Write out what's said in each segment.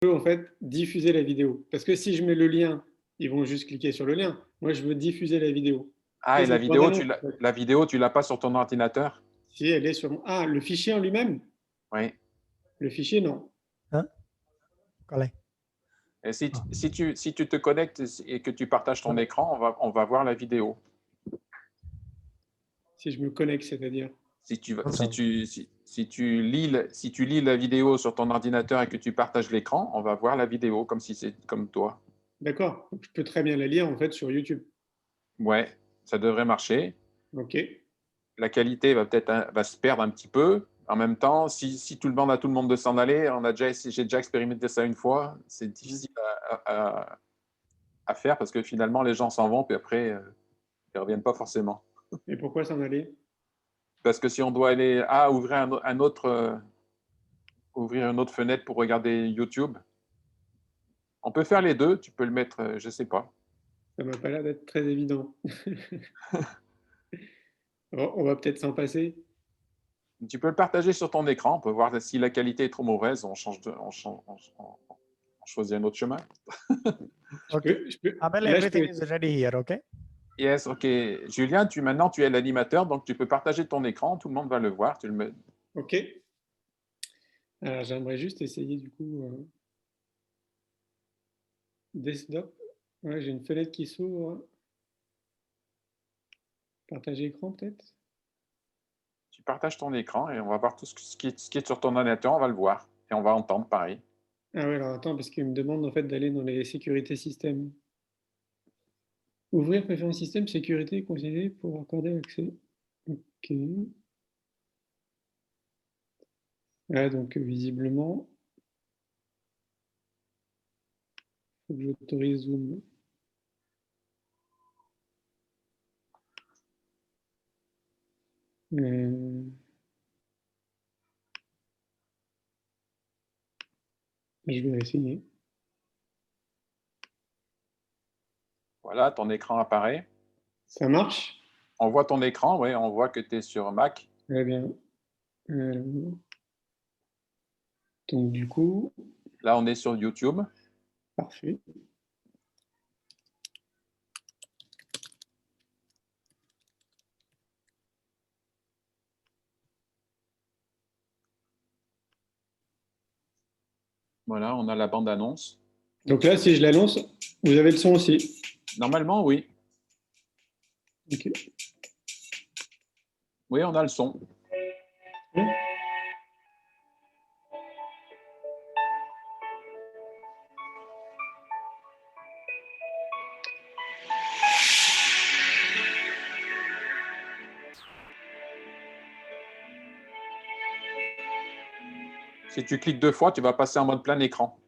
veux en fait diffuser la vidéo. Parce que si je mets le lien, ils vont juste cliquer sur le lien. Moi, je veux diffuser la vidéo. Ah, Ça, et c'est la une bande vidéo, annonce, en fait. tu l'as pas sur ton ordinateur? Si elle est sur mon... Ah, le fichier en lui-même? Oui. Le fichier, non. Hein? Qual é? Et si tu te connectes et que tu partages ton écran, on va voir la vidéo. Si je me connecte, c'est-à-dire. Si tu lis la vidéo sur ton ordinateur et que tu partages l'écran, on va voir la vidéo comme si c'est comme toi. D'accord. Donc, je peux très bien la lire en fait sur YouTube. Ouais, ça devrait marcher. Ok. La qualité va se perdre un petit peu. En même temps, si tu demandes à tout le monde de s'en aller, j'ai déjà expérimenté ça une fois, c'est difficile à faire parce que finalement, les gens s'en vont, puis après, ils ne reviennent pas forcément. Et pourquoi s'en aller? Parce que si on doit aller ouvrir une autre fenêtre pour regarder YouTube, on peut faire les deux. Tu peux le mettre, je ne sais pas. Ça m'a pas l'air d'être très évident. On va peut-être s'en passer. Tu peux le partager sur ton écran. On peut voir si la qualité est trop mauvaise. On choisit un autre chemin. Okay. Abel, Là, je everything peux... is ready here, okay? Yes, ok. Julien, maintenant tu es l'animateur, donc tu peux partager ton écran. Tout le monde va le voir. Tu le mets. Ok. Alors, j'aimerais juste essayer du coup desktop. Ouais, j'ai une fenêtre qui s'ouvre. Partager écran peut-être. Tu partages ton écran et on va voir tout ce qui est sur ton ordinateur. On va le voir et on va entendre pareil. Ah ouais, alors attends, parce qu'il me demande en fait d'aller dans les sécurités système. Ouvrir préférence système, sécurité, conseiller pour accorder accès. Ok. Ah, donc visiblement, il faut que j'autorise Zoom. Je vais essayer. Voilà, ton écran apparaît. Ça marche? On voit ton écran, oui, on voit que tu es sur Mac. Très bien. Donc du coup, Là, on est sur YouTube. parfait. Voilà, on a la bande-annonce. Donc là, si je l'annonce, vous avez le son aussi. Normalement, oui. Ok. Oui, on a le son. Si tu cliques 2 fois, tu vas passer en mode plein écran.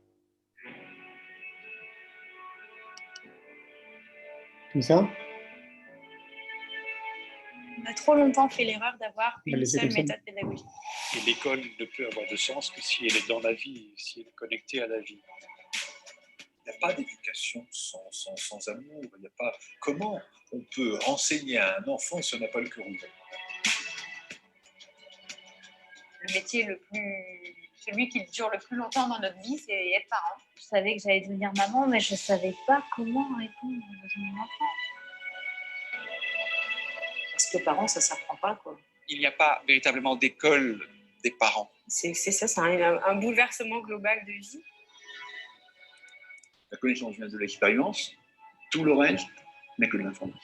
Comme ça? On a trop longtemps fait l'erreur d'avoir une laisser seule comme ça. méthode pédagogique. Et l'école ne peut avoir de sens que si elle est dans la vie, si elle est connectée à la vie. Il n'y a pas d'éducation sans amour. Il n'y a pas... Comment on peut enseigner à un enfant si on n'a pas le cœur ouvert? Le métier celui qui dure le plus longtemps dans notre vie, c'est être parent. Je savais que j'allais devenir maman, mais je ne savais pas comment répondre aux besoins de mon enfant. Parce que parents, ça ne s'apprend pas, quoi. Il n'y a pas véritablement d'école des parents. C'est ça, c'est un bouleversement global de vie. La connaissance vient de l'expérience, tout le reste n'est que de l'information.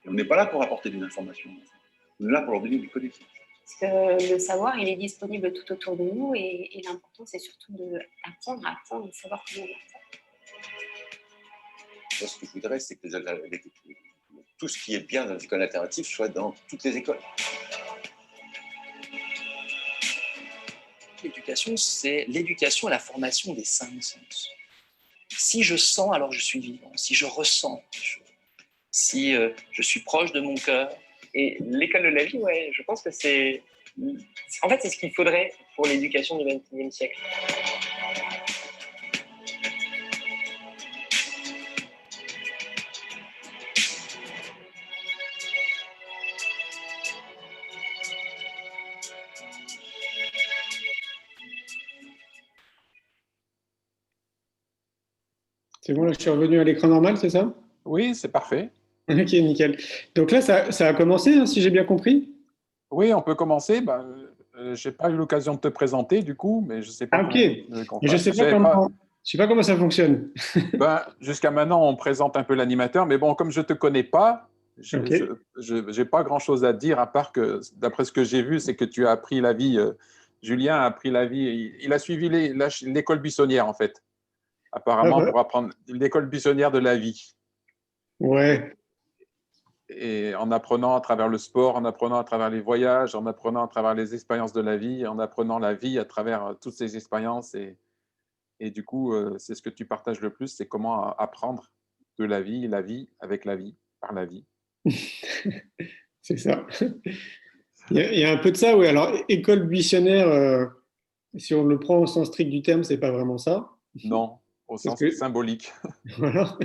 Et on n'est pas là pour apporter des informations. On est là pour leur donner des connaissances. Parce que le savoir, il est disponible tout autour de nous et l'important, c'est surtout d'apprendre à apprendre et savoir comment on apprend. Moi, ce que je voudrais, c'est que tout ce qui est bien dans les écoles alternatives soit dans toutes les écoles. L'éducation, c'est l'éducation à la formation des 5 sens. Si je sens, alors je suis vivant. Si je ressens des choses. Si je suis proche de mon cœur. Et l'école de la vie, ouais, je pense que c'est... En fait, c'est ce qu'il faudrait pour l'éducation du XXIe siècle. C'est bon, là, je suis revenu à l'écran normal, c'est ça? Oui, c'est parfait. Ok, nickel. Donc là, ça a commencé, hein, si j'ai bien compris? Oui, on peut commencer. Je n'ai pas eu l'occasion de te présenter, du coup, mais je ne sais pas Ah, ok. comment tu veux qu'on Mais je fasse. sais pas comment, je sais pas comment ça fonctionne. Jusqu'à maintenant, on présente un peu l'animateur, mais bon, comme je ne te connais pas, je Ok. n'ai pas grand-chose à te dire, à part que, d'après ce que j'ai vu, c'est que tu as appris la vie, Julien a appris la vie, il a suivi l'école buissonnière, en fait, Ah apparemment, bah, pour apprendre l'école buissonnière de la vie. ouais. Et en apprenant à travers le sport, en apprenant à travers les voyages, en apprenant à travers les expériences de la vie, en apprenant la vie à travers toutes ces expériences. Et du coup, c'est ce que tu partages le plus, c'est comment apprendre de la vie avec la vie, par la vie. C'est ça. Il y a un peu de ça, oui. Alors, école buissonnaire, si on le prend au sens strict du terme, c'est pas vraiment ça. Non, au Parce sens que, symbolique. voilà.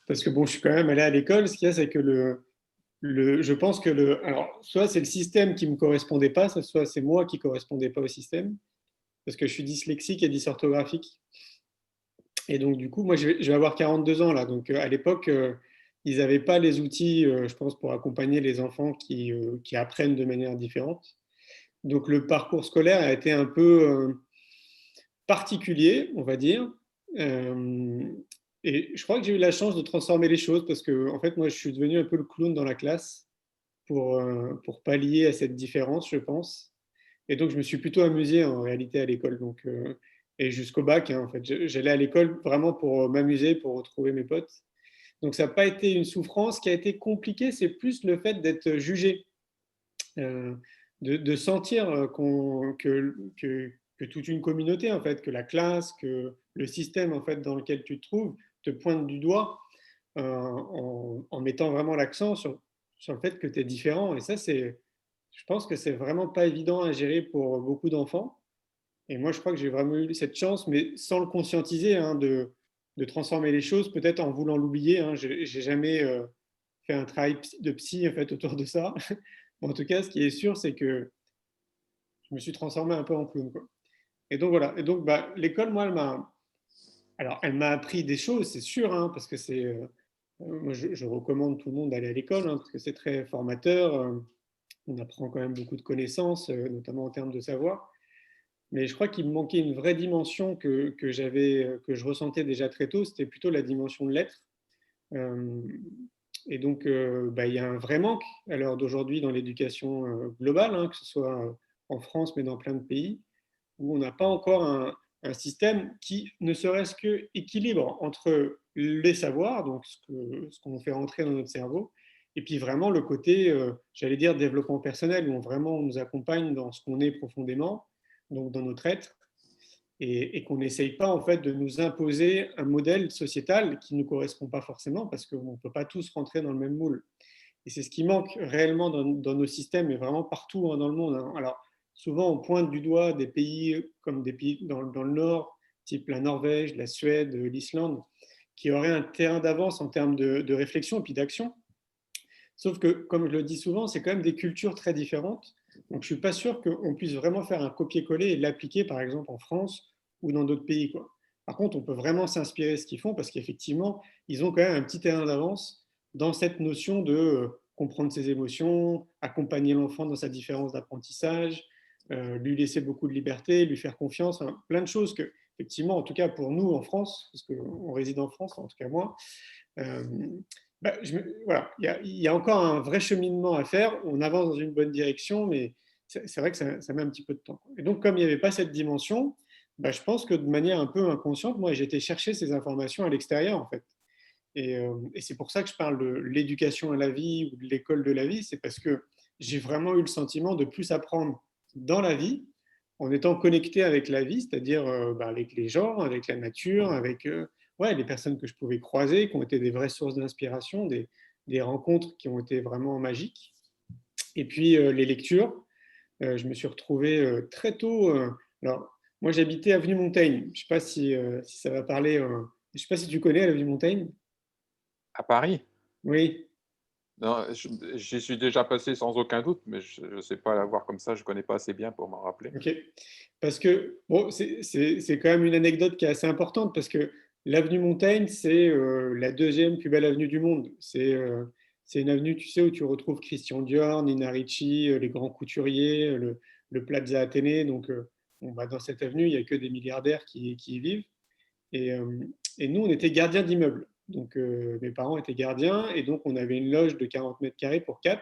Parce que bon, je suis quand même allé à l'école. Ce qu'il y a, c'est que je pense que alors, soit c'est le système qui me correspondait pas, soit c'est moi qui correspondais pas au système, parce que je suis dyslexique et dysorthographique. Et donc, du coup, moi, je vais avoir 42 ans là. Donc, à l'époque, ils n'avaient pas les outils, je pense, pour accompagner les enfants qui apprennent de manière différente. Donc, le parcours scolaire a été un peu particulier, on va dire. Et je crois que j'ai eu la chance de transformer les choses parce que, en fait, moi, je suis devenu un peu le clown dans la classe pour pallier à cette différence, je pense. Et donc, je me suis plutôt amusé en réalité à l'école. Donc, et jusqu'au bac, hein, en fait, j'allais à l'école vraiment pour m'amuser, pour retrouver mes potes. Donc, ça n'a pas été une souffrance. Ce qui a été compliqué, c'est plus le fait d'être jugé, euh, de sentir que toute une communauté, en fait, que la classe, que le système en fait, dans lequel tu te trouves, te pointe du doigt en mettant vraiment l'accent sur le fait que tu es différent. Et ça, je pense que c'est vraiment pas évident à gérer pour beaucoup d'enfants. Et moi, je crois que j'ai vraiment eu cette chance, mais sans le conscientiser, hein, de transformer les choses, peut-être en voulant l'oublier. Hein. J'ai jamais fait un travail de psy en fait, autour de ça. En tout cas, ce qui est sûr, c'est que je me suis transformé un peu en clown, quoi. Et donc voilà. Et donc, bah, l'école, moi, elle m'a appris des choses, c'est sûr, hein, parce que moi, je recommande tout le monde d'aller à l'école, hein, parce que c'est très formateur. On apprend quand même beaucoup de connaissances, notamment en termes de savoir. Mais je crois qu'il me manquait une vraie dimension que je ressentais déjà très tôt, c'était plutôt la dimension de l'être. Euh, et donc, il y a un vrai manque à l'heure d'aujourd'hui dans l'éducation globale, hein, que ce soit en France, mais dans plein de pays, où on n'a pas encore un système qui ne serait-ce que équilibre entre les savoirs, donc ce qu'on fait rentrer dans notre cerveau, et puis vraiment le côté, j'allais dire, développement personnel, où vraiment on nous accompagne dans ce qu'on est profondément, donc dans notre être, et qu'on n'essaye pas en fait de nous imposer un modèle sociétal qui ne nous correspond pas forcément, parce qu'on ne peut pas tous rentrer dans le même moule. Et c'est ce qui manque réellement dans nos systèmes, et vraiment partout, hein, dans le monde. Hein. Alors, souvent, on pointe du doigt des pays comme des pays dans le Nord, type la Norvège, la Suède, l'Islande, qui auraient un terrain d'avance en termes de réflexion et puis d'action. Sauf que, comme je le dis souvent, c'est quand même des cultures très différentes. Donc, je ne suis pas sûr qu'on puisse vraiment faire un copier-coller et l'appliquer, par exemple, en France ou dans d'autres pays, quoi. Par contre, on peut vraiment s'inspirer de ce qu'ils font parce qu'effectivement, ils ont quand même un petit terrain d'avance dans cette notion de comprendre ses émotions, accompagner l'enfant dans sa différence d'apprentissage, lui laisser beaucoup de liberté, lui faire confiance, hein, plein de choses que, effectivement, en tout cas pour nous en France, parce qu'on réside en France, en tout cas moi, euh, voilà, il y a encore un vrai cheminement à faire. On avance dans une bonne direction, mais c'est vrai que ça met un petit peu de temps. Et donc, comme il n'y avait pas cette dimension, je pense que de manière un peu inconsciente, moi, j'ai été chercher ces informations à l'extérieur, en fait. Et c'est pour ça que je parle de l'éducation à la vie ou de l'école de la vie, c'est parce que j'ai vraiment eu le sentiment de plus apprendre dans la vie, en étant connecté avec la vie, c'est-à-dire avec les gens, avec la nature, avec les personnes que je pouvais croiser, qui ont été des vraies sources d'inspiration, des rencontres qui ont été vraiment magiques. Et puis les lectures, je me suis retrouvé très tôt. Alors, moi, j'habitais avenue Montaigne. Je ne sais pas si ça va parler. Je ne sais pas si tu connais l'avenue Montaigne. À Paris? Oui. Non, j'y suis déjà passé sans aucun doute, mais je ne sais pas la voir comme ça, je ne connais pas assez bien pour m'en rappeler. Ok. Parce que, bon, c'est quand même une anecdote qui est assez importante, parce que L'avenue Montaigne, c'est la deuxième plus belle avenue du monde. C'est une avenue, tu sais, où tu retrouves Christian Dior, Nina Ricci, les grands couturiers, le Plaza Athénée. Donc, dans cette avenue, il n'y a que des milliardaires qui y vivent. Et nous, on était gardiens d'immeubles. Donc, mes parents étaient gardiens, et donc on avait une loge de 40 mètres carrés pour 4,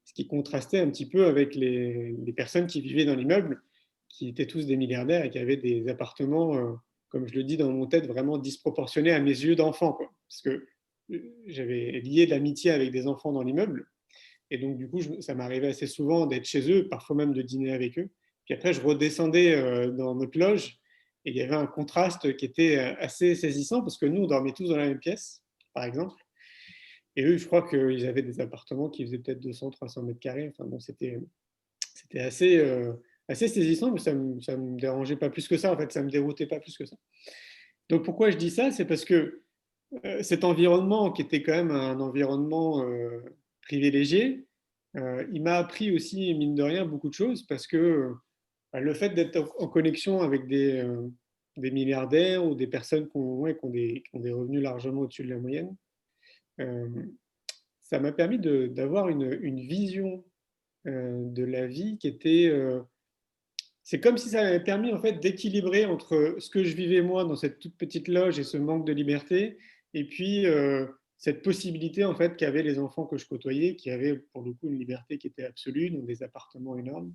ce qui contrastait un petit peu avec les personnes qui vivaient dans l'immeuble, qui étaient tous des milliardaires et qui avaient des appartements, comme je le dis dans mon tête, vraiment disproportionnés à mes yeux d'enfant, quoi. Parce que j'avais lié de l'amitié avec des enfants dans l'immeuble, et donc du coup, ça m'arrivait assez souvent d'être chez eux, parfois même de dîner avec eux. Puis après, je redescendais dans notre loge, et il y avait un contraste qui était assez saisissant, parce que nous, on dormait tous dans la même pièce, par exemple. Et eux, je crois qu'ils avaient des appartements qui faisaient peut-être 200, 300 mètres carrés. Enfin, bon, c'était assez saisissant, mais ça me dérangeait pas plus que ça. En fait, ça me déroutait pas plus que ça. Donc, pourquoi je dis ça? C'est parce que cet environnement, qui était quand même un environnement privilégié, il m'a appris aussi, mine de rien, beaucoup de choses, parce que le fait d'être en connexion avec des milliardaires ou des personnes qui ont des revenus largement au-dessus de la moyenne, ça m'a permis d'avoir une vision de la vie qui était... c'est comme si ça m'avait permis en fait, d'équilibrer entre ce que je vivais moi dans cette toute petite loge et ce manque de liberté, et puis cette possibilité en fait, qu'avaient les enfants que je côtoyais, qui avaient pour le coup une liberté qui était absolue, dans des appartements énormes.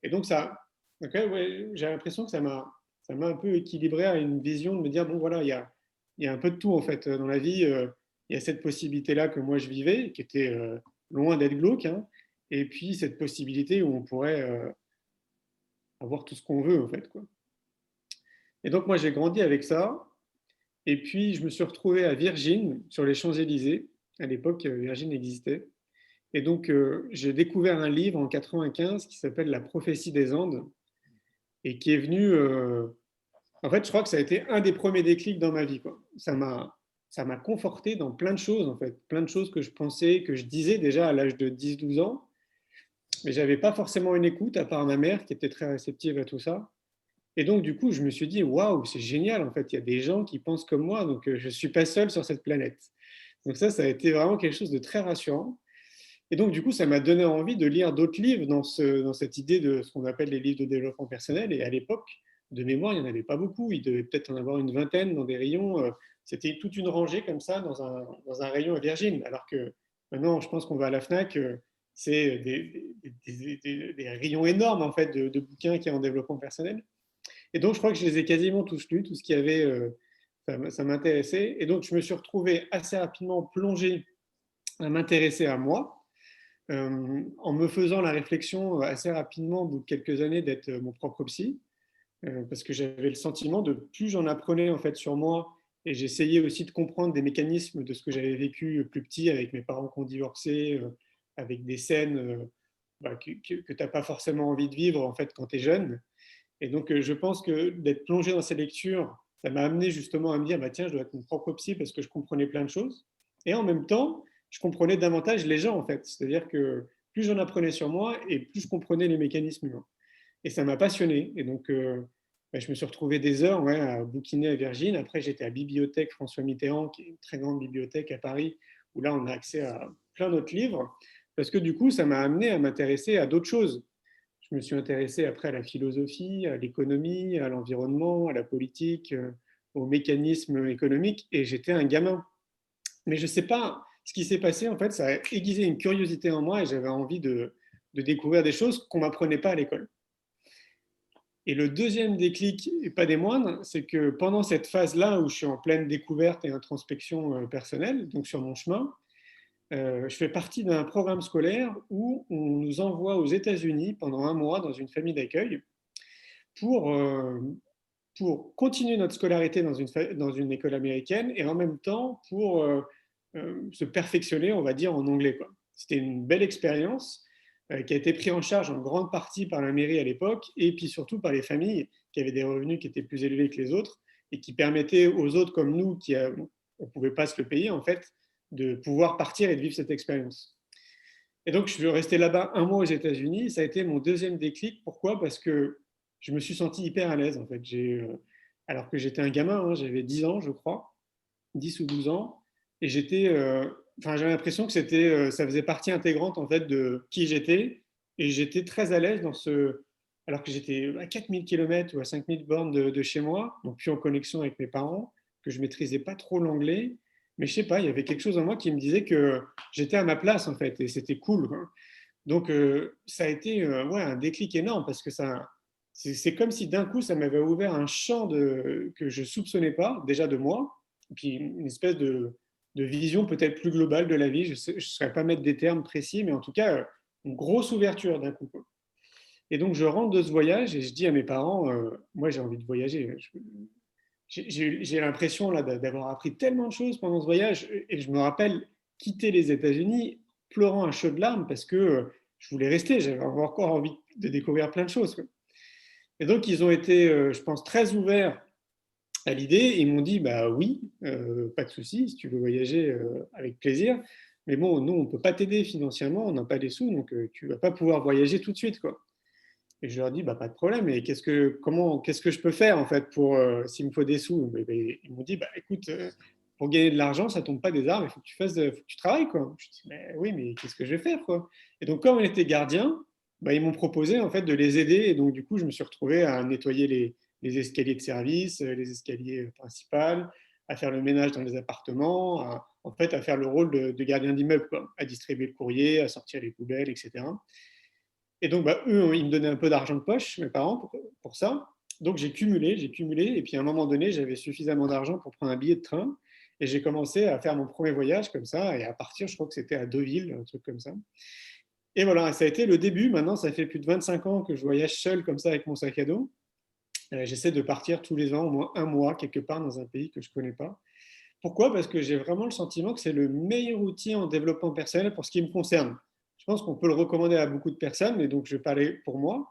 Et donc ouais, j'ai l'impression que ça m'a un peu équilibré à une vision de me dire, bon voilà, il y a un peu de tout en fait dans la vie. Il y a cette possibilité-là que moi je vivais, qui était loin d'être glauque, hein, et puis cette possibilité où on pourrait avoir tout ce qu'on veut en fait, quoi. Et donc moi j'ai grandi avec ça, et puis je me suis retrouvé à Virgin, sur les Champs-Élysées. À l'époque, Virgin existait. Et donc j'ai découvert un livre en 95 qui s'appelle La prophétie des Andes, et qui est venu... en fait, je crois que ça a été un des premiers déclics dans ma vie, quoi. Ça m'a conforté dans plein de choses, en fait. Plein de choses que je pensais, que je disais déjà à l'âge de 10-12 ans, mais je n'avais pas forcément une écoute, à part ma mère, qui était très réceptive à tout ça. Et donc, du coup, je me suis dit, waouh, c'est génial, en fait, il y a des gens qui pensent comme moi, donc je ne suis pas seul sur cette planète. Donc ça a été vraiment quelque chose de très rassurant. Et donc, du coup, ça m'a donné envie de lire d'autres livres dans cette idée de ce qu'on appelle les livres de développement personnel. Et à l'époque, de mémoire, il n'y en avait pas beaucoup. Il devait peut-être en avoir une vingtaine dans des rayons. C'était toute une rangée comme ça dans un rayon à Virgin. Alors que maintenant, je pense qu'on va à la FNAC, c'est des rayons énormes en fait, de bouquins qui sont en développement personnel. Et donc, je crois que je les ai quasiment tous lus, tout ce qu'il y avait, ça m'intéressait. Et donc, je me suis retrouvé assez rapidement plongé à m'intéresser à moi, en me faisant la réflexion assez rapidement, au bout de quelques années, d'être mon propre psy, parce que j'avais le sentiment de plus j'en apprenais en fait sur moi, et j'essayais aussi de comprendre des mécanismes de ce que j'avais vécu plus petit avec mes parents qui ont divorcé, avec des scènes que tu n'as pas forcément envie de vivre en fait quand tu es jeune. Et donc je pense que d'être plongé dans ces lectures, ça m'a amené justement à me dire, bah, tiens, je dois être mon propre psy parce que je comprenais plein de choses. Et en même temps, je comprenais davantage les gens, en fait. C'est-à-dire que plus j'en apprenais sur moi et plus je comprenais les mécanismes humains. Et ça m'a passionné. Et donc, je me suis retrouvé des heures à bouquiner à Virgin. Après, j'étais à la bibliothèque François Mitterrand, qui est une très grande bibliothèque à Paris, où là, on a accès à plein d'autres livres. Parce que du coup, ça m'a amené à m'intéresser à d'autres choses. Je me suis intéressé après à la philosophie, à l'économie, à l'environnement, à la politique, aux mécanismes économiques. Et j'étais un gamin. Mais je ne sais pas ce qui s'est passé. En fait, ça a aiguisé une curiosité en moi et j'avais envie de découvrir des choses qu'on ne m'apprenait pas à l'école. Et le deuxième déclic, et pas des moindres, c'est que pendant cette phase-là où je suis en pleine découverte et introspection personnelle, donc sur mon chemin, je fais partie d'un programme scolaire où on nous envoie aux États-Unis pendant un mois dans une famille d'accueil pour continuer notre scolarité dans une école américaine et en même temps pour se perfectionner, on va dire, en anglais, quoi. C'était une belle expérience qui a été prise en charge en grande partie par la mairie à l'époque et puis surtout par les familles qui avaient des revenus qui étaient plus élevés que les autres et qui permettaient aux autres comme nous, on ne pouvait pas se le payer en fait, de pouvoir partir et de vivre cette expérience. Et donc, je suis resté là-bas un mois aux États-Unis. Ça a été mon deuxième déclic. Pourquoi ? Parce que je me suis senti hyper à l'aise. En fait, alors que j'étais un gamin, hein, j'avais 10 ans, je crois, 10 ou 12 ans, et j'avais l'impression que ça faisait partie intégrante en fait de qui j'étais, et j'étais très à l'aise alors que j'étais à 4000 km ou à 5000 bornes de chez moi, donc plus en connexion avec mes parents, que je maîtrisais pas trop l'anglais, mais je sais pas, il y avait quelque chose en moi qui me disait que j'étais à ma place en fait, et c'était cool, quoi. Donc ça a été ouais, un déclic énorme parce que c'est comme si d'un coup ça m'avait ouvert un champ que je soupçonnais pas déjà de moi, et puis une espèce de vision peut-être plus globale de la vie. Je ne saurais pas mettre des termes précis, mais en tout cas une grosse ouverture d'un coup, quoi. Et donc je rentre de ce voyage et je dis à mes parents, moi j'ai envie de voyager. J'ai l'impression là d'avoir appris tellement de choses pendant ce voyage, et je me rappelle quitter les États-Unis pleurant à chaudes larmes parce que je voulais rester, j'avais encore envie de découvrir plein de choses, quoi. Et donc ils ont été, je pense, très ouverts à l'idée, et ils m'ont dit bah oui, pas de souci, si tu veux voyager, avec plaisir, mais bon, nous on peut pas t'aider financièrement, on n'a pas les sous, donc tu vas pas pouvoir voyager tout de suite, quoi. Et je leur dis, bah, pas de problème, mais qu'est-ce que je peux faire en fait s'il me faut des sous? Ils m'ont dit, bah, écoute, pour gagner de l'argent, ça tombe pas des arbres, il faut que tu travailles, quoi. Je dis, mais oui, mais qu'est-ce que je vais faire, quoi? Et donc, comme on était gardiens, bah, ils m'ont proposé en fait de les aider, et donc du coup, je me suis retrouvé à nettoyer les escaliers de service, les escaliers principaux, à faire le ménage dans les appartements, en fait, à faire le rôle de gardien d'immeuble, quoi, à distribuer le courrier, à sortir les poubelles, etc. Et donc, bah, eux, ils me donnaient un peu d'argent de poche, mes parents, pour ça. Donc, j'ai cumulé. Et puis, à un moment donné, j'avais suffisamment d'argent pour prendre un billet de train. Et j'ai commencé à faire mon premier voyage comme ça. Et à partir, je crois que c'était à Deauville, un truc comme ça. Et voilà, ça a été le début. Maintenant, ça fait plus de 25 ans que je voyage seul comme ça avec mon sac à dos. J'essaie de partir tous les ans, au moins un mois, quelque part dans un pays que je ne connais pas. Pourquoi? Parce que j'ai vraiment le sentiment que c'est le meilleur outil en développement personnel pour ce qui me concerne. Je pense qu'on peut le recommander à beaucoup de personnes, et donc je vais parler pour moi.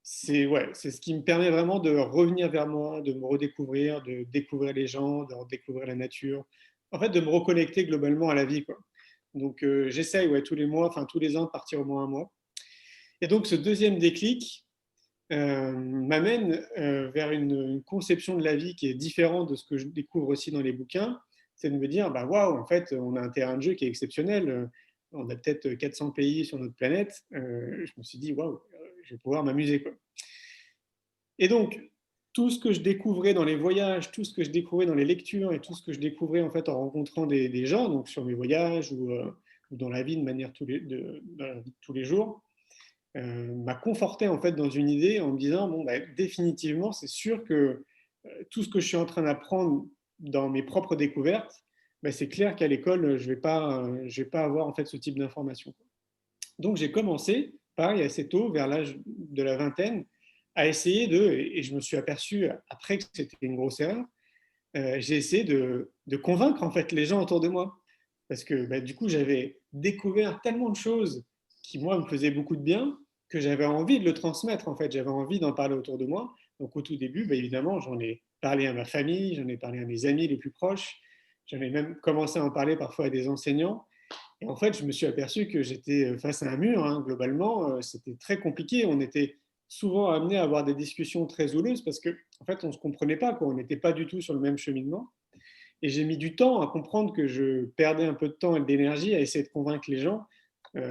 C'est ce qui me permet vraiment de revenir vers moi, de me redécouvrir, de découvrir les gens, de redécouvrir la nature. En fait, de me reconnecter globalement à la vie, quoi. Donc j'essaye, ouais, tous les mois, enfin tous les ans, de partir au moins un mois. Et donc ce deuxième déclic m'amène vers une conception de la vie qui est différente de ce que je découvre aussi dans les bouquins. C'est de me dire, bah waouh, en fait, on a un terrain de jeu qui est exceptionnel. On a peut-être 400 pays sur notre planète. Je me suis dit, waouh, je vais pouvoir m'amuser, quoi. Et donc, tout ce que je découvrais dans les voyages, tout ce que je découvrais dans les lectures, et tout ce que je découvrais en fait en rencontrant des gens, donc sur mes voyages ou dans la vie de manière dans la vie de tous les jours, m'a conforté en fait dans une idée en me disant bon, bah, définitivement, c'est sûr que tout ce que je suis en train d'apprendre dans mes propres découvertes, bah, c'est clair qu'à l'école, je vais pas avoir en fait ce type d'informations. Donc j'ai commencé, pareil, assez tôt, vers l'âge de la vingtaine, à essayer et je me suis aperçu après que c'était une grosse erreur, j'ai essayé de convaincre en fait les gens autour de moi. Parce que bah, du coup, j'avais découvert tellement de choses qui, moi, me faisaient beaucoup de bien, que j'avais envie de le transmettre, en fait. J'avais envie d'en parler autour de moi. Donc au tout début, bah, évidemment, j'en ai parlé à ma famille, j'en ai parlé à mes amis les plus proches, j'en ai même commencé à en parler parfois à des enseignants. Et en fait, je me suis aperçu que j'étais face à un mur, hein. Globalement, c'était très compliqué. On était souvent amené à avoir des discussions très houleuses parce qu'en fait, on ne se comprenait pas, quoi. On n'était pas du tout sur le même cheminement. Et j'ai mis du temps à comprendre que je perdais un peu de temps et d'énergie à essayer de convaincre les gens.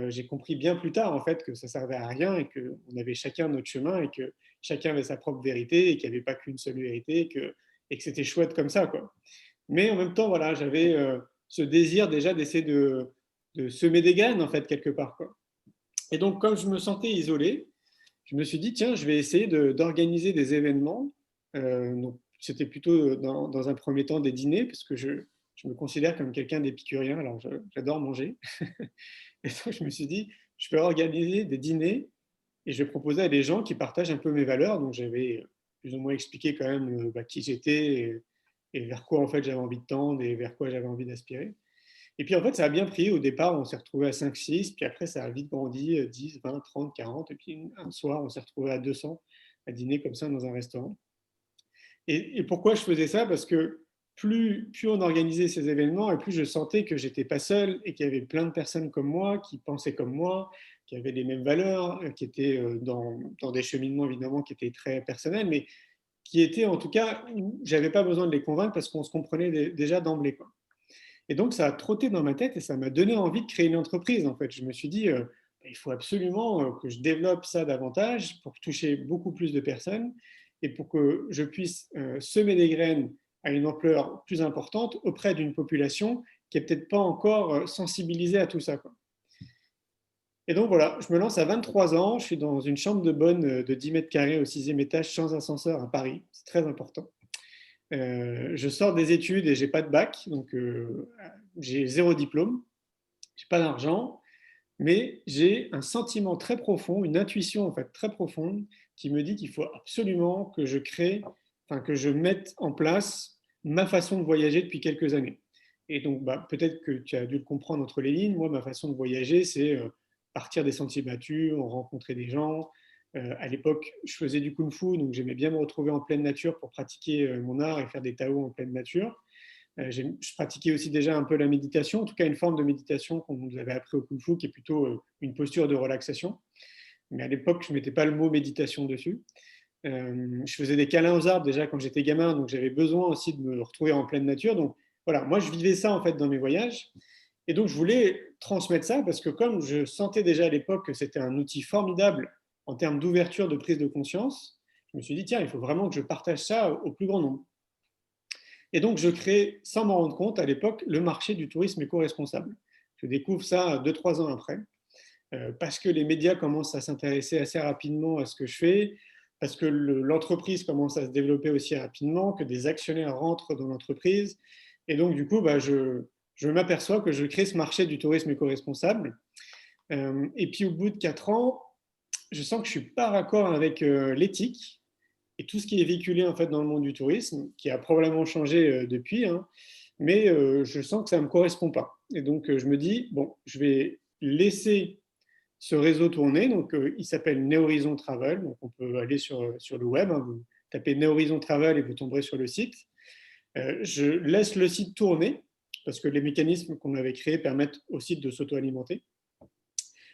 J'ai compris bien plus tard, en fait, que ça ne servait à rien et qu'on avait chacun notre chemin et que chacun avait sa propre vérité et qu'il n'y avait pas qu'une seule vérité et que c'était chouette comme ça, quoi. Mais en même temps, voilà, j'avais ce désir déjà d'essayer de semer des graines, en fait, quelque part, quoi. Et donc, comme je me sentais isolé, je me suis dit, tiens, je vais essayer d'organiser des événements. Donc, c'était plutôt dans un premier temps des dîners, parce que je me considère comme quelqu'un d'épicurien, alors j'adore manger. Et donc, je me suis dit, je vais organiser des dîners et je vais proposer à des gens qui partagent un peu mes valeurs. Donc, j'avais plus ou moins expliqué quand même qui j'étais et vers quoi en fait j'avais envie de tendre et vers quoi j'avais envie d'aspirer. Et puis en fait, ça a bien pris. Au départ, on s'est retrouvé à 5-6, puis après, ça a vite grandi, 10, 20, 30, 40. Et puis un soir, on s'est retrouvé à 200 à dîner comme ça dans un restaurant. Et pourquoi je faisais ça? Parce que plus on organisait ces événements, et plus je sentais que j'étais pas seul et qu'il y avait plein de personnes comme moi, qui pensaient comme moi, qui avaient les mêmes valeurs, qui étaient dans des cheminements évidemment qui étaient très personnels, mais qui étaient en tout cas, où j'avais pas besoin de les convaincre parce qu'on se comprenait déjà d'emblée, quoi. Et donc, ça a trotté dans ma tête et ça m'a donné envie de créer une entreprise, en fait. Je me suis dit, il faut absolument que je développe ça davantage pour toucher beaucoup plus de personnes et pour que je puisse semer des graines à une ampleur plus importante auprès d'une population qui n'est peut-être pas encore sensibilisée à tout ça, quoi. Et donc voilà, je me lance à 23 ans, je suis dans une chambre de bonne de 10 mètres carrés au 6e étage sans ascenseur à Paris, c'est très important. Je sors des études et j'ai pas de bac, donc j'ai 0 diplôme, j'ai pas d'argent, mais j'ai un sentiment très profond, une intuition en fait très profonde qui me dit qu'il faut absolument que je crée, enfin que je mette en place ma façon de voyager depuis quelques années. Et donc peut-être que tu as dû le comprendre entre les lignes, moi ma façon de voyager c'est partir des sentiers battus, rencontrer des gens. À l'époque, je faisais du kung-fu, donc j'aimais bien me retrouver en pleine nature pour pratiquer mon art et faire des taos en pleine nature. Je pratiquais aussi déjà un peu la méditation, en tout cas une forme de méditation qu'on nous avait appris au kung-fu, qui est plutôt une posture de relaxation. Mais à l'époque, je ne mettais pas le mot méditation dessus. Je faisais des câlins aux arbres déjà quand j'étais gamin, donc j'avais besoin aussi de me retrouver en pleine nature. Donc voilà, moi je vivais ça en fait dans mes voyages. Et donc je voulais transmettre ça parce que comme je sentais déjà à l'époque que c'était un outil formidable en termes d'ouverture, de prise de conscience, je me suis dit, tiens, il faut vraiment que je partage ça au plus grand nombre. Et donc, je crée, sans m'en rendre compte, à l'époque, le marché du tourisme éco-responsable. Je découvre ça 2-3 ans après, parce que les médias commencent à s'intéresser assez rapidement à ce que je fais, parce que l'entreprise commence à se développer aussi rapidement, que des actionnaires rentrent dans l'entreprise. Et donc, du coup, je m'aperçois que je crée ce marché du tourisme éco-responsable. Et puis, au bout de 4 ans, je sens que je ne suis pas raccord avec l'éthique et tout ce qui est véhiculé en fait, dans le monde du tourisme, qui a probablement changé depuis, hein, mais je sens que ça ne me correspond pas. Et donc, je me dis, bon, je vais laisser ce réseau tourner. Donc, il s'appelle Néhorizon Travel. Donc, on peut aller sur le web, hein, vous tapez Néhorizon Travel et vous tomberez sur le site. Je laisse le site tourner, parce que les mécanismes qu'on avait créés permettent au site de s'auto-alimenter.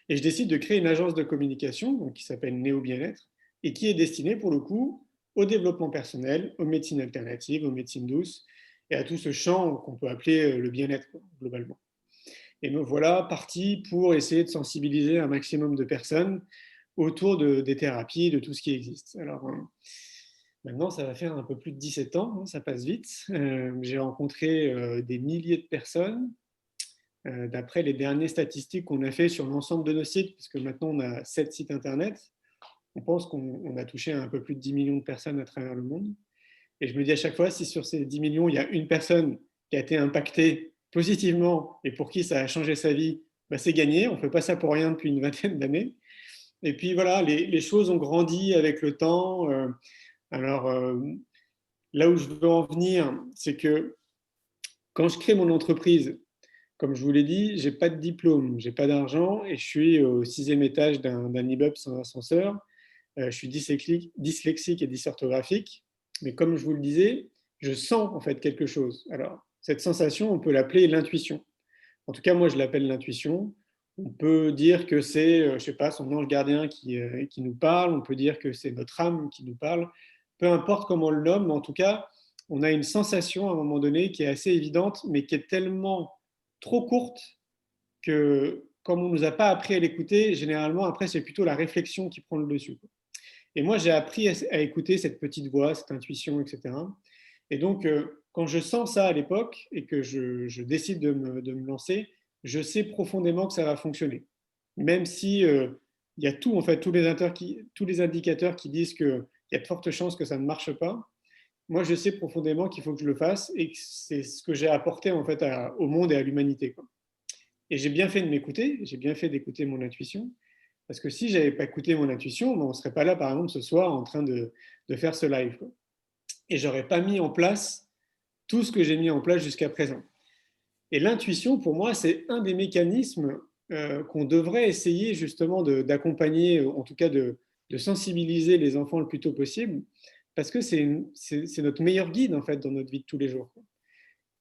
Et je décide de créer une agence de communication donc, qui s'appelle Néo Bien-être et qui est destinée pour le coup au développement personnel, aux médecines alternatives, aux médecines douces et à tout ce champ qu'on peut appeler le bien-être globalement. Et me voilà parti pour essayer de sensibiliser un maximum de personnes autour des thérapies, de tout ce qui existe. Alors maintenant, ça va faire un peu plus de 17 ans, hein, ça passe vite. J'ai rencontré des milliers de personnes. D'après les dernières statistiques qu'on a fait sur l'ensemble de nos sites, puisque maintenant on a 7 sites internet, on pense qu'on a touché un peu plus de 10 millions de personnes à travers le monde. Et je me dis à chaque fois, si sur ces 10 millions, il y a une personne qui a été impactée positivement et pour qui ça a changé sa vie, c'est gagné. On ne fait pas ça pour rien depuis une vingtaine d'années. Et puis voilà, les choses ont grandi avec le temps. Alors, là où je veux en venir, c'est que quand je crée mon entreprise, comme je vous l'ai dit, je n'ai pas de diplôme, je n'ai pas d'argent et je suis au 6e étage d'un immeuble sans ascenseur. Je suis dyslexique et dysorthographique. Mais comme je vous le disais, je sens en fait quelque chose. Alors, cette sensation, on peut l'appeler l'intuition. En tout cas, moi, je l'appelle l'intuition. On peut dire que c'est, je ne sais pas, son ange gardien qui nous parle. On peut dire que c'est notre âme qui nous parle. Peu importe comment on le nomme, mais en tout cas, on a une sensation à un moment donné qui est assez évidente, mais qui est tellement trop courte que, comme on ne nous a pas appris à l'écouter, généralement, après, c'est plutôt la réflexion qui prend le dessus. Et moi, j'ai appris à écouter cette petite voix, cette intuition, etc. Et donc, quand je sens ça à l'époque et que je décide de me lancer, je sais profondément que ça va fonctionner. Même si il y a tout, en fait, tous les indicateurs qui disent qu'il y a de fortes chances que ça ne marche pas, moi, je sais profondément qu'il faut que je le fasse et que c'est ce que j'ai apporté en fait, au monde et à l'humanité, quoi. Et j'ai bien fait de m'écouter, j'ai bien fait d'écouter mon intuition, parce que si je n'avais pas écouté mon intuition, on ne serait pas là, par exemple, ce soir en train de faire ce live, quoi. Et je n'aurais pas mis en place tout ce que j'ai mis en place jusqu'à présent. Et l'intuition, pour moi, c'est un des mécanismes qu'on devrait essayer justement d'accompagner, en tout cas de sensibiliser les enfants le plus tôt possible, parce que c'est notre meilleur guide en fait dans notre vie de tous les jours.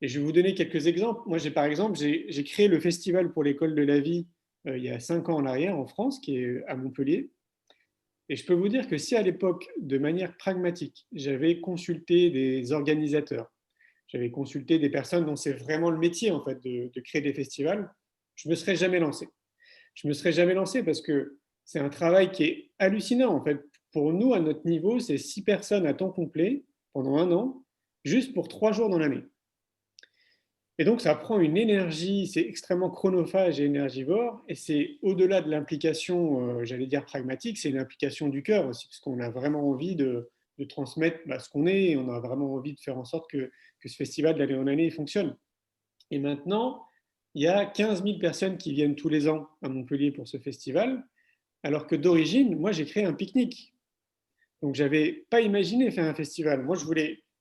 Et je vais vous donner quelques exemples. Moi, par exemple, j'ai créé le festival pour l'école de la vie il y a 5 ans en arrière en France, qui est à Montpellier. Et je peux vous dire que si à l'époque, de manière pragmatique, j'avais consulté des organisateurs, j'avais consulté des personnes dont c'est vraiment le métier en fait, de créer des festivals, je ne me serais jamais lancé. Je ne me serais jamais lancé parce que c'est un travail qui est hallucinant. En fait. Pour nous, à notre niveau, c'est 6 personnes à temps complet pendant 1 an, juste pour 3 jours dans l'année. Et donc, ça prend une énergie, c'est extrêmement chronophage et énergivore, et c'est au-delà de l'implication, j'allais dire pragmatique, c'est une implication du cœur aussi, parce qu'on a vraiment envie de transmettre ce qu'on est, et on a vraiment envie de faire en sorte que ce festival d'année en année fonctionne. Et maintenant, il y a 15 000 personnes qui viennent tous les ans à Montpellier pour ce festival, alors que d'origine, moi, j'ai créé un pique-nique. Donc, je n'avais pas imaginé faire un festival. Moi,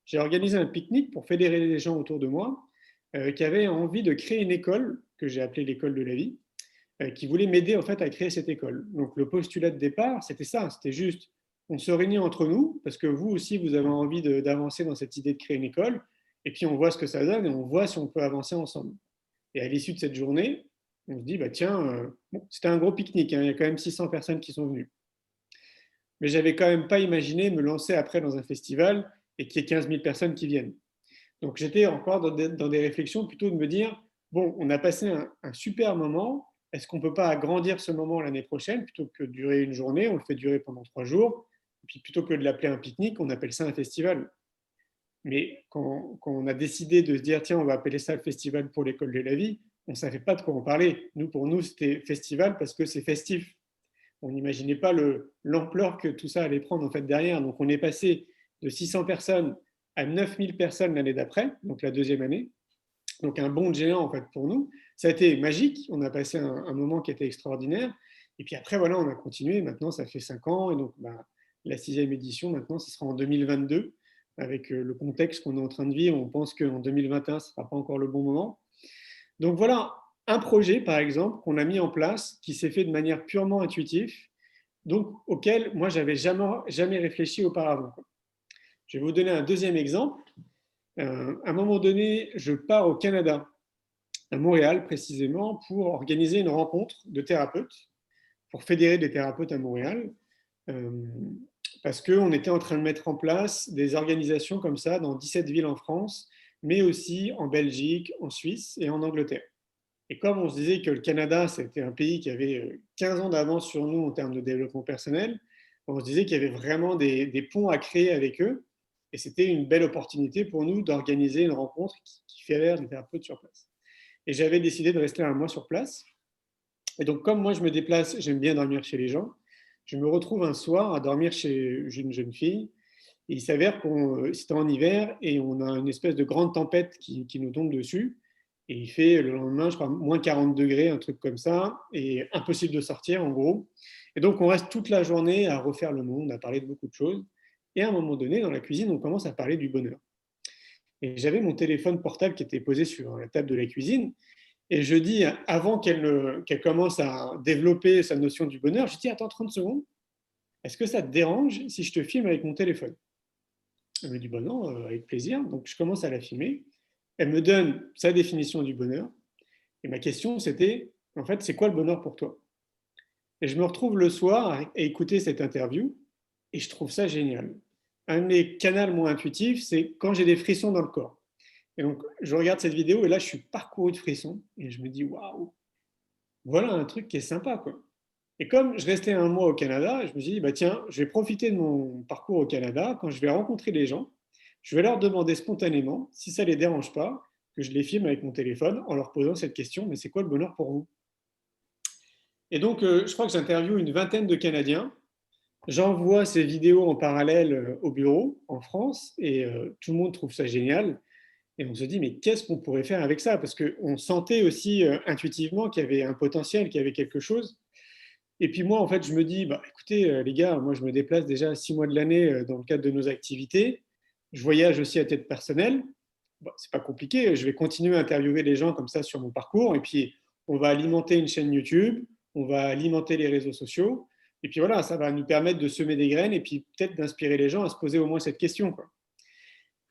j'ai organisé un pique-nique pour fédérer les gens autour de moi qui avaient envie de créer une école, que j'ai appelée l'école de la vie, qui voulait m'aider en fait à créer cette école. Donc, le postulat de départ, c'était ça, c'était juste, on se réunit entre nous, parce que vous aussi, vous avez envie d'avancer dans cette idée de créer une école, et puis on voit ce que ça donne, et on voit si on peut avancer ensemble. Et à l'issue de cette journée, on se dit, tiens, bon, c'était un gros pique-nique, hein, il y a quand même 600 personnes qui sont venues. Mais je n'avais quand même pas imaginé me lancer après dans un festival et qu'il y ait 15 000 personnes qui viennent. Donc j'étais encore dans des réflexions plutôt de me dire, bon, on a passé un super moment, est-ce qu'on ne peut pas agrandir ce moment l'année prochaine, plutôt que de durer une journée, on le fait durer pendant 3 jours, et puis plutôt que de l'appeler un pique-nique, on appelle ça un festival. Mais quand on a décidé de se dire, tiens, on va appeler ça le festival pour l'école de la vie, on ne savait pas de quoi on parlait. Pour nous, c'était festival parce que c'est festif. On n'imaginait pas l'ampleur que tout ça allait prendre en fait derrière. Donc on est passé de 600 personnes à 9000 personnes l'année d'après, donc la deuxième année. Donc un bond de géant en fait pour nous. Ça a été magique, on a passé un moment qui était extraordinaire. Et puis après, voilà, on a continué. Maintenant, ça fait 5 ans. Et donc la 6e édition, maintenant, ce sera en 2022. Avec le contexte qu'on est en train de vivre, on pense qu'en 2021, ce ne sera pas encore le bon moment. Donc voilà, un projet, par exemple, qu'on a mis en place, qui s'est fait de manière purement intuitive, donc auquel moi, je n'avais jamais réfléchi auparavant. Je vais vous donner un deuxième exemple. À un moment donné, je pars au Canada, à Montréal précisément, pour organiser une rencontre de thérapeutes, pour fédérer des thérapeutes à Montréal, parce qu'on était en train de mettre en place des organisations comme ça dans 17 villes en France, mais aussi en Belgique, en Suisse et en Angleterre. Et comme on se disait que le Canada, c'était un pays qui avait 15 ans d'avance sur nous en termes de développement personnel, on se disait qu'il y avait vraiment des ponts à créer avec eux. Et c'était une belle opportunité pour nous d'organiser une rencontre qui fédère des thérapeutes sur place. Et j'avais décidé de rester 1 mois sur place. Et donc, comme moi, je me déplace, j'aime bien dormir chez les gens, je me retrouve un soir à dormir chez une jeune fille. Et il s'avère que c'était en hiver et on a une espèce de grande tempête qui nous tombe dessus. Et il fait le lendemain, je crois, moins 40 degrés, un truc comme ça, et impossible de sortir en gros. Et donc on reste toute la journée à refaire le monde, à parler de beaucoup de choses. Et à un moment donné, dans la cuisine, on commence à parler du bonheur. Et j'avais mon téléphone portable qui était posé sur la table de la cuisine. Et je dis, avant qu'elle commence à développer sa notion du bonheur, je dis, attends 30 secondes, est-ce que ça te dérange si je te filme avec mon téléphone? Elle me dit, non, avec plaisir. Donc je commence à la filmer. Elle me donne sa définition du bonheur. Et ma question, c'était, en fait, c'est quoi le bonheur pour toi? Et je me retrouve le soir à écouter cette interview et je trouve ça génial. Un de mes canaux moins intuitifs, c'est quand j'ai des frissons dans le corps. Et donc, je regarde cette vidéo et là, je suis parcouru de frissons et je me dis, waouh, voilà un truc qui est sympa, quoi. Et comme je restais 1 mois au Canada, je me suis dit, tiens, je vais profiter de mon parcours au Canada. Quand je vais rencontrer les gens, je vais leur demander spontanément, si ça ne les dérange pas, que je les filme avec mon téléphone en leur posant cette question, mais c'est quoi le bonheur pour vous? Et donc, je crois que j'interviewe une vingtaine de Canadiens. J'envoie ces vidéos en parallèle au bureau en France et tout le monde trouve ça génial. Et on se dit, mais qu'est-ce qu'on pourrait faire avec ça? Parce qu'on sentait aussi intuitivement qu'il y avait un potentiel, qu'il y avait quelque chose. Et puis moi, en fait, je me dis, écoutez, les gars, moi, je me déplace déjà 6 mois de l'année dans le cadre de nos activités. Je voyage aussi à titre personnel. C'est pas compliqué, je vais continuer à interviewer les gens comme ça sur mon parcours. Et puis, on va alimenter une chaîne YouTube, on va alimenter les réseaux sociaux. Et puis voilà, ça va nous permettre de semer des graines et puis peut-être d'inspirer les gens à se poser au moins cette question, quoi.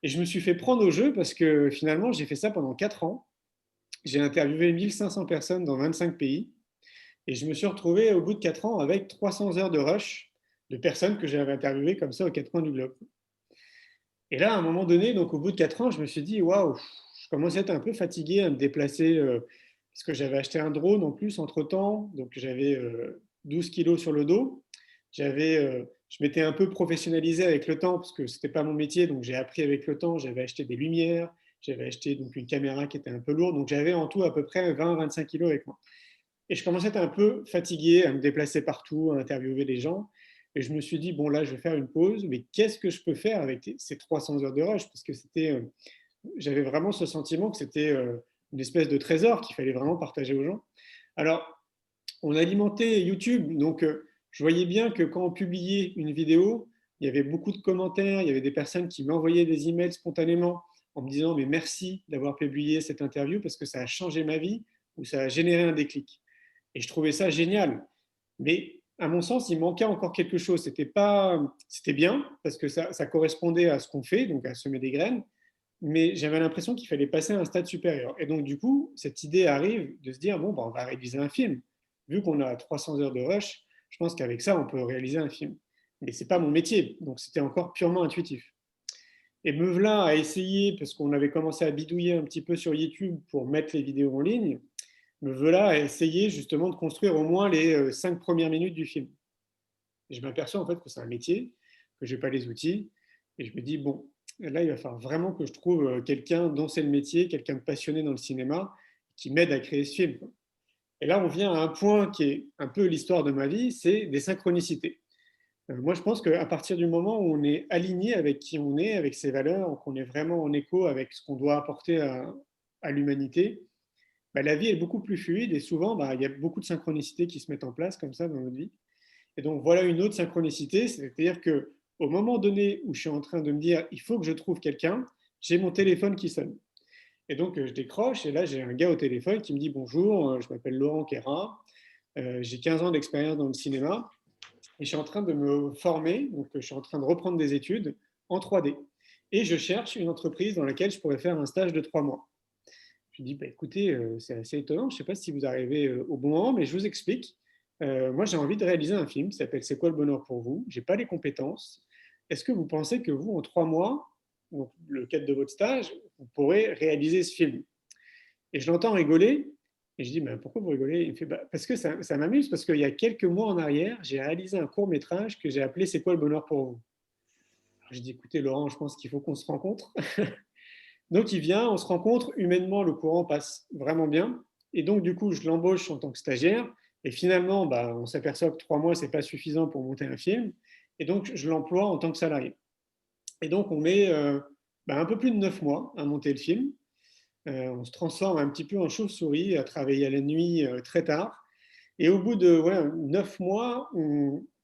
Et je me suis fait prendre au jeu parce que finalement, j'ai fait ça pendant 4 ans. J'ai interviewé 1500 personnes dans 25 pays. Et je me suis retrouvé au bout de 4 ans avec 300 heures de rush de personnes que j'avais interviewées comme ça aux 4 coins du globe. Et là, à un moment donné, donc au bout de 4 ans, je me suis dit, waouh, je commençais à être un peu fatigué à me déplacer, parce que j'avais acheté un drone en plus entre-temps, donc j'avais 12 kilos sur le dos. Je m'étais un peu professionnalisé avec le temps, parce que ce n'était pas mon métier, donc j'ai appris avec le temps. J'avais acheté des lumières, j'avais acheté donc une caméra qui était un peu lourde, donc j'avais en tout à peu près 20-25 kilos avec moi. Et je commençais à être un peu fatigué, à me déplacer partout, à interviewer des gens. Et je me suis dit, bon là, je vais faire une pause, mais qu'est-ce que je peux faire avec ces 300 heures de rush? Parce que j'avais vraiment ce sentiment que c'était une espèce de trésor qu'il fallait vraiment partager aux gens. Alors, on alimentait YouTube, donc je voyais bien que quand on publiait une vidéo, il y avait beaucoup de commentaires, il y avait des personnes qui m'envoyaient des emails spontanément en me disant, mais merci d'avoir publié cette interview parce que ça a changé ma vie ou ça a généré un déclic. Et je trouvais ça génial. Mais à mon sens, il manquait encore quelque chose. C'était bien parce que ça correspondait à ce qu'on fait, donc à semer des graines, mais j'avais l'impression qu'il fallait passer à un stade supérieur. Et donc, du coup, cette idée arrive de se dire, bon, on va réaliser un film. Vu qu'on a 300 heures de rush, je pense qu'avec ça, on peut réaliser un film. Mais ce n'est pas mon métier, donc c'était encore purement intuitif. Et me voilà à essayer, parce qu'on avait commencé à bidouiller un petit peu sur YouTube pour mettre les vidéos en ligne, me voilà à essayer justement de construire au moins les 5 premières minutes du film. Et je m'aperçois en fait que c'est un métier, que je n'ai pas les outils, et je me dis, bon, là, il va falloir vraiment que je trouve quelqu'un dont c'est le métier, quelqu'un de passionné dans le cinéma, qui m'aide à créer ce film. Et là, on vient à un point qui est un peu l'histoire de ma vie, c'est des synchronicités. Moi, je pense qu'à partir du moment où on est aligné avec qui on est, avec ses valeurs, qu'on est vraiment en écho avec ce qu'on doit apporter à l'humanité, la vie est beaucoup plus fluide et souvent, il y a beaucoup de synchronicités qui se mettent en place comme ça dans notre vie. Et donc, voilà une autre synchronicité, c'est-à-dire qu'au moment donné où je suis en train de me dire il faut que je trouve quelqu'un, j'ai mon téléphone qui sonne. Et donc, je décroche et là, j'ai un gars au téléphone qui me dit bonjour, je m'appelle Laurent Queyrat, j'ai 15 ans d'expérience dans le cinéma et je suis en train de me former, donc je suis en train de reprendre des études en 3D. Et je cherche une entreprise dans laquelle je pourrais faire un stage de 3 mois. Je lui dis, écoutez, c'est assez étonnant, je ne sais pas si vous arrivez au bon moment, mais je vous explique. Moi, j'ai envie de réaliser un film qui s'appelle C'est quoi le bonheur pour vous? Je n'ai pas les compétences. Est-ce que vous pensez que vous, en 3 mois, donc le cadre de votre stage, vous pourrez réaliser ce film? Et je l'entends rigoler, et je dis, pourquoi vous rigolez? Il me fait, parce que ça m'amuse, parce qu'il y a quelques mois en arrière, j'ai réalisé un court-métrage que j'ai appelé C'est quoi le bonheur pour vous? Alors, je dis, écoutez, Laurent, je pense qu'il faut qu'on se rencontre. Donc, il vient, on se rencontre, humainement, le courant passe vraiment bien. Et donc, du coup, je l'embauche en tant que stagiaire. Et finalement, on s'aperçoit que 3 mois, ce n'est pas suffisant pour monter un film. Et donc, je l'emploie en tant que salarié. Et donc, on met un peu plus de 9 mois à monter le film. On se transforme un petit peu en chauve-souris, à travailler à la nuit très tard. Et au bout de 9 mois,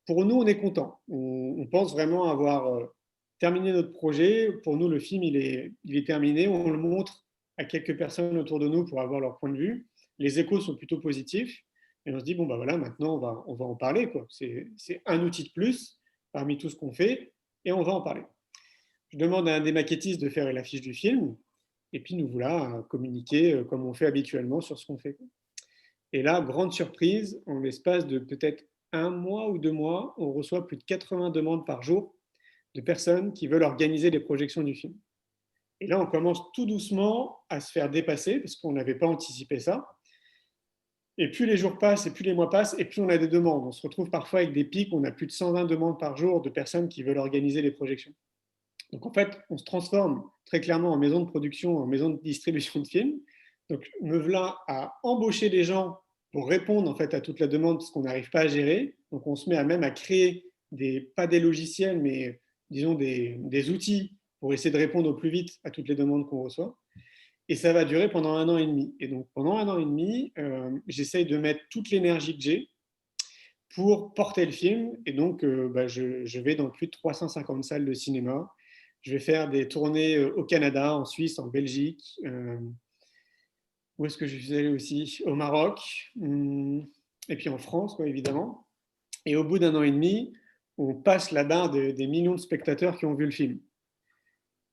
pour nous, on est content. On pense vraiment avoir terminé notre projet. Pour nous, le film, il est terminé. On le montre à quelques personnes autour de nous pour avoir leur point de vue. Les échos sont plutôt positifs. Et on se dit, maintenant, on va en parler, quoi. C'est un outil de plus parmi tout ce qu'on fait, et on va en parler. Je demande à un des maquettistes de faire l'affiche du film, et puis nous voilà à communiquer comme on fait habituellement sur ce qu'on fait. Et là, grande surprise, en l'espace de peut-être 1 mois ou 2 mois, on reçoit plus de 80 demandes par jour de personnes qui veulent organiser les projections du film. Et là, on commence tout doucement à se faire dépasser, parce qu'on n'avait pas anticipé ça. Et plus les jours passent, et plus les mois passent, et plus on a des demandes. On se retrouve parfois avec des pics, on a plus de 120 demandes par jour de personnes qui veulent organiser les projections. Donc en fait, on se transforme très clairement en maison de production, en maison de distribution de films. Donc me voilà à embaucher des gens pour répondre en fait à toute la demande, parce qu'on n'arrive pas à gérer. Donc on se met même à créer pas des logiciels, mais disons des outils pour essayer de répondre au plus vite à toutes les demandes qu'on reçoit. Et ça va durer pendant 1 an et demi. Et donc, pendant 1 an et demi, j'essaye de mettre toute l'énergie que j'ai pour porter le film. Et donc, je vais dans plus de 350 salles de cinéma. Je vais faire des tournées au Canada, en Suisse, en Belgique. Où est-ce que je suis allé aussi? Au Maroc. Et puis en France, quoi, évidemment. Et au bout d'1 an et demi, on passe la barre des millions de spectateurs qui ont vu le film.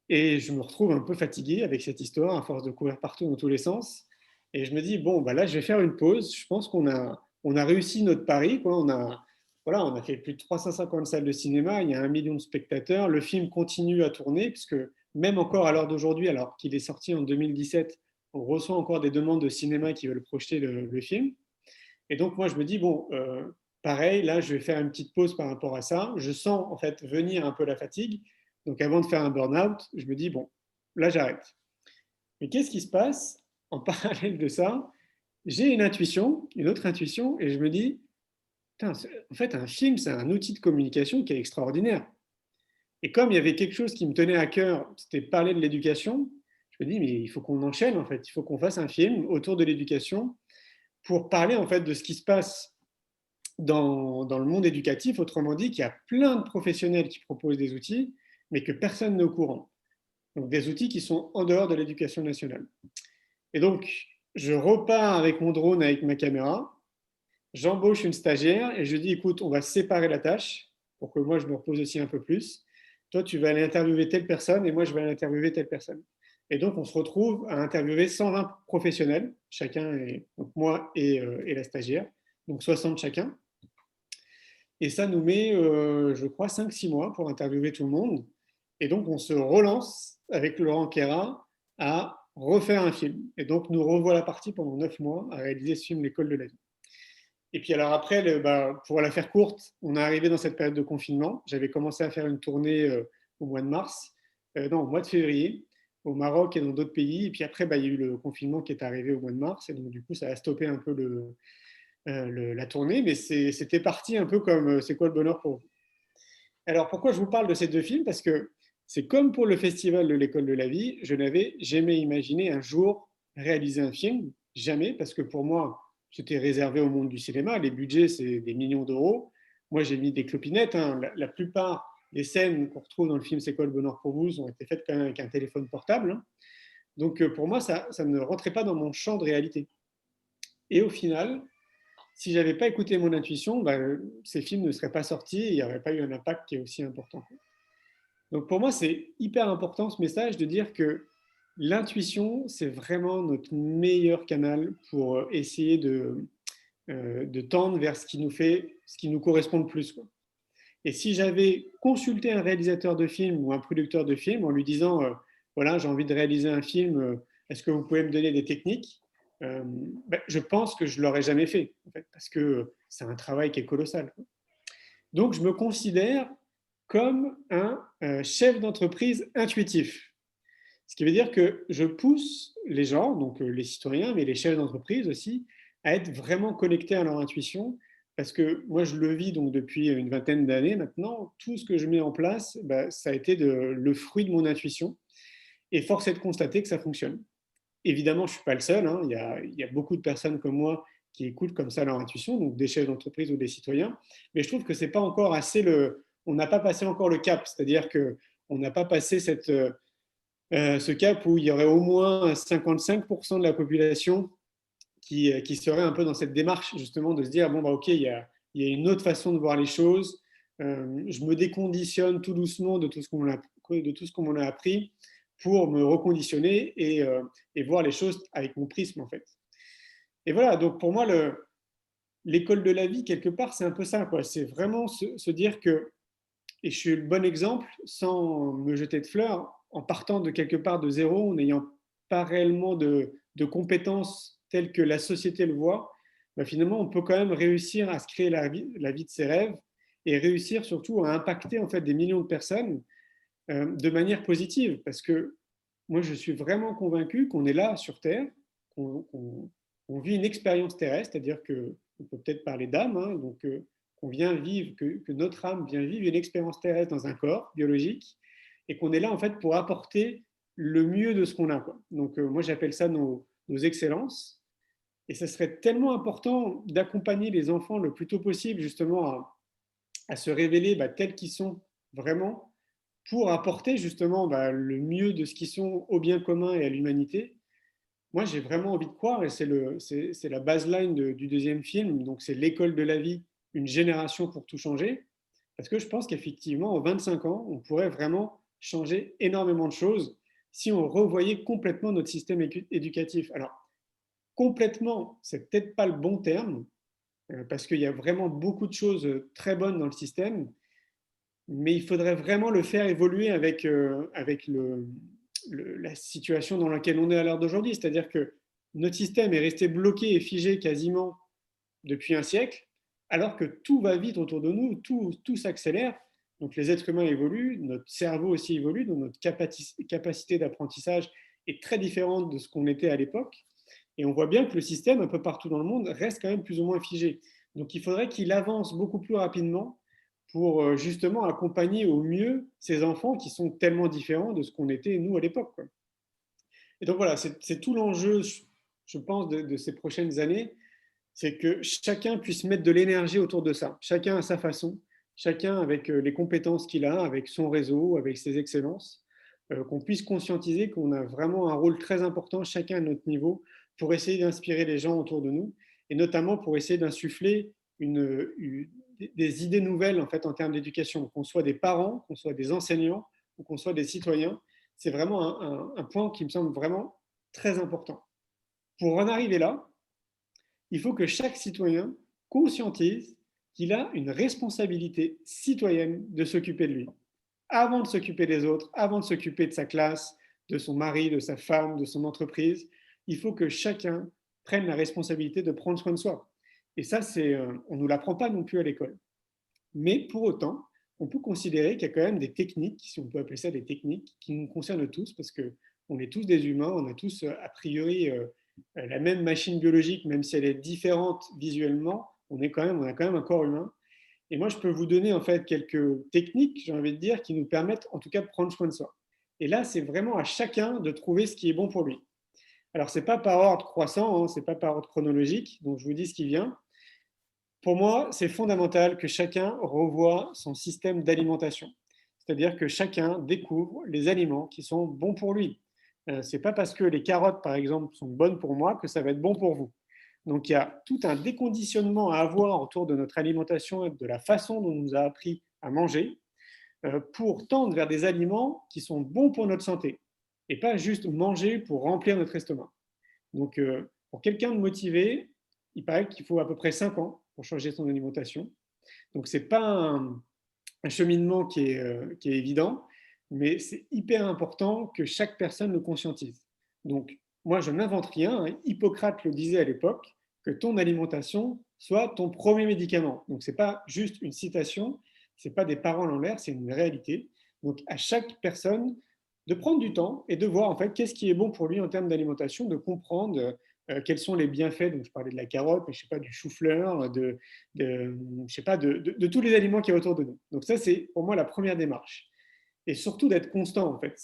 Et je me retrouve un peu fatigué avec cette histoire, à force de courir partout dans tous les sens. Et je me dis, là, je vais faire une pause. Je pense qu'on a réussi notre pari, quoi. voilà, on a fait plus de 350 salles de cinéma, il y a 1 million de spectateurs, le film continue à tourner, puisque même encore à l'heure d'aujourd'hui, alors qu'il est sorti en 2017, on reçoit encore des demandes de cinéma qui veulent projeter le film. Et donc, moi, je me dis, bon, pareil, là, je vais faire une petite pause par rapport à ça. Je sens, en fait, venir un peu la fatigue. Donc, avant de faire un burn-out, je me dis, bon, là, j'arrête. Mais qu'est-ce qui se passe en parallèle de ça? J'ai une intuition, une autre intuition, et je me dis, putain, en fait, un film, c'est un outil de communication qui est extraordinaire. Et comme il y avait quelque chose qui me tenait à cœur, c'était parler de l'éducation, je me dis, mais il faut qu'on enchaîne, en fait. Il faut qu'on fasse un film autour de l'éducation pour parler, en fait, de ce qui se passe dans le monde éducatif. Autrement dit, qu'il y a plein de professionnels qui proposent des outils, mais que personne n'est au courant. Donc, des outils qui sont en dehors de l'éducation nationale. Et donc, je repars avec mon drone, avec ma caméra, j'embauche une stagiaire et je dis, écoute, on va séparer la tâche pour que moi, je me repose aussi un peu plus. Toi, tu vas aller interviewer telle personne et moi, je vais aller interviewer telle personne. Et donc, on se retrouve à interviewer 120 professionnels, chacun, donc moi et la stagiaire, donc 60 chacun. Et ça nous met, je crois, 5-6 mois pour interviewer tout le monde. Et donc, on se relance avec Laurent Queyrat à refaire un film. Et donc, nous revoilà partis pendant 9 mois à réaliser ce film L'école de la vie. Et puis alors après, pour la faire courte, on est arrivé dans cette période de confinement. J'avais commencé à faire une tournée au mois de mars, non, au mois de février, au Maroc et dans d'autres pays. Et puis après, il y a eu le confinement qui est arrivé au mois de mars. Et donc, du coup, ça a stoppé un peu la tournée. Mais c'était parti un peu comme C'est quoi le bonheur pour vous? Alors, pourquoi je vous parle de ces deux films? Parce que c'est comme pour le festival de l'école de la vie, je n'avais jamais imaginé un jour réaliser un film. Jamais, parce que pour moi, c'était réservé au monde du cinéma. Les budgets, c'est des millions d'euros. Moi, j'ai mis des clopinettes. Hein. La plupart des scènes qu'on retrouve dans le film C'est quoi le bonheur pour vous ont été faites quand même avec un téléphone portable. Hein. Donc, pour moi, ça ne rentrait pas dans mon champ de réalité. Et au final, si je n'avais pas écouté mon intuition, ces films ne seraient pas sortis et il n'y aurait pas eu un impact qui est aussi important. Donc, pour moi, c'est hyper important ce message de dire que l'intuition, c'est vraiment notre meilleur canal pour essayer de tendre vers ce qui nous correspond le plus, quoi. Et si j'avais consulté un réalisateur de film ou un producteur de film en lui disant, voilà, j'ai envie de réaliser un film, est-ce que vous pouvez me donner des techniques? Je pense que je ne l'aurais jamais fait, en fait, parce que c'est un travail qui est colossal. Donc, je me considère comme un chef d'entreprise intuitif. Ce qui veut dire que je pousse les gens, donc les citoyens, mais les chefs d'entreprise aussi, à être vraiment connectés à leur intuition. Parce que moi, je le vis donc depuis une vingtaine d'années maintenant. Tout ce que je mets en place, ça a été le fruit de mon intuition. Et force est de constater que ça fonctionne. Évidemment, je ne suis pas le seul. Hein. Il y a beaucoup de personnes comme moi qui écoutent comme ça leur intuition, donc des chefs d'entreprise ou des citoyens. Mais je trouve que ce n'est pas encore assez on n'a pas passé encore le cap. C'est-à-dire qu'on n'a pas passé ce cap où il y aurait au moins 55% de la population qui serait un peu dans cette démarche justement de se dire, bon, ok, il y a une autre façon de voir les choses, je me déconditionne tout doucement de tout ce qu'on m'en a appris pour me reconditionner et voir les choses avec mon prisme en fait. Et voilà, donc pour moi, l'école de la vie, quelque part, c'est un peu ça, quoi. C'est vraiment se dire que, et je suis le bon exemple, sans me jeter de fleurs, en partant de quelque part de zéro, en n'ayant pas réellement de compétences telles que la société le voit, finalement, on peut quand même réussir à se créer la vie de ses rêves et réussir surtout à impacter en fait des millions de personnes de manière positive. Parce que moi, je suis vraiment convaincu qu'on est là sur Terre, qu'on vit une expérience terrestre, c'est-à-dire qu'on peut peut-être parler d'âme, hein, donc qu'on vient vivre, que notre âme vient vivre une expérience terrestre dans un corps biologique, et qu'on est là en fait pour apporter le mieux de ce qu'on a, quoi. Donc moi j'appelle ça nos excellences, et ce serait tellement important d'accompagner les enfants le plus tôt possible justement à se révéler tels qu'ils sont vraiment, pour apporter justement le mieux de ce qu'ils sont au bien commun et à l'humanité. Moi j'ai vraiment envie de croire, et c'est la baseline du deuxième film, donc c'est l'école de la vie, une génération pour tout changer, parce que je pense qu'effectivement en 25 ans on pourrait vraiment changer énormément de choses si on revoyait complètement notre système éducatif. Alors, complètement, c'est peut-être pas le bon terme, parce qu'il y a vraiment beaucoup de choses très bonnes dans le système, mais il faudrait vraiment le faire évoluer avec la situation dans laquelle on est à l'heure d'aujourd'hui. C'est-à-dire que notre système est resté bloqué et figé quasiment depuis un siècle, alors que tout va vite autour de nous, tout s'accélère. Donc les êtres humains évoluent, notre cerveau aussi évolue, donc notre capacité d'apprentissage est très différente de ce qu'on était à l'époque. Et on voit bien que le système, un peu partout dans le monde, reste quand même plus ou moins figé. Donc il faudrait qu'il avance beaucoup plus rapidement pour justement accompagner au mieux ces enfants qui sont tellement différents de ce qu'on était nous à l'époque. Et donc voilà, c'est tout l'enjeu, je pense, de ces prochaines années, c'est que chacun puisse mettre de l'énergie autour de ça, chacun à sa façon, chacun avec les compétences qu'il a, avec son réseau, avec ses excellences, qu'on puisse conscientiser qu'on a vraiment un rôle très important, chacun à notre niveau, pour essayer d'inspirer les gens autour de nous, et notamment pour essayer d'insuffler des idées nouvelles en fait en termes d'éducation, qu'on soit des parents, qu'on soit des enseignants ou qu'on soit des citoyens. C'est vraiment un point qui me semble vraiment très important. Pour en arriver là, il faut que chaque citoyen conscientise qu'il a une responsabilité citoyenne de s'occuper de lui. Avant de s'occuper des autres, avant de s'occuper de sa classe, de son mari, de sa femme, de son entreprise, il faut que chacun prenne la responsabilité de prendre soin de soi. Et ça, on ne nous l'apprend pas non plus à l'école. Mais pour autant, on peut considérer qu'il y a quand même des techniques, si on peut appeler ça des techniques, qui nous concernent tous, parce qu'on est tous des humains, on a tous a priori la même machine biologique, même si elle est différente visuellement, on a quand même un corps humain. Et moi, je peux vous donner en fait quelques techniques, j'ai envie de dire, qui nous permettent en tout cas de prendre soin de soi. Et là, c'est vraiment à chacun de trouver ce qui est bon pour lui. Alors, ce n'est pas par ordre croissant, hein, ce n'est pas par ordre chronologique, donc je vous dis ce qui vient. Pour moi, c'est fondamental que chacun revoie son système d'alimentation. C'est-à-dire que chacun découvre les aliments qui sont bons pour lui. Ce n'est pas parce que les carottes, par exemple, sont bonnes pour moi que ça va être bon pour vous. Donc, il y a tout un déconditionnement à avoir autour de notre alimentation et de la façon dont on nous a appris à manger pour tendre vers des aliments qui sont bons pour notre santé et pas juste manger pour remplir notre estomac. Donc, pour quelqu'un de motivé, il paraît qu'il faut à peu près 5 ans pour changer son alimentation. Donc, ce n'est pas un cheminement qui est évident, mais c'est hyper important que chaque personne le conscientise. Donc, moi, je n'invente rien. Hein. Hippocrate le disait à l'époque, que ton alimentation soit ton premier médicament. Donc, ce n'est pas juste une citation, ce n'est pas des paroles en l'air, c'est une réalité. Donc, à chaque personne, de prendre du temps et de voir en fait qu'est-ce qui est bon pour lui en termes d'alimentation, de comprendre quels sont les bienfaits. Donc, je parlais de la carotte, mais je sais pas, du chou-fleur, je sais pas, de tous les aliments qui y a autour de nous. Donc, ça, c'est pour moi la première démarche. Et surtout d'être constant, en fait.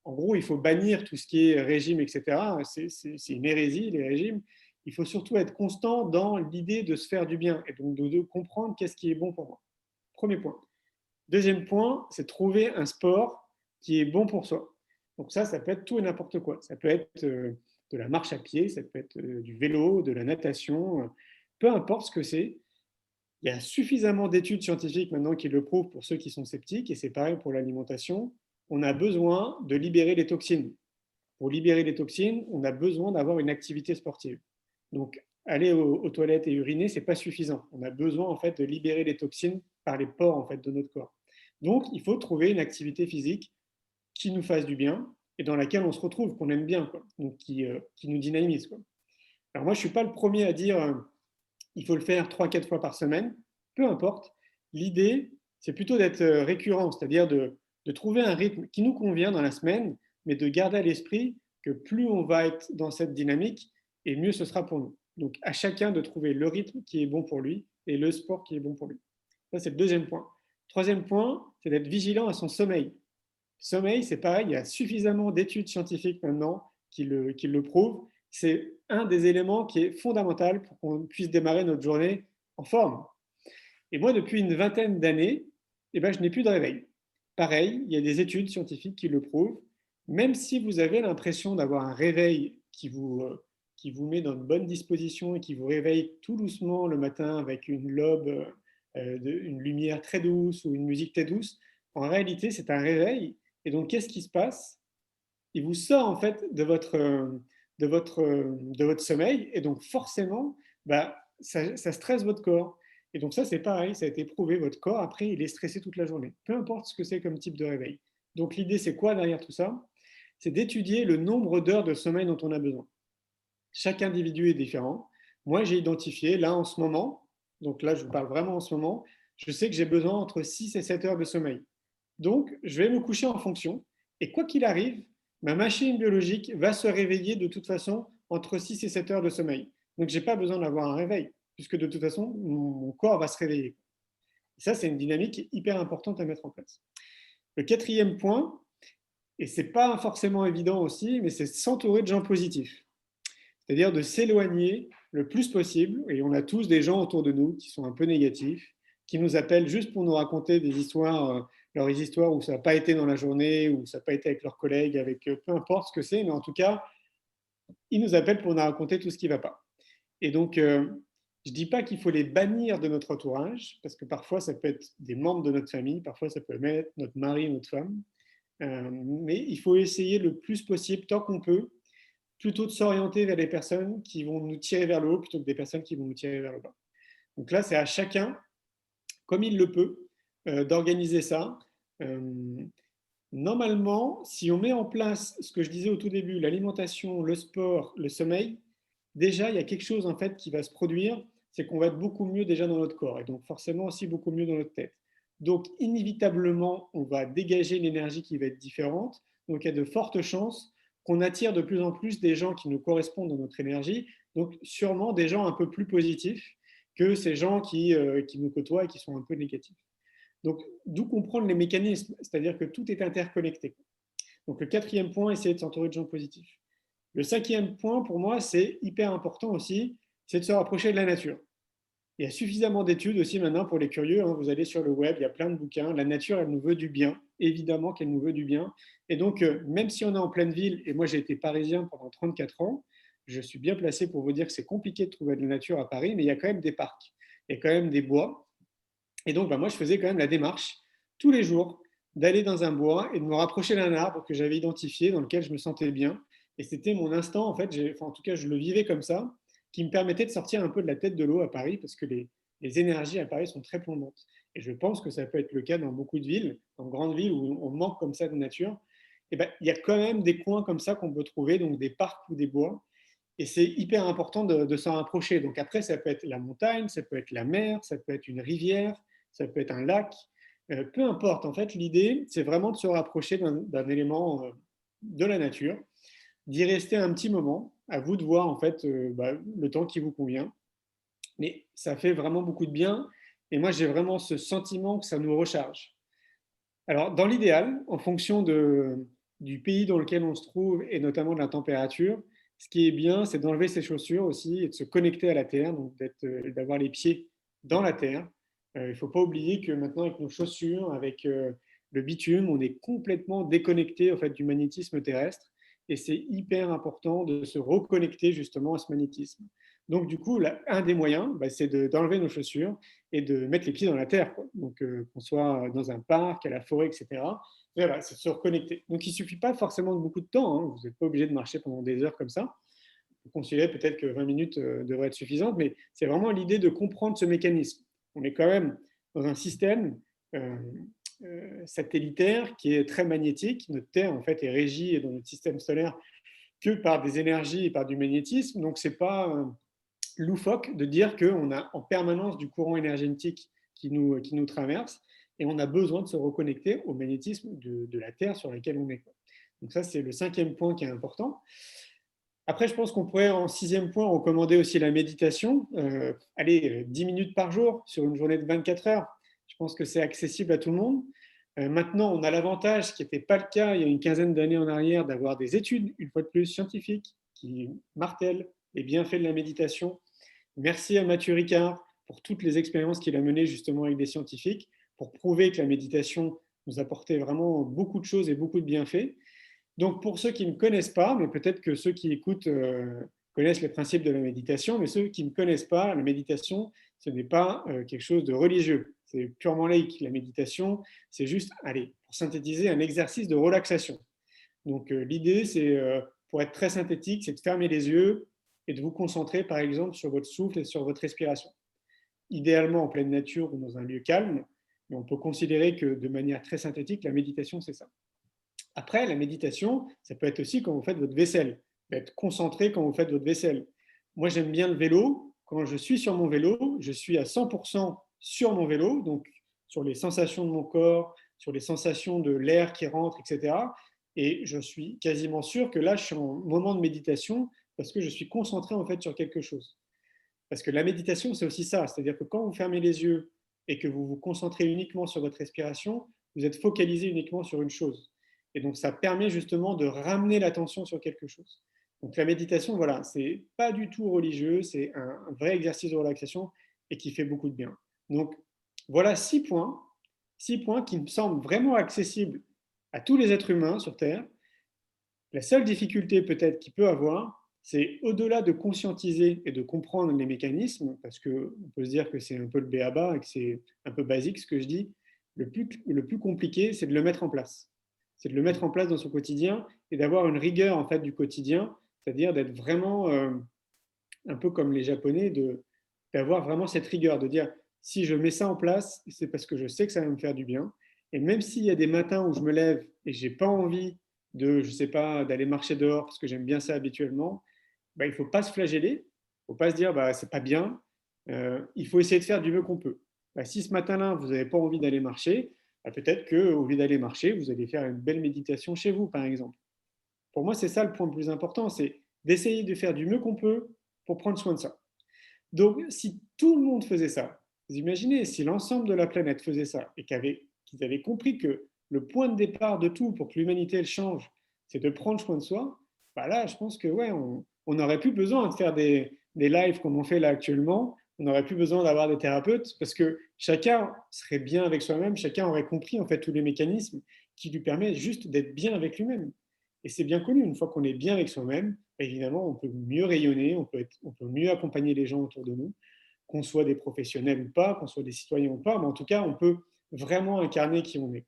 En gros, il faut bannir tout ce qui est régime, etc. C'est une hérésie, les régimes. Il faut surtout être constant dans l'idée de se faire du bien et donc de comprendre qu'est-ce qui est bon pour moi. Premier point. Deuxième point, c'est trouver un sport qui est bon pour soi. Donc ça peut être tout et n'importe quoi. Ça peut être de la marche à pied, ça peut être du vélo, de la natation, peu importe ce que c'est. Il y a suffisamment d'études scientifiques maintenant qui le prouvent pour ceux qui sont sceptiques, et c'est pareil pour l'alimentation. On a besoin de libérer les toxines. Pour libérer les toxines, on a besoin d'avoir une activité sportive. Donc, aller aux toilettes et uriner, ce n'est pas suffisant. On a besoin en fait de libérer les toxines par les pores en fait, de notre corps. Donc, il faut trouver une activité physique qui nous fasse du bien et dans laquelle on se retrouve, qu'on aime bien, quoi. Donc qui nous dynamise, quoi. Alors moi, je ne suis pas le premier à dire il faut le faire 3-4 fois par semaine, peu importe. L'idée, c'est plutôt d'être récurrent, c'est-à-dire de trouver un rythme qui nous convient dans la semaine, mais de garder à l'esprit que plus on va être dans cette dynamique, et mieux ce sera pour nous. Donc, à chacun de trouver le rythme qui est bon pour lui et le sport qui est bon pour lui. Ça, c'est le deuxième point. Troisième point, c'est d'être vigilant à son sommeil. Sommeil, c'est pareil, il y a suffisamment d'études scientifiques maintenant qui le prouvent. C'est un des éléments qui est fondamental pour qu'on puisse démarrer notre journée en forme. Et moi, depuis une vingtaine d'années, je n'ai plus de réveil. Pareil, il y a des études scientifiques qui le prouvent. Même si vous avez l'impression d'avoir un réveil qui vous met dans de bonnes dispositions et qui vous réveille tout doucement le matin avec une lobe, une lumière très douce ou une musique très douce, en réalité, c'est un réveil. Et donc, qu'est-ce qui se passe? Il vous sort en fait de votre sommeil. Et donc, forcément, ça stresse votre corps. Et donc ça, c'est pareil, ça a été prouvé, votre corps, après, il est stressé toute la journée, peu importe ce que c'est comme type de réveil. Donc l'idée, c'est quoi derrière tout ça? C'est d'étudier le nombre d'heures de sommeil dont on a besoin. Chaque individu est différent. Moi, j'ai identifié, là, en ce moment, donc là, je vous parle vraiment en ce moment, je sais que j'ai besoin entre 6 et 7 heures de sommeil. Donc, je vais me coucher en fonction, et quoi qu'il arrive, ma machine biologique va se réveiller de toute façon entre 6 et 7 heures de sommeil. Donc, je n'ai pas besoin d'avoir un réveil, puisque de toute façon, mon corps va se réveiller. Et ça, c'est une dynamique hyper importante à mettre en place. Le quatrième point, et ce n'est pas forcément évident aussi, mais c'est s'entourer de gens positifs. C'est-à-dire de s'éloigner le plus possible, et on a tous des gens autour de nous qui sont un peu négatifs, qui nous appellent juste pour nous raconter des histoires, leurs histoires où ça n'a pas été dans la journée, où ça n'a pas été avec leurs collègues, avec peu importe ce que c'est, mais en tout cas, ils nous appellent pour nous raconter tout ce qui ne va pas. Et donc, je ne dis pas qu'il faut les bannir de notre entourage, parce que parfois, ça peut être des membres de notre famille, parfois, ça peut être notre mari, notre femme, mais il faut essayer le plus possible, tant qu'on peut, plutôt de s'orienter vers des personnes qui vont nous tirer vers le haut plutôt que des personnes qui vont nous tirer vers le bas. Donc là, c'est à chacun, comme il le peut, d'organiser ça. Normalement, si on met en place ce que je disais au tout début, l'alimentation, le sport, le sommeil, déjà, il y a quelque chose en fait qui va se produire, c'est qu'on va être beaucoup mieux déjà dans notre corps et donc forcément aussi beaucoup mieux dans notre tête. Donc, inévitablement, on va dégager une énergie qui va être différente. Donc, il y a de fortes chances qu'on attire de plus en plus des gens qui nous correspondent dans notre énergie, donc sûrement des gens un peu plus positifs que ces gens qui nous côtoient et qui sont un peu négatifs. Donc, d'où comprendre les mécanismes, c'est-à-dire que tout est interconnecté. Donc, le quatrième point, essayer de s'entourer de gens positifs. Le cinquième point, pour moi, c'est hyper important aussi, c'est de se rapprocher de la nature. Il y a suffisamment d'études aussi maintenant pour les curieux. Vous allez sur le web, il y a plein de bouquins. La nature, elle nous veut du bien. Évidemment qu'elle nous veut du bien. Et donc, même si on est en pleine ville, et moi j'ai été parisien pendant 34 ans, je suis bien placé pour vous dire que c'est compliqué de trouver de la nature à Paris, mais il y a quand même des parcs, il y a quand même des bois. Et donc, moi, je faisais quand même la démarche tous les jours d'aller dans un bois et de me rapprocher d'un arbre que j'avais identifié, dans lequel je me sentais bien. Et c'était mon instant, en fait, en tout cas, je le vivais comme ça, qui me permettait de sortir un peu de la tête de l'eau à Paris, parce que les énergies à Paris sont très plombantes. Et je pense que ça peut être le cas dans beaucoup de villes, dans grandes villes où on manque comme ça de nature. Et ben, il y a quand même des coins comme ça qu'on peut trouver, donc des parcs ou des bois. Et c'est hyper important de s'en rapprocher. Donc après, ça peut être la montagne, ça peut être la mer, ça peut être une rivière, ça peut être un lac. Peu importe, en fait, l'idée, c'est vraiment de se rapprocher d'un élément de la nature, d'y rester un petit moment. À vous de voir en fait le temps qui vous convient. Mais ça fait vraiment beaucoup de bien. Et moi, j'ai vraiment ce sentiment que ça nous recharge. Alors, dans l'idéal, en fonction du pays dans lequel on se trouve et notamment de la température, ce qui est bien, c'est d'enlever ses chaussures aussi et de se connecter à la terre, donc d'avoir les pieds dans la terre. Il ne faut pas oublier que maintenant, avec nos chaussures, avec le bitume, on est complètement déconnecté en fait, du magnétisme terrestre. Et c'est hyper important de se reconnecter justement à ce magnétisme. Donc du coup, un des moyens, c'est d'enlever nos chaussures et de mettre les pieds dans la terre. Donc qu'on soit dans un parc, à la forêt, etc. Voilà, c'est de se reconnecter. Donc il ne suffit pas forcément de beaucoup de temps. Vous n'êtes pas obligé de marcher pendant des heures comme ça. Vous considérez peut-être que 20 minutes devraient être suffisantes, mais c'est vraiment l'idée de comprendre ce mécanisme. On est quand même dans un système satellitaire qui est très magnétique. Notre Terre, en fait, est régie dans notre système solaire que par des énergies et par du magnétisme. Donc, ce n'est pas loufoque de dire qu'on a en permanence du courant énergétique qui nous traverse et on a besoin de se reconnecter au magnétisme de la Terre sur laquelle on est. Donc ça, c'est le cinquième point qui est important. Après, je pense qu'on pourrait, en sixième point, recommander aussi la méditation. 10 minutes par jour sur une journée de 24 heures. Je pense que c'est accessible à tout le monde. Maintenant, on a l'avantage, ce qui n'était pas le cas il y a une quinzaine d'années en arrière, d'avoir des études, une fois de plus, scientifiques, qui martèlent les bienfaits de la méditation. Merci à Mathieu Ricard pour toutes les expériences qu'il a menées justement avec des scientifiques, pour prouver que la méditation nous apportait vraiment beaucoup de choses et beaucoup de bienfaits. Donc, pour ceux qui ne connaissent pas, mais peut-être que ceux qui écoutent connaissent les principes de la méditation, mais ceux qui ne connaissent pas, la méditation, ce n'est pas quelque chose de religieux. C'est purement laïque. La méditation, c'est juste, pour synthétiser, un exercice de relaxation. Donc, l'idée, c'est, pour être très synthétique, c'est de fermer les yeux, et de vous concentrer, par exemple, sur votre souffle et sur votre respiration. Idéalement en pleine nature ou dans un lieu calme, mais on peut considérer que de manière très synthétique, la méditation, c'est ça. Après, la méditation, ça peut être aussi quand vous faites votre vaisselle, être concentré quand vous faites votre vaisselle. Moi, j'aime bien le vélo. Quand je suis sur mon vélo, je suis à 100% sur mon vélo, donc sur les sensations de mon corps, sur les sensations de l'air qui rentre, etc. Et je suis quasiment sûr que là, je suis en moment de méditation parce que je suis concentré en fait sur quelque chose. Parce que la méditation, c'est aussi ça. C'est-à-dire que quand vous fermez les yeux et que vous vous concentrez uniquement sur votre respiration, vous êtes focalisé uniquement sur une chose. Et donc, ça permet justement de ramener l'attention sur quelque chose. Donc, la méditation, voilà, c'est pas du tout religieux, c'est un vrai exercice de relaxation et qui fait beaucoup de bien. Donc, voilà 6 points qui me semblent vraiment accessibles à tous les êtres humains sur Terre. La seule difficulté peut-être qu'il peut avoir, c'est au-delà de conscientiser et de comprendre les mécanismes, parce qu'on peut se dire que c'est un peu le b.a.-ba et que c'est un peu basique ce que je dis, le plus compliqué, c'est de le mettre en place. C'est de le mettre en place dans son quotidien et d'avoir une rigueur en fait, du quotidien, c'est-à-dire d'être vraiment un peu comme les Japonais, d'avoir vraiment cette rigueur, de dire si je mets ça en place, c'est parce que je sais que ça va me faire du bien. Et même s'il y a des matins où je me lève et je n'ai pas envie de, je sais pas, d'aller marcher dehors parce que j'aime bien ça habituellement, il ne faut pas se flageller, il ne faut pas se dire c'est pas bien, il faut essayer de faire du mieux qu'on peut. Si ce matin-là, vous n'avez pas envie d'aller marcher, peut-être qu'au lieu d'aller marcher, vous allez faire une belle méditation chez vous, par exemple. Pour moi, c'est ça le point le plus important, c'est d'essayer de faire du mieux qu'on peut pour prendre soin de ça. Donc, si tout le monde faisait ça, vous imaginez, si l'ensemble de la planète faisait ça et qu'ils avaient compris que le point de départ de tout pour que l'humanité elle change, c'est de prendre soin de soi, là, je pense que ouais, on n'aurait plus besoin de faire des lives comme on fait là actuellement, on n'aurait plus besoin d'avoir des thérapeutes parce que chacun serait bien avec soi-même, chacun aurait compris en fait tous les mécanismes qui lui permettent juste d'être bien avec lui-même. Et c'est bien connu, une fois qu'on est bien avec soi-même, évidemment, on peut mieux rayonner, on peut mieux accompagner les gens autour de nous, qu'on soit des professionnels ou pas, qu'on soit des citoyens ou pas, mais en tout cas, on peut vraiment incarner qui on est.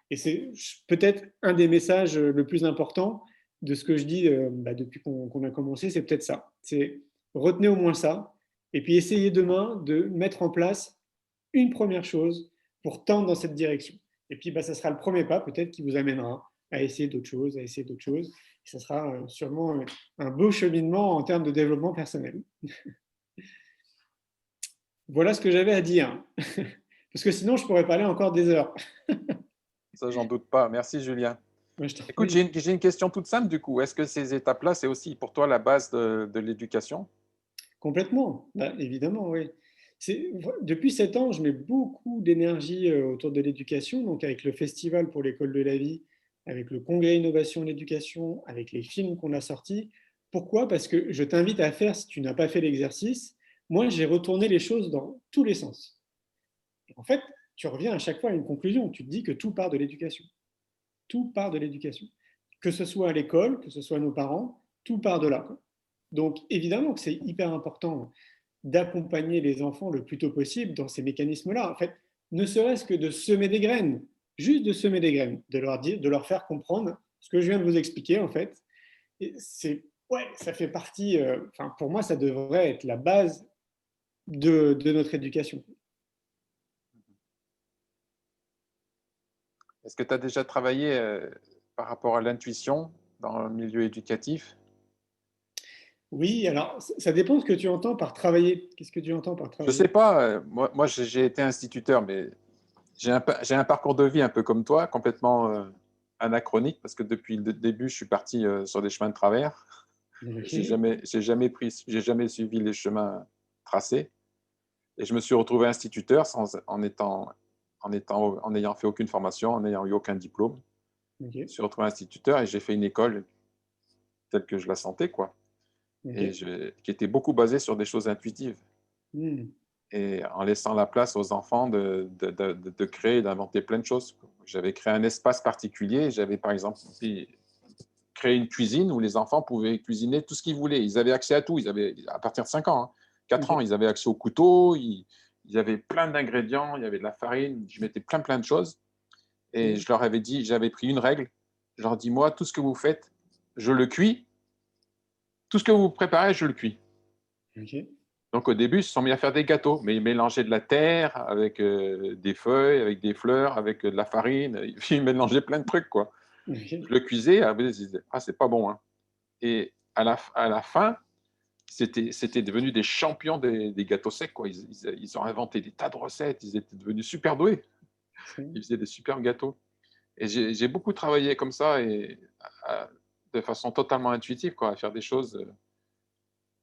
Et c'est peut-être un des messages le plus important de ce que je dis depuis qu'on a commencé, c'est peut-être ça. C'est retenez au moins ça, et puis essayez demain de mettre en place une première chose pour tendre dans cette direction. Et puis, ça sera le premier pas peut-être qui vous amènera à essayer d'autres choses, à essayer d'autres choses. Et ça sera sûrement un beau cheminement en termes de développement personnel. Voilà ce que j'avais à dire. Parce que sinon, je pourrais parler encore des heures. Ça, j'en doute pas. Merci, Julien. Écoute, j'ai une question toute simple du coup. Est-ce que ces étapes-là, c'est aussi pour toi la base de l'éducation? Complètement, évidemment, oui. Depuis 7 ans, je mets beaucoup d'énergie autour de l'éducation, donc avec le Festival pour l'école de la vie, avec le Congrès Innovation de l'éducation, avec les films qu'on a sortis. Pourquoi? Parce que je t'invite à faire, si tu n'as pas fait l'exercice, moi j'ai retourné les choses dans tous les sens. Et en fait, tu reviens à chaque fois à une conclusion, tu te dis que tout part de l'éducation. Tout part de l'éducation. Que ce soit à l'école, que ce soit nos parents, tout part de là. Donc évidemment que c'est hyper important d'accompagner les enfants le plus tôt possible dans ces mécanismes-là. En fait, ne serait-ce que de semer des graines, juste de semer des graines, de leur dire, de leur faire comprendre ce que je viens de vous expliquer en fait. Et ça fait partie. Pour moi, ça devrait être la base de notre éducation. Est-ce que tu as déjà travaillé par rapport à l'intuition dans le milieu éducatif? Oui, alors ça dépend de ce que tu entends par travailler. Qu'est-ce que tu entends par travailler? Je ne sais pas. Moi j'ai été instituteur, mais j'ai un parcours de vie un peu comme toi, complètement anachronique, parce que depuis le début, je suis parti sur des chemins de travers. J'ai jamais suivi les chemins tracés. Et je me suis retrouvé instituteur en n'ayant fait aucune formation, en n'ayant eu aucun diplôme. Okay. Je me suis retrouvé instituteur et j'ai fait une école telle que je la sentais, quoi. Okay. Et qui était beaucoup basée sur des choses intuitives. Et en laissant la place aux enfants de créer, d'inventer plein de choses. J'avais créé un espace particulier. J'avais, par exemple, créé une cuisine où les enfants pouvaient cuisiner tout ce qu'ils voulaient. Ils avaient accès à tout. À partir de 5 ans, 4 ans, ils avaient accès au couteau. Ils avaient plein d'ingrédients. Il y avait de la farine. Je mettais plein de choses. Et je leur avais dit, j'avais pris une règle. Je leur dis, moi, tout ce que vous faites, je le cuis. tout ce que vous préparez, je le cuis. Ok. Donc au début, ils se sont mis à faire des gâteaux, mais ils mélangeaient de la terre avec des feuilles, avec des fleurs, avec de la farine. Ils mélangeaient plein de trucs, quoi. Ok. Je le cuisais, après, ils disaient, ah, c'est pas bon, hein. Et à la fin, c'était devenu des champions des gâteaux secs, quoi. Ils ont inventé des tas de recettes, ils étaient devenus super doués. Ils faisaient des super gâteaux. Et j'ai beaucoup travaillé comme ça, et de façon totalement intuitive, quoi, à faire des choses.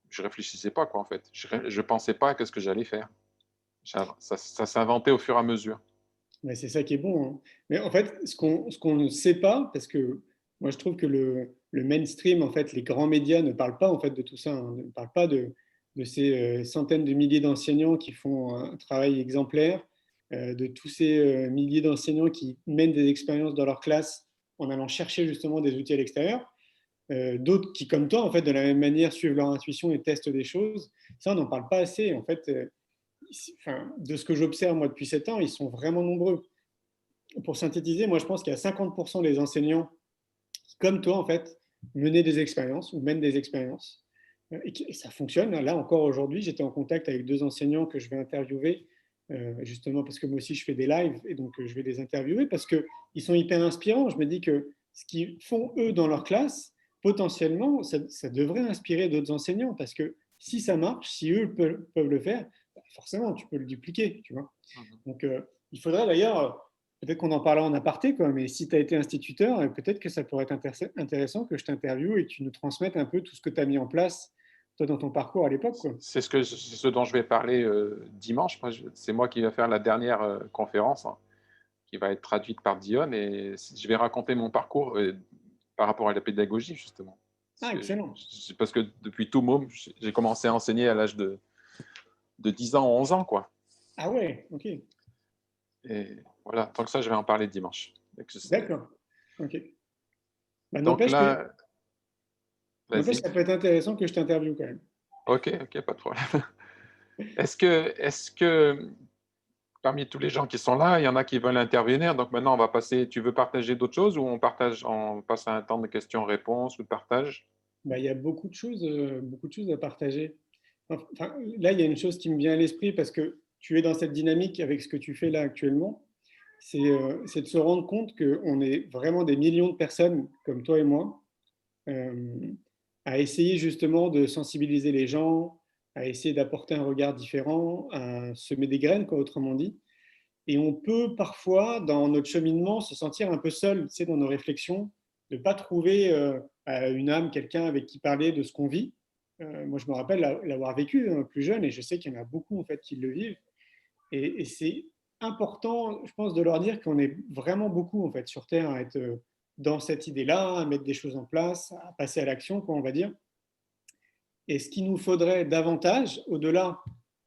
Je réfléchissais pas, quoi, en fait. Je pensais pas à ce que j'allais faire. Ça s'est inventé au fur et à mesure. Mais c'est ça qui est bon, hein. Mais en fait, ce qu'on ne sait pas, parce que moi je trouve que le mainstream, en fait, les grands médias ne parlent pas en fait de tout ça, hein, ne parlent pas de ces centaines de milliers d'enseignants qui font un travail exemplaire, de tous ces milliers d'enseignants qui mènent des expériences dans leur classe en allant chercher justement des outils à l'extérieur. D'autres qui, comme toi, en fait, de la même manière, suivent leur intuition et testent des choses. Ça, on n'en parle pas assez. En fait, enfin, de ce que j'observe, moi, depuis 7 ans, ils sont vraiment nombreux. Pour synthétiser, moi, je pense qu'il y a 50% des enseignants qui, comme toi, en fait, menaient des expériences ou mènent des expériences. Et ça fonctionne. Là, encore aujourd'hui, j'étais en contact avec 2 enseignants que je vais interviewer, justement parce que moi aussi, je fais des lives, et donc je vais les interviewer parce qu'ils sont hyper inspirants. Je me dis que ce qu'ils font, eux, dans leur classe, potentiellement, ça devrait inspirer d'autres enseignants, parce que si ça marche, si eux peuvent le faire, forcément, tu peux le dupliquer, tu vois. Donc, il faudrait d'ailleurs, peut-être qu'on en parlera en aparté, quoi, mais si tu as été instituteur, peut-être que ça pourrait être intéressant que je t'interviewe et que tu nous transmettes un peu tout ce que tu as mis en place, toi, dans ton parcours à l'époque, quoi. C'est ce dont je vais parler dimanche. C'est moi qui vais faire la dernière conférence, hein, qui va être traduite par Dionne, et je vais raconter mon parcours par rapport à la pédagogie, justement. Ah, excellent. Parce que depuis tout môme, j'ai commencé à enseigner à l'âge de 10 ans, 11 ans, quoi. Ah ouais, ok. Et voilà, tant que ça, je vais en parler dimanche. D'accord, ok. Bah, Donc là, n'empêche, ça peut être intéressant que je t'interviewe quand même. Ok, pas de problème. Est-ce que parmi tous les gens qui sont là, il y en a qui veulent intervenir? Donc maintenant, on va passer. Tu veux partager d'autres choses, ou on passe à un temps de questions-réponses ou de partage? Bah, il y a beaucoup de choses à partager. Enfin, là, il y a une chose qui me vient à l'esprit, parce que tu es dans cette dynamique avec ce que tu fais là actuellement, c'est de se rendre compte qu'on est vraiment des millions de personnes comme toi et moi, à essayer justement de sensibiliser les gens, à essayer d'apporter un regard différent, à semer des graines, quoi, autrement dit. Et on peut parfois, dans notre cheminement, se sentir un peu seul, tu sais, dans nos réflexions, de ne pas trouver une âme, quelqu'un avec qui parler de ce qu'on vit. Moi, je me rappelle l'avoir vécu plus jeune, et je sais qu'il y en a beaucoup en fait qui le vivent. Et c'est important, je pense, de leur dire qu'on est vraiment beaucoup en fait sur Terre à être dans cette idée-là, à mettre des choses en place, à passer à l'action, quoi, on va dire. Et ce qu'il nous faudrait davantage, au-delà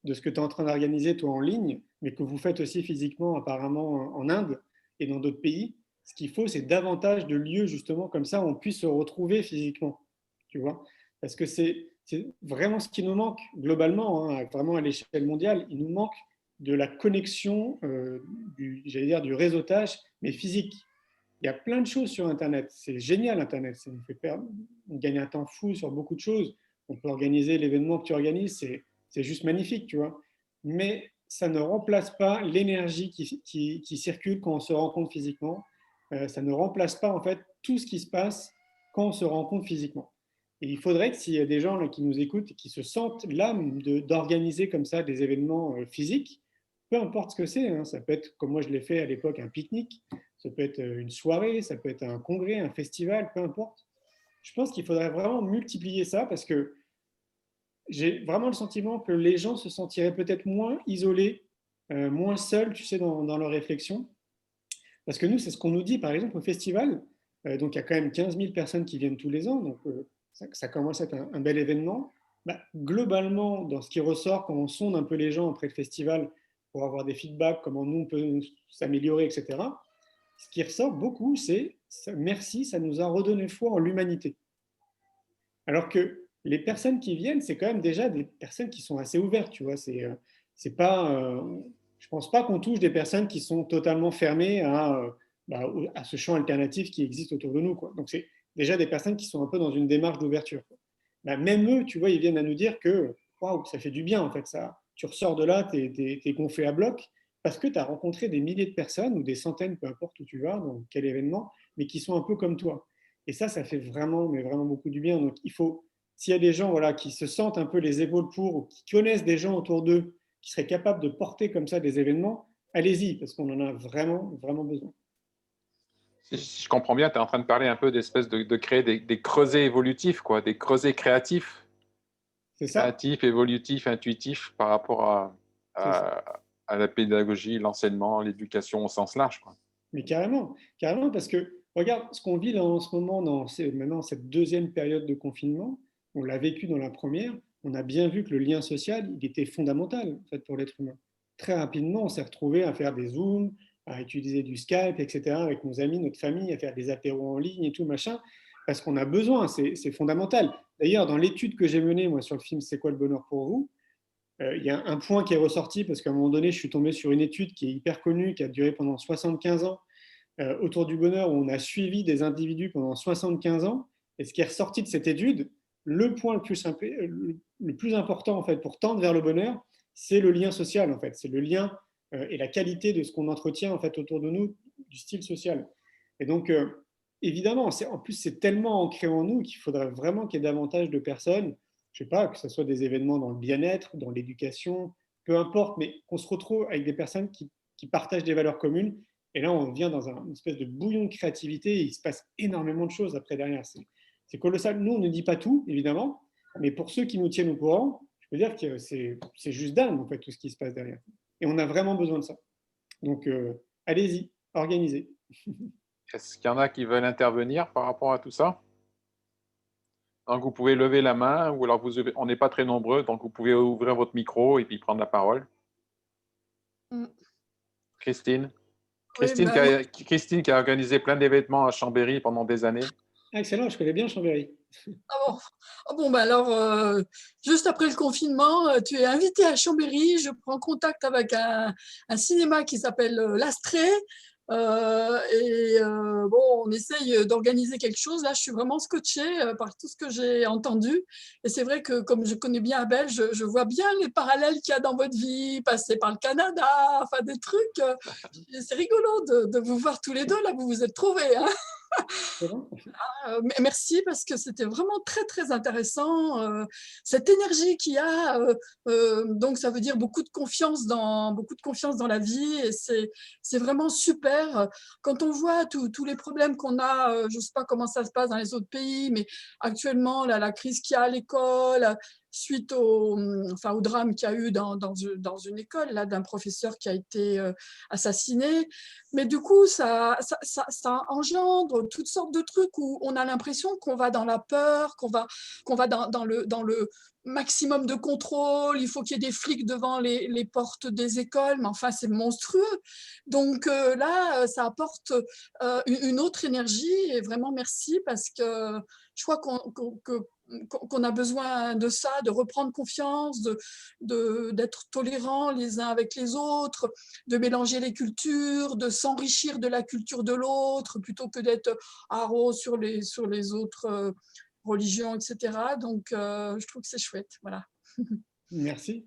de ce que tu es en train d'organiser toi en ligne, mais que vous faites aussi physiquement apparemment en Inde et dans d'autres pays, ce qu'il faut, c'est davantage de lieux justement comme ça où on puisse se retrouver physiquement, tu vois. Parce que c'est vraiment ce qui nous manque globalement, hein, vraiment à l'échelle mondiale. Il nous manque de la connexion, j'allais dire du réseautage, mais physique. Il y a plein de choses sur Internet. C'est génial, Internet. Ça nous fait perdre, on gagne un temps fou sur beaucoup de choses. On peut organiser l'événement que tu organises, c'est juste magnifique, tu vois. Mais ça ne remplace pas l'énergie qui circule quand on se rencontre physiquement. Ça ne remplace pas, en fait, tout ce qui se passe quand on se rencontre physiquement. Et il faudrait que s'il y a des gens là, qui nous écoutent et qui se sentent l'âme d'organiser comme ça des événements physiques, peu importe ce que c'est, hein, ça peut être, comme moi je l'ai fait à l'époque, un pique-nique, ça peut être une soirée, ça peut être un congrès, un festival, peu importe. Je pense qu'il faudrait vraiment multiplier ça, parce que j'ai vraiment le sentiment que les gens se sentiraient peut-être moins isolés, moins seuls, tu sais, dans leurs réflexions. Parce que nous, c'est ce qu'on nous dit, par exemple, au festival. Donc, il y a quand même 15 000 personnes qui viennent tous les ans, donc ça commence à être un bel événement. Bah, globalement, dans ce qui ressort, quand on sonde un peu les gens après le festival pour avoir des feedbacks, comment nous, on peut s'améliorer, etc., ce qui ressort beaucoup, c'est merci, ça nous a redonné foi en l'humanité. Alors que les personnes qui viennent, c'est quand même déjà des personnes qui sont assez ouvertes, tu vois. C'est pas, je pense pas qu'on touche des personnes qui sont totalement fermées à ce champ alternatif qui existe autour de nous, quoi. Donc c'est déjà des personnes qui sont un peu dans une démarche d'ouverture, quoi. bah, même eux, tu vois, ils viennent à nous dire que waouh, ça fait du bien, en fait, ça. Tu ressors de là, tu es gonflé à bloc, parce que tu as rencontré des milliers de personnes, ou des centaines, peu importe où tu vas, dans quel événement, mais qui sont un peu comme toi. Et ça fait vraiment, mais vraiment beaucoup du bien. Donc, il faut, s'il y a des gens voilà, qui se sentent un peu les épaules pour, ou qui connaissent des gens autour d'eux qui seraient capables de porter comme ça des événements, allez-y, parce qu'on en a vraiment, vraiment besoin. Si je comprends bien, tu es en train de parler un peu d'espèce de créer des creusets évolutifs, quoi, des creusets créatifs. C'est ça. Créatifs, évolutifs, intuitifs par rapport à la pédagogie, l'enseignement, l'éducation au sens large, quoi. Mais carrément, carrément, parce que regarde ce qu'on vit là en ce moment, maintenant cette deuxième période de confinement, on l'a vécu dans la première, on a bien vu que le lien social, il était fondamental en fait, pour l'être humain. Très rapidement, on s'est retrouvé à faire des Zooms, à utiliser du Skype, etc., avec nos amis, notre famille, à faire des apéros en ligne et tout, machin, parce qu'on a besoin, c'est fondamental. D'ailleurs, dans l'étude que j'ai menée, moi, sur le film « C'est quoi le bonheur pour vous ?», il y a un point qui est ressorti, parce qu'à un moment donné, je suis tombé sur une étude qui est hyper connue, qui a duré pendant 75 ans, autour du bonheur, où on a suivi des individus pendant 75 ans. Et ce qui est ressorti de cette étude, le point le plus important en fait, pour tendre vers le bonheur, c'est le lien social. En fait. C'est le lien et la qualité de ce qu'on entretient en fait, autour de nous, du style social. Et donc, évidemment, en plus, c'est tellement ancré en nous qu'il faudrait vraiment qu'il y ait davantage de personnes, je ne sais pas, que ce soit des événements dans le bien-être, dans l'éducation, peu importe, mais qu'on se retrouve avec des personnes qui partagent des valeurs communes. Et là, on vient dans une espèce de bouillon de créativité et il se passe énormément de choses après derrière. C'est colossal. Nous, on ne dit pas tout, évidemment, mais pour ceux qui nous tiennent au courant, je peux dire que c'est juste dingue, en fait, tout ce qui se passe derrière. Et on a vraiment besoin de ça. Donc, allez-y, organisez. Est-ce qu'il y en a qui veulent intervenir par rapport à tout ça? Donc, vous pouvez lever la main, ou alors on n'est pas très nombreux, donc vous pouvez ouvrir votre micro et puis prendre la parole. Christine? Christine, Oui, Christine qui a organisé plein d'événements à Chambéry pendant des années. Excellent, je connais bien Chambéry. Bon, alors, juste après le confinement, tu es invité à Chambéry. Je prends contact avec un cinéma qui s'appelle l'Astrée. Bon, on essaye d'organiser quelque chose. Là, je suis vraiment scotchée par tout ce que j'ai entendu. Et c'est vrai que comme je connais bien Abel, je vois bien les parallèles qu'il y a dans votre vie, passer par le Canada, enfin des trucs. C'est rigolo de vous voir tous les deux. Là, vous vous êtes trouvés, hein. Merci parce que c'était vraiment très très intéressant, cette énergie qu'il y a, donc ça veut dire beaucoup de confiance dans la vie, et c'est vraiment super quand on voit tous les problèmes qu'on a. Je ne sais pas comment ça se passe dans les autres pays, mais actuellement la crise qu'il y a à l'école suite au drame qu'il y a eu dans une école là, d'un professeur qui a été assassiné. Mais du coup, ça engendre toutes sortes de trucs où on a l'impression qu'on va dans la peur, qu'on va dans le maximum de contrôle, il faut qu'il y ait des flics devant les portes des écoles, mais enfin, c'est monstrueux. Donc là, ça apporte une autre énergie, et vraiment merci, parce que je crois qu'on a besoin de ça, de reprendre confiance, d'être tolérants les uns avec les autres, de mélanger les cultures, de s'enrichir de la culture de l'autre, plutôt que d'être haro sur les autres religions, etc. Donc, je trouve que c'est chouette. Voilà. Merci.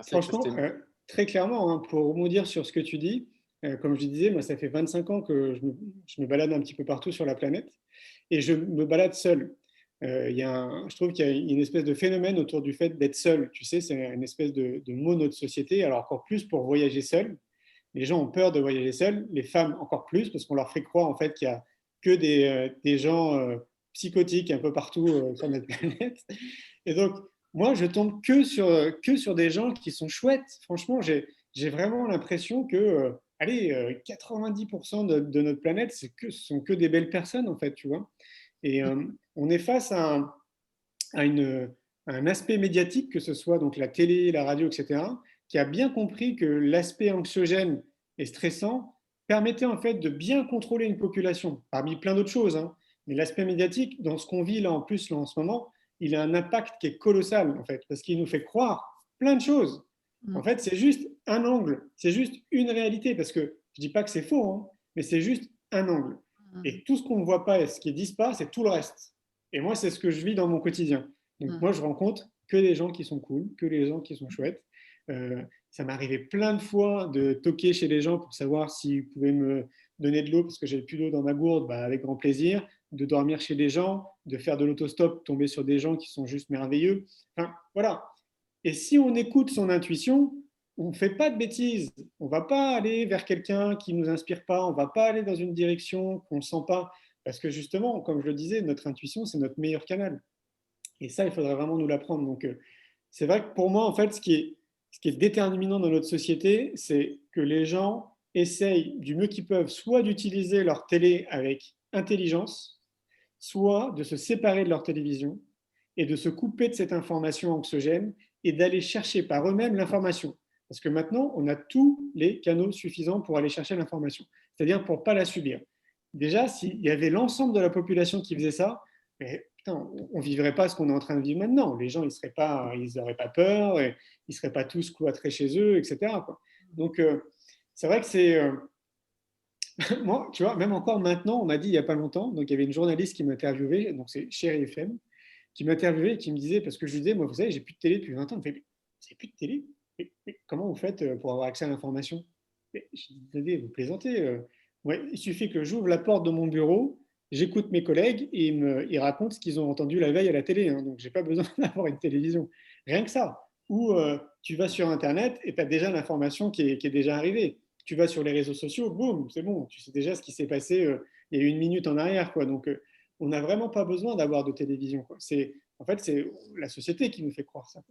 Franchement, très clairement, hein, pour rebondir sur ce que tu dis, comme je disais, moi, ça fait 25 ans que je me balade un petit peu partout sur la planète, et je me balade seul. Je trouve qu'il y a une espèce de phénomène autour du fait d'être seul. Tu sais, c'est une espèce de mot de notre société, alors encore plus pour voyager seul. Les gens ont peur de voyager seuls, les femmes encore plus, parce qu'on leur fait croire en fait qu'il n'y a que des gens psychotiques un peu partout sur notre planète. Et donc, moi, je tombe que sur des gens qui sont chouettes. Franchement, j'ai vraiment l'impression que, 90% de notre planète, ce sont que des belles personnes, en fait, tu vois. Et on est face à un aspect médiatique, que ce soit donc la télé, la radio, etc., qui a bien compris que l'aspect anxiogène et stressant permettait en fait de bien contrôler une population, parmi plein d'autres choses. Hein. Mais l'aspect médiatique, dans ce qu'on vit là en plus là, en ce moment, il a un impact qui est colossal en fait, parce qu'il nous fait croire plein de choses. En fait, c'est juste un angle, c'est juste une réalité, parce que je ne dis pas que c'est faux, hein, mais c'est juste un angle. Et tout ce qu'on ne voit pas et ce qui est dit pas, c'est tout le reste. Et moi, c'est ce que je vis dans mon quotidien. Donc moi, je rencontre que des gens qui sont cool, que des gens qui sont chouettes. Ça m'est arrivé plein de fois de toquer chez les gens pour savoir s'ils pouvaient me donner de l'eau parce que j'avais plus d'eau dans ma gourde, bah, avec grand plaisir, de dormir chez des gens, de faire de l'autostop, tomber sur des gens qui sont juste merveilleux. Enfin, voilà. Et si on écoute son intuition, on ne fait pas de bêtises. On ne va pas aller vers quelqu'un qui ne nous inspire pas, on ne va pas aller dans une direction qu'on ne sent pas. Parce que justement, comme je le disais, notre intuition, c'est notre meilleur canal. Et ça, il faudrait vraiment nous l'apprendre. Donc, c'est vrai que pour moi, en fait, ce qui est déterminant dans notre société, c'est que les gens essayent du mieux qu'ils peuvent, soit d'utiliser leur télé avec intelligence, soit de se séparer de leur télévision et de se couper de cette information anxiogène et d'aller chercher par eux-mêmes l'information. Parce que maintenant, on a tous les canaux suffisants pour aller chercher l'information, c'est-à-dire pour ne pas la subir. Déjà, s'il y avait l'ensemble de la population qui faisait ça, mais putain, on ne vivrait pas ce qu'on est en train de vivre maintenant. Les gens, ils n'auraient pas peur, et ils ne seraient pas tous cloîtrés chez eux, etc. Donc, c'est vrai que c'est... moi, tu vois, même encore maintenant, on m'a dit il n'y a pas longtemps, donc il y avait une journaliste qui m'interviewait, donc c'est Chérie FM, qui m'interviewait et qui me disait, parce que je lui disais, moi, vous savez, j'ai plus de télé depuis 20 ans. Elle me fait, mais vous n'avez plus de télé? Mais comment vous faites pour avoir accès à l'information? Je lui dis, vous plaisantez. Ouais, il suffit que j'ouvre la porte de mon bureau, j'écoute mes collègues et ils racontent ce qu'ils ont entendu la veille à la télé. Hein, donc, je n'ai pas besoin d'avoir une télévision. Rien que ça. Ou tu vas sur Internet et tu as déjà l'information qui est déjà arrivée. Tu vas sur les réseaux sociaux, boum, c'est bon. Tu sais déjà ce qui s'est passé il y a une minute en arrière. Donc, on n'a vraiment pas besoin d'avoir de télévision. En fait, c'est la société qui nous fait croire ça.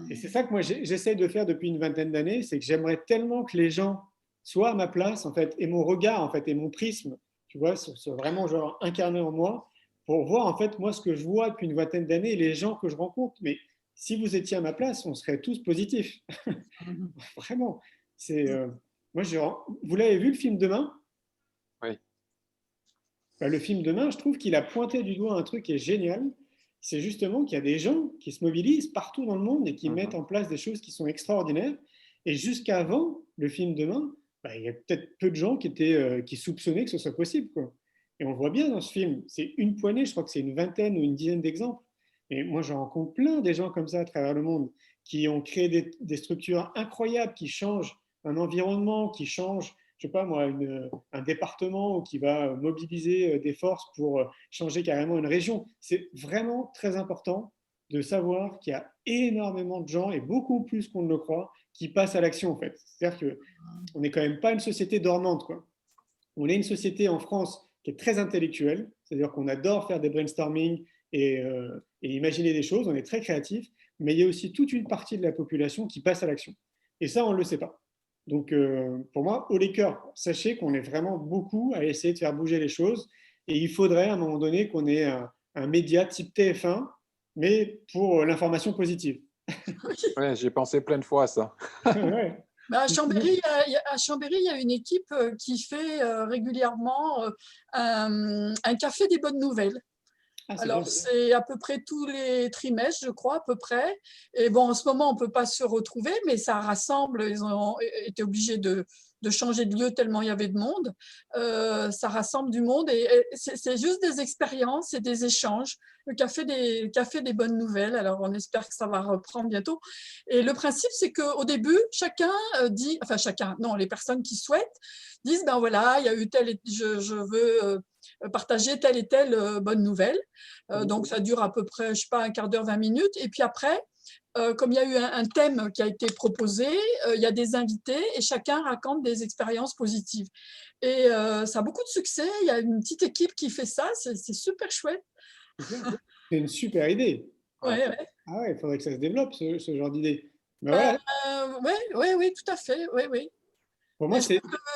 Et c'est ça que moi, j'essaie de faire depuis une vingtaine d'années, c'est que j'aimerais tellement que les gens soient à ma place, en fait, et mon regard, en fait, et mon prisme, tu vois, soit vraiment genre incarné en moi, pour voir, en fait, moi, ce que je vois depuis une vingtaine d'années, les gens que je rencontre. Mais si vous étiez à ma place, on serait tous positifs. Vraiment. Moi, vous l'avez vu, le film Demain? Oui. Le film Demain, je trouve qu'il a pointé du doigt un truc qui est génial. C'est justement qu'il y a des gens qui se mobilisent partout dans le monde et qui mettent en place des choses qui sont extraordinaires. Et jusqu'avant le film Demain, il y a peut-être peu de gens qui soupçonnaient que ce soit possible, quoi. Et on le voit bien dans ce film. C'est une poignée, je crois que c'est une vingtaine ou une dizaine d'exemples. Et moi, j'en rencontre plein des gens comme ça à travers le monde qui ont créé des structures incroyables, qui changent un environnement, qui changent, je sais pas moi, un département ou qui va mobiliser des forces pour changer carrément une région. C'est vraiment très important de savoir qu'il y a énormément de gens, et beaucoup plus qu'on ne le croit, qui passent à l'action, en fait. C'est-à-dire qu'on n'est quand même pas une société dormante, quoi. On est une société en France qui est très intellectuelle, c'est-à-dire qu'on adore faire des brainstorming et imaginer des choses, on est très créatif, mais il y a aussi toute une partie de la population qui passe à l'action. Et ça, on ne le sait pas. Donc, pour moi, haut les cœurs, sachez qu'on est vraiment beaucoup à essayer de faire bouger les choses, et il faudrait à un moment donné qu'on ait un média type TF1, mais pour l'information positive. Ouais, j'ai pensé plein de fois à ça. Ouais. À Chambéry, il y a une équipe qui fait régulièrement un café des bonnes nouvelles. Alors, c'est à peu près tous les trimestres, je crois, à peu près. Et bon, en ce moment, on ne peut pas se retrouver, mais ça rassemble. Ils ont été obligés de changer de lieu tellement il y avait de monde. Ça rassemble du monde et c'est juste des expériences et des échanges. Le café des bonnes nouvelles. Alors, on espère que ça va reprendre bientôt. Et le principe, c'est qu'au début, les personnes qui souhaitent disent, ben voilà, il y a eu je veux partager telle et telle bonne nouvelle. Donc, ça dure à peu près, je sais pas, un quart d'heure, 20 minutes. Et puis après, comme il y a eu un thème qui a été proposé, il y a des invités et chacun raconte des expériences positives. Et ça a beaucoup de succès. Il y a une petite équipe qui fait ça. C'est super chouette. C'est une super idée. Ouais. Ah ouais, il faudrait que ça se développe, ce genre d'idée. Oui, tout à fait. Oui. Pour moi,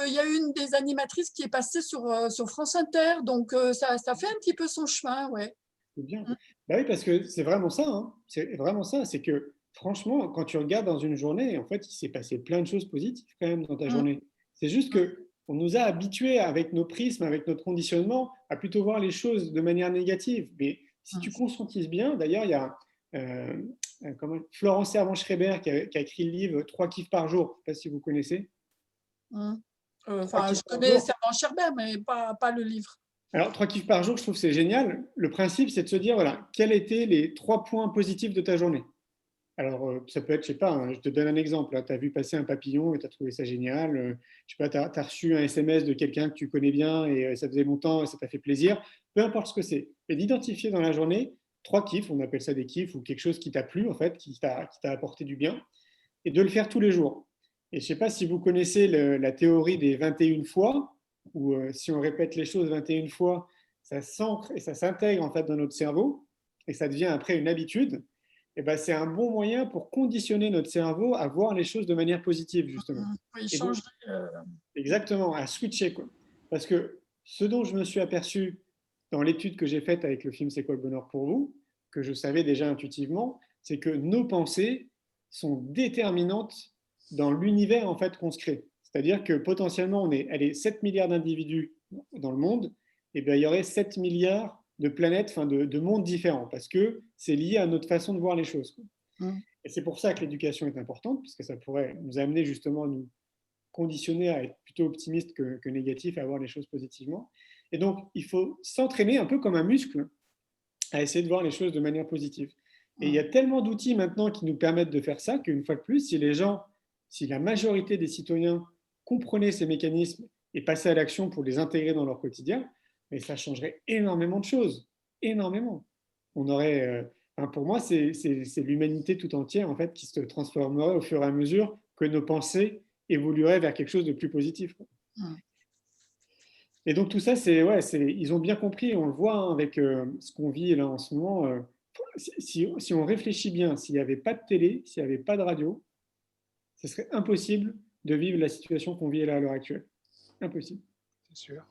il y a une des animatrices qui est passée sur France Inter, donc ça fait un petit peu son chemin, ouais. C'est bien. Bah oui, parce que c'est vraiment ça. Hein. C'est vraiment ça. C'est que franchement, quand tu regardes dans une journée, en fait, il s'est passé plein de choses positives quand même dans ta journée. C'est juste que on nous a habitués avec nos prismes, avec notre conditionnement, à plutôt voir les choses de manière négative. Mais si tu conscientises bien, d'ailleurs, il y a Florence Servan-Schreiber qui a écrit le livre 3 kiffs par jour. Je ne sais pas si vous connaissez. Je connais Servan-Schreiber, mais pas le livre. Alors, 3 kiffs par jour, je trouve que c'est génial. Le principe, c'est de se dire, voilà, quels étaient les 3 points positifs de ta journée? Alors, ça peut être, je sais pas, hein, je te donne un exemple. Tu as vu passer un papillon et tu as trouvé ça génial. Je sais pas, tu as reçu un SMS de quelqu'un que tu connais bien et ça faisait longtemps et ça t'a fait plaisir. Peu importe ce que c'est. Et d'identifier dans la journée 3 kiffs, on appelle ça des kiffs, ou quelque chose qui t'a plu, en fait, qui t'a apporté du bien, et de le faire tous les jours. Et je ne sais pas si vous connaissez la théorie des 21 fois, où si on répète les choses 21 fois, ça s'ancre et ça s'intègre en fait dans notre cerveau, et ça devient après une habitude. Et ben, c'est un bon moyen pour conditionner notre cerveau à voir les choses de manière positive, justement. Oui, Et donc, exactement, à switcher, quoi. Parce que ce dont je me suis aperçu dans l'étude que j'ai faite avec le film C'est quoi le bonheur pour vous, que je savais déjà intuitivement, c'est que nos pensées sont déterminantes dans l'univers en fait qu'on se crée. C'est-à-dire que potentiellement, elle est 7 milliards d'individus dans le monde, et bien il y aurait 7 milliards de planètes, enfin de mondes différents, parce que c'est lié à notre façon de voir les choses. Et c'est pour ça que l'éducation est importante, parce que ça pourrait nous amener justement à nous conditionner à être plutôt optimiste que négatif, à voir les choses positivement. Et donc, il faut s'entraîner un peu comme un muscle à essayer de voir les choses de manière positive. Et il y a tellement d'outils maintenant qui nous permettent de faire ça qu'une fois de plus, si la majorité des citoyens comprenaient ces mécanismes et passaient à l'action pour les intégrer dans leur quotidien, mais ça changerait énormément de choses, énormément. On aurait, pour moi, c'est l'humanité tout entière en fait qui se transformerait au fur et à mesure que nos pensées évolueraient vers quelque chose de plus positif. Et donc tout ça, ils ont bien compris, on le voit hein, avec ce qu'on vit là en ce moment. Si on réfléchit bien, s'il n'y avait pas de télé, s'il n'y avait pas de radio, ce serait impossible de vivre la situation qu'on vit là à l'heure actuelle. Impossible. C'est sûr.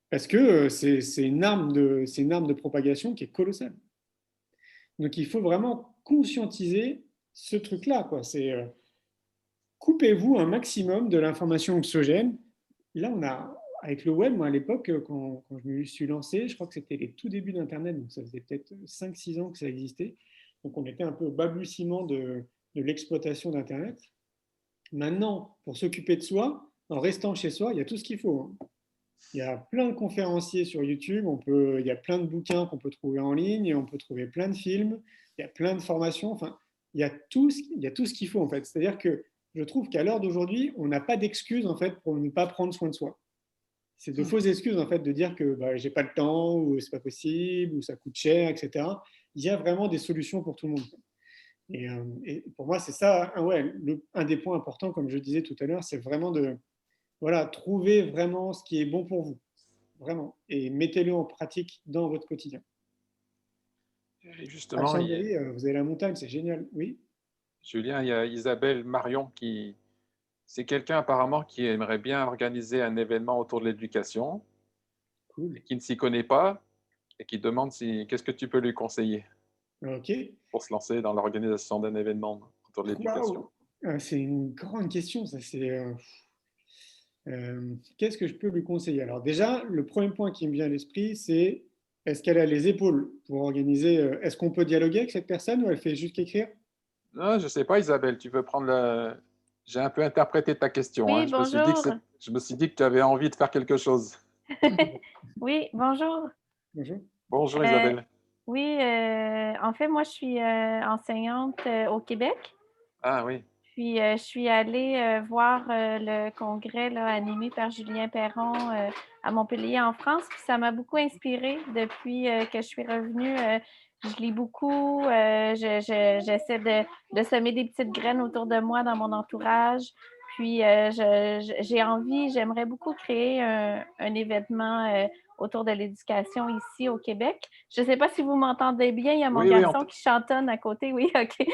Parce que c'est une arme de propagation qui est colossale. Donc il faut vraiment conscientiser ce truc-là, quoi. C'est coupez-vous un maximum de l'information anxiogène. Là, avec le web, moi à l'époque, quand je me suis lancé, je crois que c'était les tout débuts d'Internet, donc ça faisait peut-être 5-6 ans que ça existait. Donc on était un peu au balbutiement de l'exploitation d'Internet. Maintenant, pour s'occuper de soi, en restant chez soi, il y a tout ce qu'il faut. Il y a plein de conférenciers sur YouTube, il y a plein de bouquins qu'on peut trouver en ligne, on peut trouver plein de films, il y a plein de formations, enfin, il y a tout ce qu'il faut en fait. C'est-à-dire que je trouve qu'à l'heure d'aujourd'hui, on n'a pas d'excuses en fait pour ne pas prendre soin de soi. C'est de fausses excuses en fait de dire que j'ai pas le temps, ou c'est pas possible, ou ça coûte cher, etc. Il y a vraiment des solutions pour tout le monde. Et pour moi, c'est ça, un des points importants, comme je disais tout à l'heure, c'est vraiment de trouver vraiment ce qui est bon pour vous, vraiment, et mettez-le en pratique dans votre quotidien. Et justement, vous avez la montagne, c'est génial, oui. Julien, il y a Isabelle Marion c'est quelqu'un apparemment qui aimerait bien organiser un événement autour de l'éducation, cool. Et qui ne s'y connaît pas et qui demande qu'est-ce que tu peux lui conseiller pour se lancer dans l'organisation d'un événement autour de l'éducation. C'est une grande question, ça. Qu'est-ce que je peux lui conseiller? Alors déjà, le premier point qui me vient à l'esprit, c'est est-ce qu'elle a les épaules pour organiser? Est-ce qu'on peut dialoguer avec cette personne ou elle fait juste qu'écrire? Non, je ne sais pas, Isabelle, tu veux prendre J'ai un peu interprété ta question. Oui, hein. Je me suis dit que tu avais envie de faire quelque chose. Oui, bonjour. Bonjour. Bonjour, Isabelle. Oui, en fait, moi, je suis enseignante au Québec. Ah oui. Puis, je suis allée voir le congrès là, animé par Julien Perron à Montpellier, en France. Puis ça m'a beaucoup inspirée depuis que je suis revenue. Je lis beaucoup. J'essaie de semer des petites graines autour de moi dans mon entourage. Puis, j'aimerais beaucoup créer un événement autour de l'éducation ici au Québec. Je ne sais pas si vous m'entendez bien. Il y a mon garçon qui chantonne à côté. Oui, OK.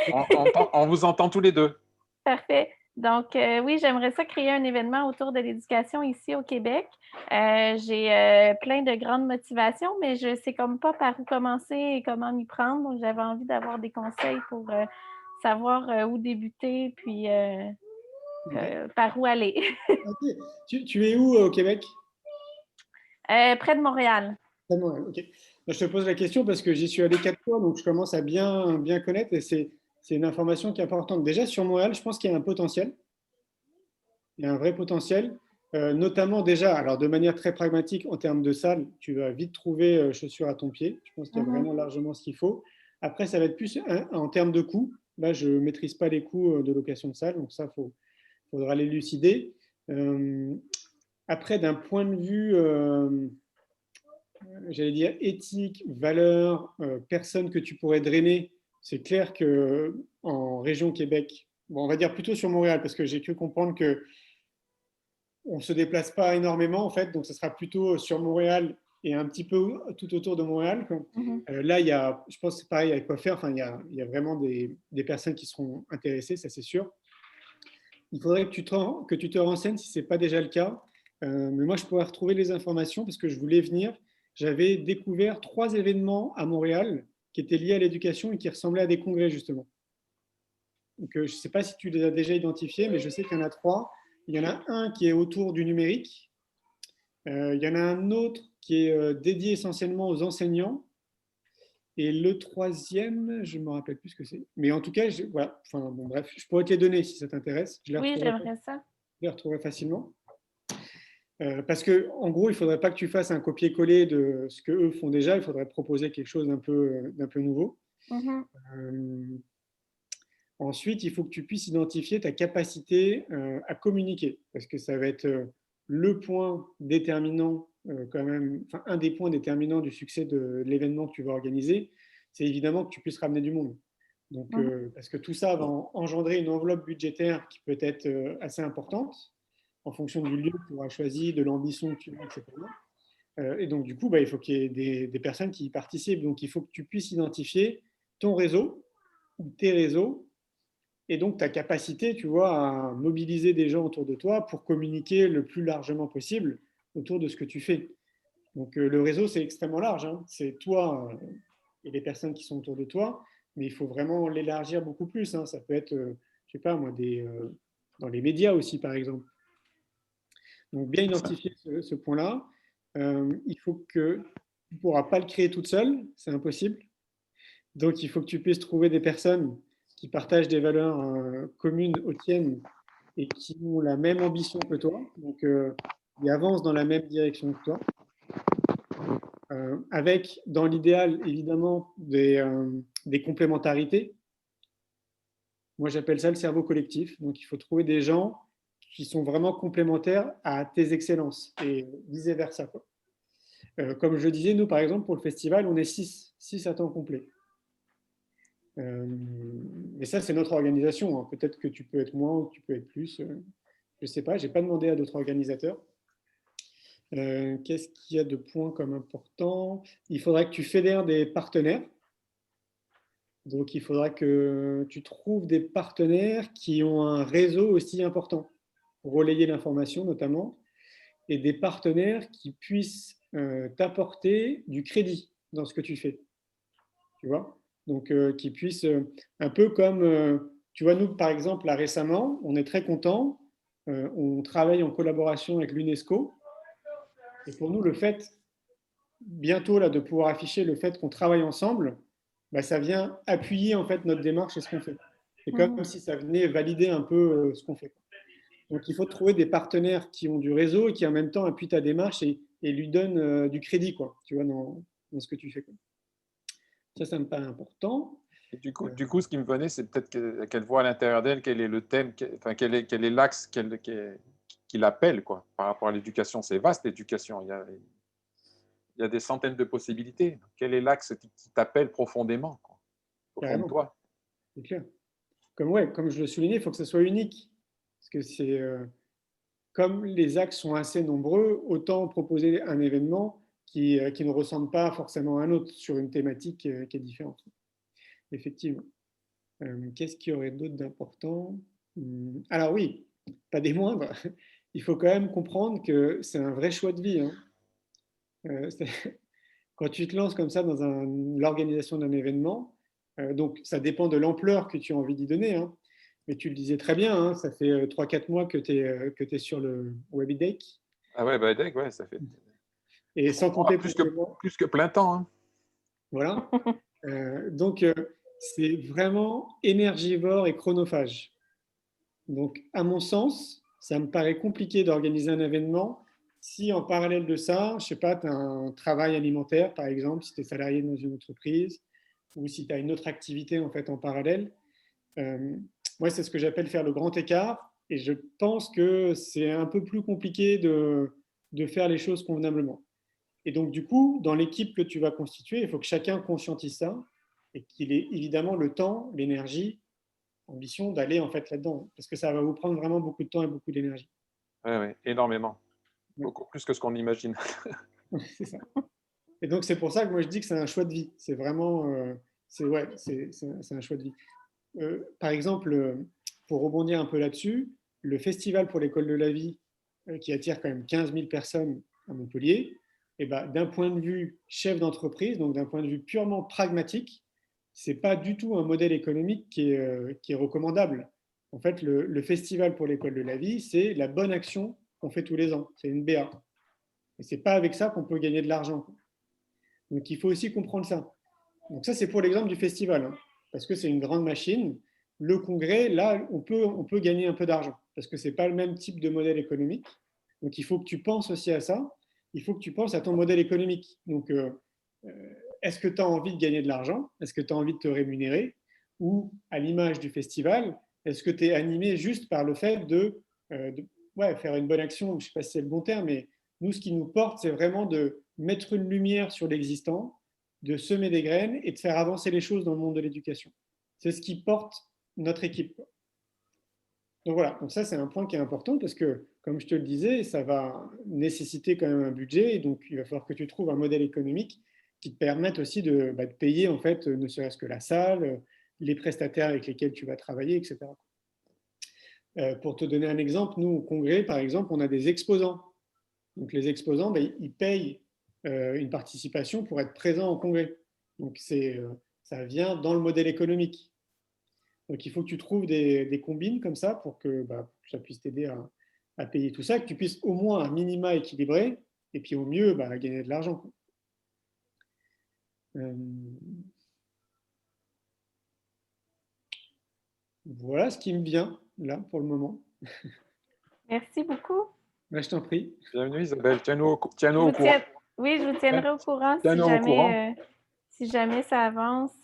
On vous entend tous les deux. Parfait. Donc, oui, j'aimerais ça créer un événement autour de l'éducation ici au Québec. J'ai plein de grandes motivations, mais je ne sais comme pas par où commencer et comment m'y prendre. Donc, j'avais envie d'avoir des conseils pour savoir où débuter, puis par où aller. Okay. Tu es où au Québec? Près de Montréal. Près de Montréal, ok. Je te pose la question parce que j'y suis allé 4 fois, donc je commence à bien connaître et c'est une information qui est importante. Déjà, sur Montréal, je pense qu'il y a un potentiel. Il y a un vrai potentiel. Notamment déjà, alors de manière très pragmatique, en termes de salle, tu vas vite trouver chaussures à ton pied. Je pense qu'il y a vraiment largement ce qu'il faut. Après, ça va être plus en termes de coûts. Là, je ne maîtrise pas les coûts de location de salle, donc ça, faudra l'élucider. Après, d'un point de vue, j'allais dire, éthique, valeur, personnes que tu pourrais drainer, c'est clair qu'en région Québec, bon, on va dire plutôt sur Montréal, parce que j'ai cru comprendre que on ne se déplace pas énormément, en fait, donc ce sera plutôt sur Montréal et un petit peu tout autour de Montréal. Là, je pense que c'est pareil avec quoi faire. Enfin, il y a vraiment des personnes qui seront intéressées, ça c'est sûr. Il faudrait que tu te renseignes si ce n'est pas déjà le cas. Mais moi, je pourrais retrouver les informations parce que je voulais venir. J'avais découvert 3 événements à Montréal qui étaient liés à l'éducation et qui ressemblaient à des congrès, justement. Donc, je ne sais pas si tu les as déjà identifiés, mais je sais qu'il y en a 3. Il y en a un qui est autour du numérique. Il y en a un autre qui est dédié essentiellement aux enseignants. Et le troisième, je ne me rappelle plus ce que c'est. Mais en tout cas, voilà. Enfin, bon, bref, je pourrais te les donner si ça t'intéresse. Oui, j'aimerais ça. Je les retrouverai facilement. Parce qu'en gros, il ne faudrait pas que tu fasses un copier-coller de ce qu'eux font déjà. Il faudrait proposer quelque chose d'un peu nouveau. Ensuite, il faut que tu puisses identifier ta capacité à communiquer, parce que ça va être le point déterminant, quand même, enfin, un des points déterminants du succès de l'événement que tu vas organiser, c'est évidemment que tu puisses ramener du monde. Donc, parce que tout ça va engendrer une enveloppe budgétaire qui peut être assez importante, en fonction du lieu que tu auras choisi, de l'ambition que tu as, etc. Et donc, du coup, il faut qu'il y ait des personnes qui y participent. Donc, il faut que tu puisses identifier ton réseau ou tes réseaux, et donc ta capacité, tu vois, à mobiliser des gens autour de toi pour communiquer le plus largement possible autour de ce que tu fais. Donc le réseau, c'est extrêmement large. Hein. C'est toi et les personnes qui sont autour de toi, mais il faut vraiment l'élargir beaucoup plus. Hein. Ça peut être, je ne sais pas moi, dans les médias aussi, par exemple. Donc bien identifier ce point-là. Il faut que tu ne pourras pas le créer toute seule, c'est impossible. Donc il faut que tu puisses trouver des personnes qui partagent des valeurs communes aux tiennes et qui ont la même ambition que toi, donc qui avancent dans la même direction que toi, avec, dans l'idéal, évidemment, des complémentarités. Moi, j'appelle ça le cerveau collectif. Donc, il faut trouver des gens qui sont vraiment complémentaires à tes excellences et vice-versa. Comme je le disais, nous, par exemple, pour le festival, on est 6 à temps complet. Mais ça, c'est notre organisation. Hein. Peut-être que tu peux être moins ou que tu peux être plus. Je ne sais pas. Je n'ai pas demandé à d'autres organisateurs. Qu'est-ce qu'il y a de points comme important? Il faudra que tu fédères des partenaires. Donc, il faudra que tu trouves des partenaires qui ont un réseau aussi important pour relayer l'information, notamment, et des partenaires qui puissent t'apporter du crédit dans ce que tu fais. Tu vois? Donc, qui puissent, un peu comme, tu vois, nous, par exemple, là, récemment, on est très contents, on travaille en collaboration avec l'UNESCO, et pour nous, le fait, bientôt, là, de pouvoir afficher le fait qu'on travaille ensemble, ça vient appuyer, en fait, notre démarche et ce qu'on fait. C'est comme si ça venait valider un peu ce qu'on fait. Donc, il faut trouver des partenaires qui ont du réseau et qui, en même temps, appuient ta démarche et lui donnent du crédit, quoi, tu vois, dans ce que tu fais, quoi. Ça me paraît important. Et du coup, ce qui me venait, c'est peut-être qu'elle voit à l'intérieur d'elle quel est le thème, quel est l'axe qui l'appelle, quoi, par rapport à l'éducation. C'est vaste, l'éducation. Il y a des centaines de possibilités. Quel est l'axe qui t'appelle profondément, quoi, au fond de toi? C'est clair. Comme je le soulignais, il faut que ce soit unique. Parce que c'est comme les axes sont assez nombreux, autant proposer un événement qui ne ressemble pas forcément à un autre sur une thématique qui est différente. Effectivement. Qu'est-ce qu'il y aurait d'autre d'important? Alors oui, pas des moindres. Il faut quand même comprendre que c'est un vrai choix de vie. Hein. Quand tu te lances comme ça dans l'organisation d'un événement, donc ça dépend de l'ampleur que tu as envie d'y donner. Hein. Mais tu le disais très bien, hein, ça fait 3-4 mois que tu es sur le WebiDeck. Ah ouais, WebiDeck, ouais, ça fait... Et sans compter plus que plein temps. Hein. Voilà. Donc, c'est vraiment énergivore et chronophage. Donc, à mon sens, ça me paraît compliqué d'organiser un événement si en parallèle de ça, je sais pas, tu as un travail alimentaire, par exemple, si tu es salarié dans une entreprise, ou si tu as une autre activité en fait en parallèle. Moi, c'est ce que j'appelle faire le grand écart, et je pense que c'est un peu plus compliqué de faire les choses convenablement. Et donc, du coup, dans l'équipe que tu vas constituer, il faut que chacun conscientise ça, et qu'il ait évidemment le temps, l'énergie, l'ambition d'aller en fait là-dedans, parce que ça va vous prendre vraiment beaucoup de temps et beaucoup d'énergie. Oui, énormément. Beaucoup plus que ce qu'on imagine. C'est ça. Et donc, c'est pour ça que moi, je dis que c'est un choix de vie. C'est vraiment, c'est un choix de vie. Par exemple, pour rebondir un peu là-dessus, le Festival pour l'école de la vie, qui attire quand même 15 000 personnes à Montpellier, et ben, d'un point de vue chef d'entreprise, donc d'un point de vue purement pragmatique, c'est pas du tout un modèle économique qui est recommandable. En fait, le Festival pour l'école de la vie, c'est la bonne action qu'on fait tous les ans. C'est une BA. Et c'est pas avec ça qu'on peut gagner de l'argent. Donc, il faut aussi comprendre ça. Donc, ça, c'est pour l'exemple du festival, hein, parce que c'est une grande machine. Le congrès, là, on peut gagner un peu d'argent, parce que ce n'est pas le même type de modèle économique. Donc, il faut que tu penses aussi à ça. Il faut que tu penses à ton modèle économique. Donc, est-ce que tu as envie de gagner de l'argent? Est-ce que tu as envie de te rémunérer? Ou, à l'image du festival, est-ce que tu es animé juste par le fait de faire une bonne action? Je ne sais pas si c'est le bon terme, mais nous, ce qui nous porte, c'est vraiment de mettre une lumière sur l'existant, de semer des graines et de faire avancer les choses dans le monde de l'éducation. C'est ce qui porte notre équipe. Donc voilà, donc ça c'est un point qui est important parce que, comme je te le disais, ça va nécessiter quand même un budget et donc il va falloir que tu trouves un modèle économique qui te permette aussi de payer en fait, ne serait-ce que la salle, les prestataires avec lesquels tu vas travailler, etc. Pour te donner un exemple, nous au congrès, par exemple, on a des exposants. Donc les exposants, ils payent une participation pour être présents au congrès. Donc ça vient dans le modèle économique. Donc il faut que tu trouves des combines comme ça pour que ça puisse t'aider à payer tout ça, que tu puisses au moins un minima équilibrer, et puis au mieux gagner de l'argent. Voilà ce qui me vient là pour le moment. Merci beaucoup. Je t'en prie. Bienvenue Isabelle, tiens-nous au courant. Oui, je vous tiendrai au courant si jamais ça avance.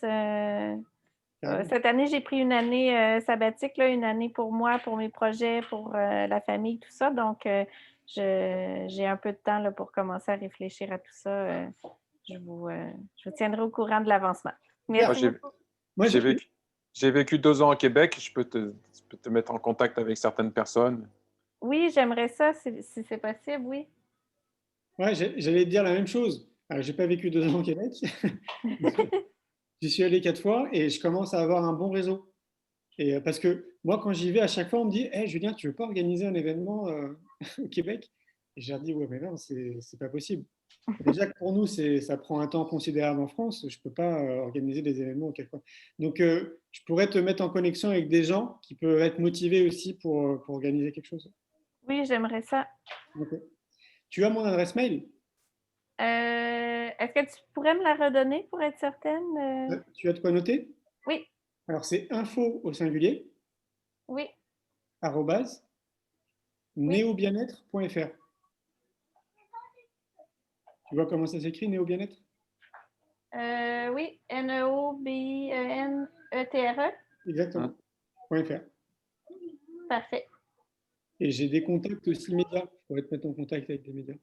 Cette année, j'ai pris une année sabbatique, là, une année pour moi, pour mes projets, pour la famille, tout ça. Donc, j'ai un peu de temps là, pour commencer à réfléchir à tout ça. Je vous tiendrai au courant de l'avancement. Merci beaucoup. Moi, j'ai vécu 2 ans au Québec. Je peux te mettre en contact avec certaines personnes. Oui, j'aimerais ça, si c'est possible, oui. Ouais, j'allais te dire la même chose. Je n'ai pas vécu 2 ans au Québec. J'y suis allé 4 fois et je commence à avoir un bon réseau. Et parce que moi, quand j'y vais, à chaque fois, on me dit hey, Julien, tu ne veux pas organiser un événement au Québec? Et je leur dis ouais, mais non, c'est pas possible. Déjà que pour nous, ça prend un temps considérable en France. Je ne peux pas organiser des événements quelquefois. Donc, je pourrais te mettre en connexion avec des gens qui peuvent être motivés aussi pour organiser quelque chose. Oui, j'aimerais ça. Okay. Tu as mon adresse mail? Est-ce que tu pourrais me la redonner pour être certaine? Tu as de quoi noter? Oui. Alors, c'est info au singulier. Oui. @neobienêtre.fr. Tu vois comment ça s'écrit, Néo Bien-être? Oui, NEOBIENETRE. Exactement. .fr. Parfait. Et j'ai des contacts aussi médias. Je pourrais te mettre en contact avec des médias.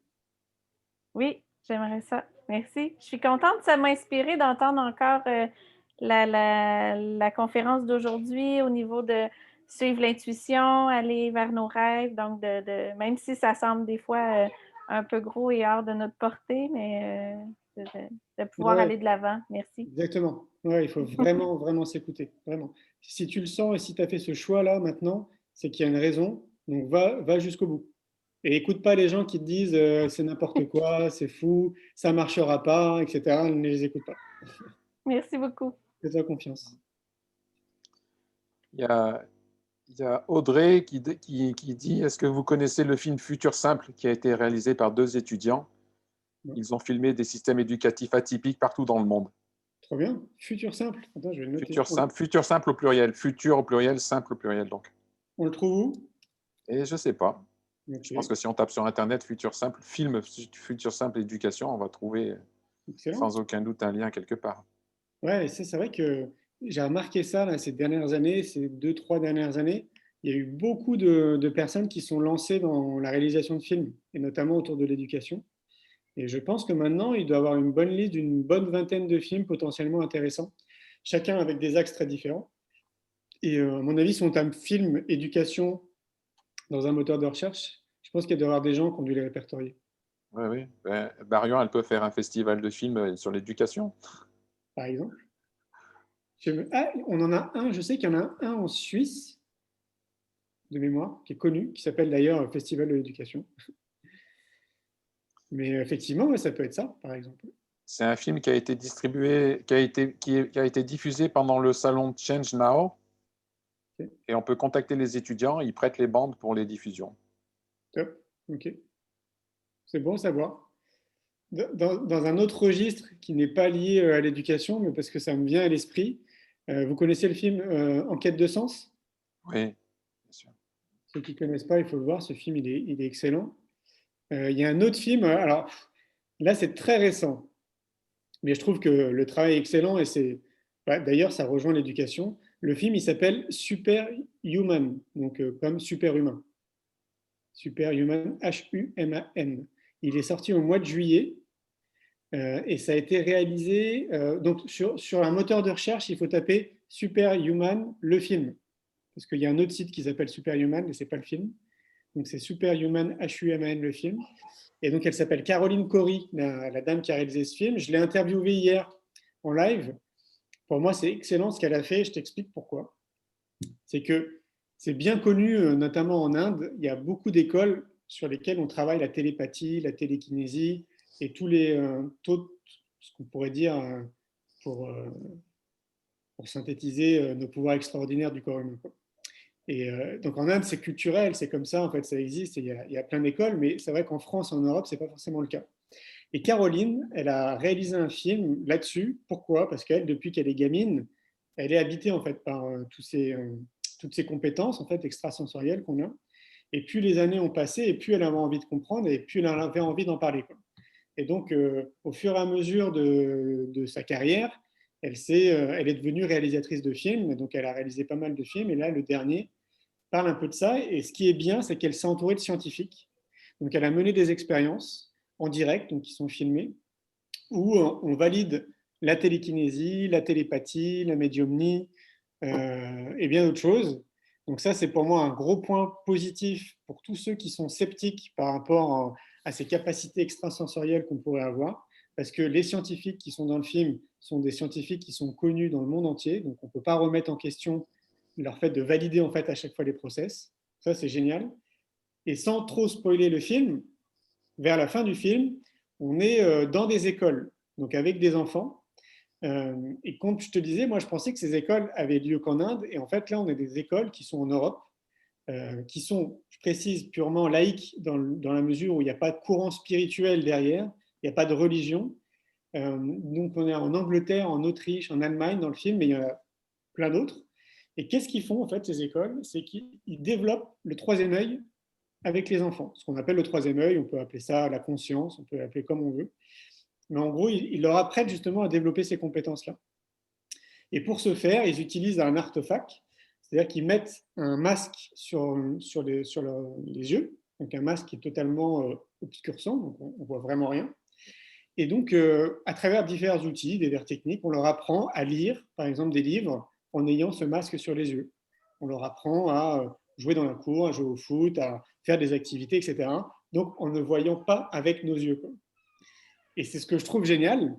Oui, j'aimerais ça. Merci. Je suis contente. Ça m'a inspiré d'entendre encore la conférence d'aujourd'hui au niveau de suivre l'intuition, aller vers nos rêves. Donc, même si ça semble des fois un peu gros et hors de notre portée, mais de pouvoir aller de l'avant. Merci. Exactement. Ouais, il faut vraiment, vraiment s'écouter. Vraiment. Si tu le sens et si tu as fait ce choix-là maintenant, c'est qu'il y a une raison. Donc, va jusqu'au bout. Et écoute pas les gens qui te disent c'est n'importe quoi, c'est fou, ça ne marchera pas, etc. Ne les écoute pas. Merci beaucoup. Fais-toi confiance. Il y a Audrey qui dit est-ce que vous connaissez le film Futur Simple qui a été réalisé par 2 étudiants? Ils ont filmé des systèmes éducatifs atypiques partout dans le monde. Trop bien. Futur Simple. Attends, je vais le noter. Futur simple au pluriel. Futur au pluriel, simple au pluriel. Donc. On le trouve où? Et je ne sais pas. Ok. Je pense que si on tape sur Internet Futur Simple, film Futur Simple éducation, on va trouver Excellent. sans aucun doute un lien quelque part. Ouais, c'est vrai que j'ai remarqué ça là, ces dernières années, ces 2, 3 dernières années. Il y a eu beaucoup de personnes qui sont lancées dans la réalisation de films, et notamment autour de l'éducation. Et je pense que maintenant, il doit y avoir une bonne liste d'une bonne vingtaine de films potentiellement intéressants, chacun avec des axes très différents. Et à mon avis, si on tape film éducation dans un moteur de recherche, je pense qu'il doit y avoir des gens qui ont dû les répertorier. Oui, oui. Ben, Barion, elle peut faire un festival de films sur l'éducation. Par exemple. Ah, on en a un, je sais qu'il y en a un en Suisse, de mémoire, qui est connu, qui s'appelle d'ailleurs Festival de l'éducation. Mais effectivement, ouais, ça peut être ça, par exemple. C'est un film qui a été distribué, qui a été diffusé pendant le salon Change Now. Okay. Et on peut contacter les étudiants, ils prêtent les bandes pour les diffusions. Top, ok. C'est bon à savoir. Dans un autre registre qui n'est pas lié à l'éducation, mais parce que ça me vient à l'esprit, vous connaissez le film Enquête de sens? Oui, bien sûr. Ceux qui ne connaissent pas, il faut le voir, ce film, il est excellent. Il y a un autre film, alors là, c'est très récent, mais je trouve que le travail est excellent et d'ailleurs, ça rejoint l'éducation. Le film, il s'appelle Superhuman, donc comme superhumain. Superhuman, Human. Il est sorti au mois de juillet et ça a été réalisé. Donc, sur un moteur de recherche, il faut taper Superhuman, le film. Parce qu'il y a un autre site qui s'appelle Superhuman, mais ce n'est pas le film. Donc, c'est Superhuman, Human, le film. Et donc, elle s'appelle Caroline Cory, la dame qui a réalisé ce film. Je l'ai interviewée hier en live. Pour moi, c'est excellent ce qu'elle a fait. Je t'explique pourquoi. C'est que c'est bien connu, notamment en Inde. Il y a beaucoup d'écoles sur lesquelles on travaille la télépathie, la télékinésie et tous les taux, ce qu'on pourrait dire pour synthétiser nos pouvoirs extraordinaires du corps humain. Et donc en Inde, c'est culturel, c'est comme ça, en fait, ça existe, il y a plein d'écoles, mais c'est vrai qu'en France, en Europe, ce n'est pas forcément le cas. Et Caroline, elle a réalisé un film là-dessus. Pourquoi? Parce qu'elle, depuis qu'elle est gamine, elle est habitée en fait par toutes ces compétences en fait extrasensorielles qu'on a. Et plus les années ont passé, et plus elle avait envie de comprendre, et plus elle avait envie d'en parler, quoi. Et donc, au fur et à mesure de sa carrière, elle est devenue réalisatrice de films, donc elle a réalisé pas mal de films, et là, le dernier parle un peu de ça, et ce qui est bien, c'est qu'elle s'est entourée de scientifiques. Donc, elle a mené des expériences en direct, donc qui sont filmées, où on valide la télékinésie, la télépathie, la médiumnie, et bien d'autres choses. Donc ça, c'est pour moi un gros point positif pour tous ceux qui sont sceptiques par rapport à ces capacités extrasensorielles qu'on pourrait avoir, parce que les scientifiques qui sont dans le film sont des scientifiques qui sont connus dans le monde entier, donc on ne peut pas remettre en question leur fait de valider en fait à chaque fois les process. Ça, c'est génial. Et sans trop spoiler le film, vers la fin du film, on est dans des écoles, donc avec des enfants. Et comme je te disais, moi, je pensais que ces écoles avaient lieu qu'en Inde. Et en fait, là, on a des écoles qui sont en Europe, qui sont, je précise, purement laïques dans la mesure où il n'y a pas de courant spirituel derrière, il n'y a pas de religion. Donc, on est en Angleterre, en Autriche, en Allemagne dans le film, mais il y en a plein d'autres. Et qu'est-ce qu'ils font, en fait, ces écoles? C'est qu'ils développent le troisième œil avec les enfants. Ce qu'on appelle le troisième œil, on peut appeler ça la conscience, on peut l'appeler comme on veut. Mais en gros, ils leur apprennent justement à développer ces compétences-là. Et pour ce faire, ils utilisent un artefact, c'est-à-dire qu'ils mettent un masque sur les yeux, donc un masque qui est totalement obscurcissant, donc on ne voit vraiment rien. Et donc, à travers divers outils, divers techniques, on leur apprend à lire, par exemple, des livres en ayant ce masque sur les yeux. On leur apprend à jouer dans la cour, à jouer au foot, à faire des activités, etc. Donc, en ne voyant pas avec nos yeux, quoi. Et c'est ce que je trouve génial.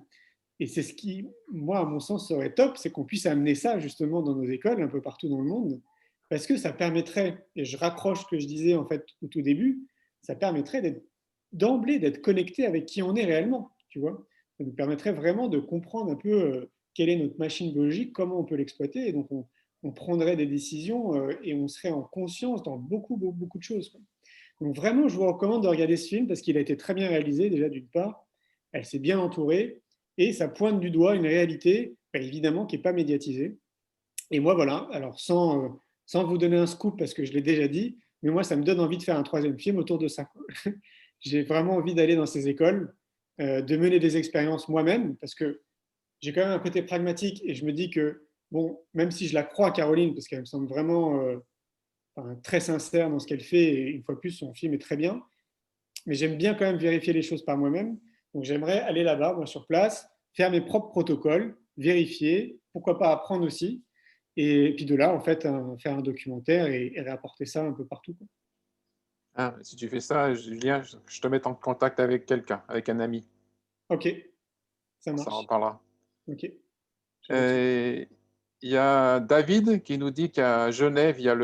Et c'est ce qui, moi, à mon sens, serait top, c'est qu'on puisse amener ça justement dans nos écoles, un peu partout dans le monde, parce que ça permettrait, et je raccroche ce que je disais en fait au tout début, ça permettrait d'emblée d'être connecté avec qui on est réellement, tu vois. Ça nous permettrait vraiment de comprendre un peu quelle est notre machine biologique, comment on peut l'exploiter, et donc on prendrait des décisions et on serait en conscience dans beaucoup de choses, quoi. Donc vraiment, je vous recommande de regarder ce film parce qu'il a été très bien réalisé, déjà d'une part, elle s'est bien entourée, et ça pointe du doigt une réalité, évidemment, qui n'est pas médiatisée. Et moi, voilà, alors sans vous donner un scoop, parce que je l'ai déjà dit, mais moi, ça me donne envie de faire un 3e film autour de ça. J'ai vraiment envie d'aller dans ces écoles, de mener des expériences moi-même, parce que j'ai quand même un côté pragmatique et je me dis que, bon, même si je la crois, Caroline, parce qu'elle me semble vraiment très sincère dans ce qu'elle fait, et une fois de plus, son film est très bien, mais j'aime bien quand même vérifier les choses par moi-même. Donc j'aimerais aller là-bas, moi, sur place, faire mes propres protocoles, vérifier, pourquoi pas apprendre aussi, et puis de là, en fait, faire un documentaire et rapporter ça un peu partout, quoi. Ah, si tu fais ça, Julien, je te mets en contact avec quelqu'un, avec un ami. Ok, ça Ça marche. en parlera. Ok. Il y a David qui nous dit qu'à Genève, il y a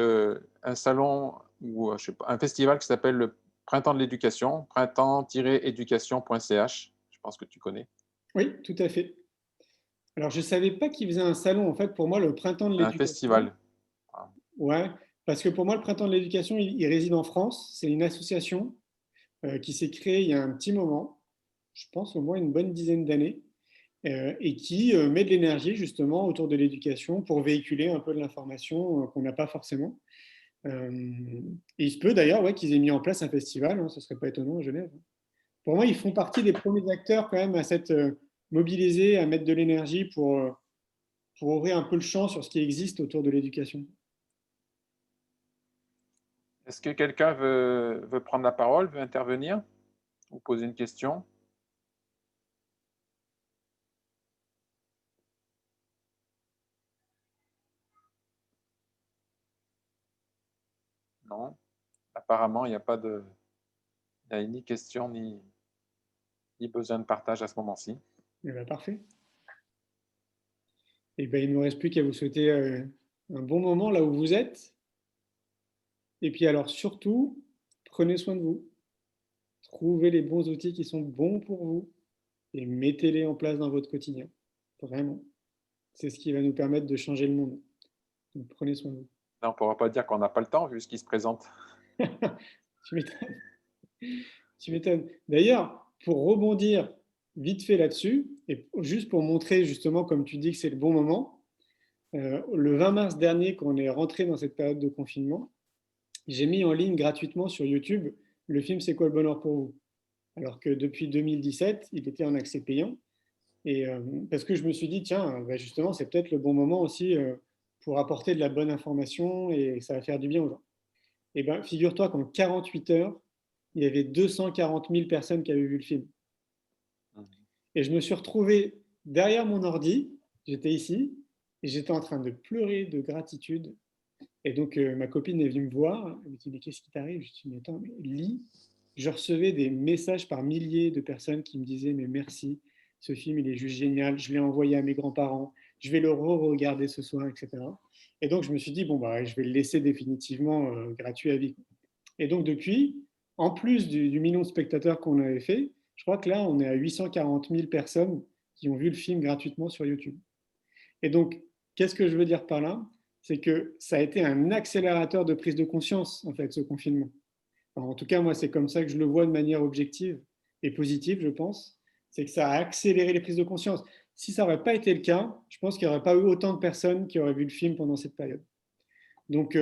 un salon ou je sais pas, un festival qui s'appelle le Printemps de l'éducation, printemps-éducation.ch. Je pense que tu connais. Oui, tout à fait. Alors, je ne savais pas qu'il faisait un salon. En fait, pour moi, le Printemps de Un l'éducation. festival. Ouais, parce que pour moi, le Printemps de l'éducation, il réside en France. C'est une association qui s'est créée il y a un petit moment, je pense au moins une bonne dizaine d'années, et qui met de l'énergie justement autour de l'éducation pour véhiculer un peu de l'information qu'on n'a pas forcément. Et il se peut d'ailleurs qu'ils aient mis en place un festival, hein, ce ne serait pas étonnant à Genève. Pour moi, ils font partie des premiers acteurs quand même à s'être mobilisés, à mettre de l'énergie pour ouvrir un peu le champ sur ce qui existe autour de l'éducation. Est-ce que quelqu'un veut prendre la parole, veut intervenir ou poser une question? Non, apparemment, il n'y a pas de, il n'y a ni question ni besoin de partage à ce moment-ci. Eh bien, parfait. Et ben, il ne me reste plus qu'à vous souhaiter un bon moment là où vous êtes. Et puis alors surtout, prenez soin de vous. Trouvez les bons outils qui sont bons pour vous et mettez-les en place dans votre quotidien. Vraiment. C'est ce qui va nous permettre de changer le monde. Donc prenez soin de vous. Là, on ne pourra pas dire qu'on n'a pas le temps vu ce qui se présente. Tu m'étonnes. Tu m'étonnes. D'ailleurs, pour rebondir vite fait là-dessus, et juste pour montrer justement, comme tu dis, que c'est le bon moment, le 20 mars dernier, quand on est rentré dans cette période de confinement, j'ai mis en ligne gratuitement sur YouTube le film C'est quoi le bonheur pour vous? Alors que depuis 2017, il était en accès payant. Et parce que je me suis dit, tiens, bah justement, c'est peut-être le bon moment aussi pour apporter de la bonne information et ça va faire du bien aux gens. Et bien, figure-toi qu'en 48 heures, il y avait 240 000 personnes qui avaient vu le film. Et je me suis retrouvé derrière mon ordi, j'étais ici, et j'étais en train de pleurer de gratitude. Et donc, ma copine est venue me voir, elle me dit, mais qu'est-ce qui t'arrive? Je lui dis, mais attends, mais lis. Je recevais des messages par milliers de personnes qui me disaient, mais merci, ce film, il est juste génial, je l'ai envoyé à mes grands-parents, je vais le re-regarder ce soir, etc. Et donc, je me suis dit, bon, bah, je vais le laisser définitivement gratuit à vie. Et donc, depuis, en plus du million de spectateurs qu'on avait fait, je crois que là, on est à 840 000 personnes qui ont vu le film gratuitement sur YouTube. Et donc, qu'est-ce que je veux dire par là? C'est que ça a été un accélérateur de prise de conscience, en fait, ce confinement. Alors, en tout cas, moi, c'est comme ça que je le vois de manière objective et positive, je pense. C'est que ça a accéléré les prises de conscience. Si ça n'aurait pas été le cas, je pense qu'il n'y aurait pas eu autant de personnes qui auraient vu le film pendant cette période. Donc,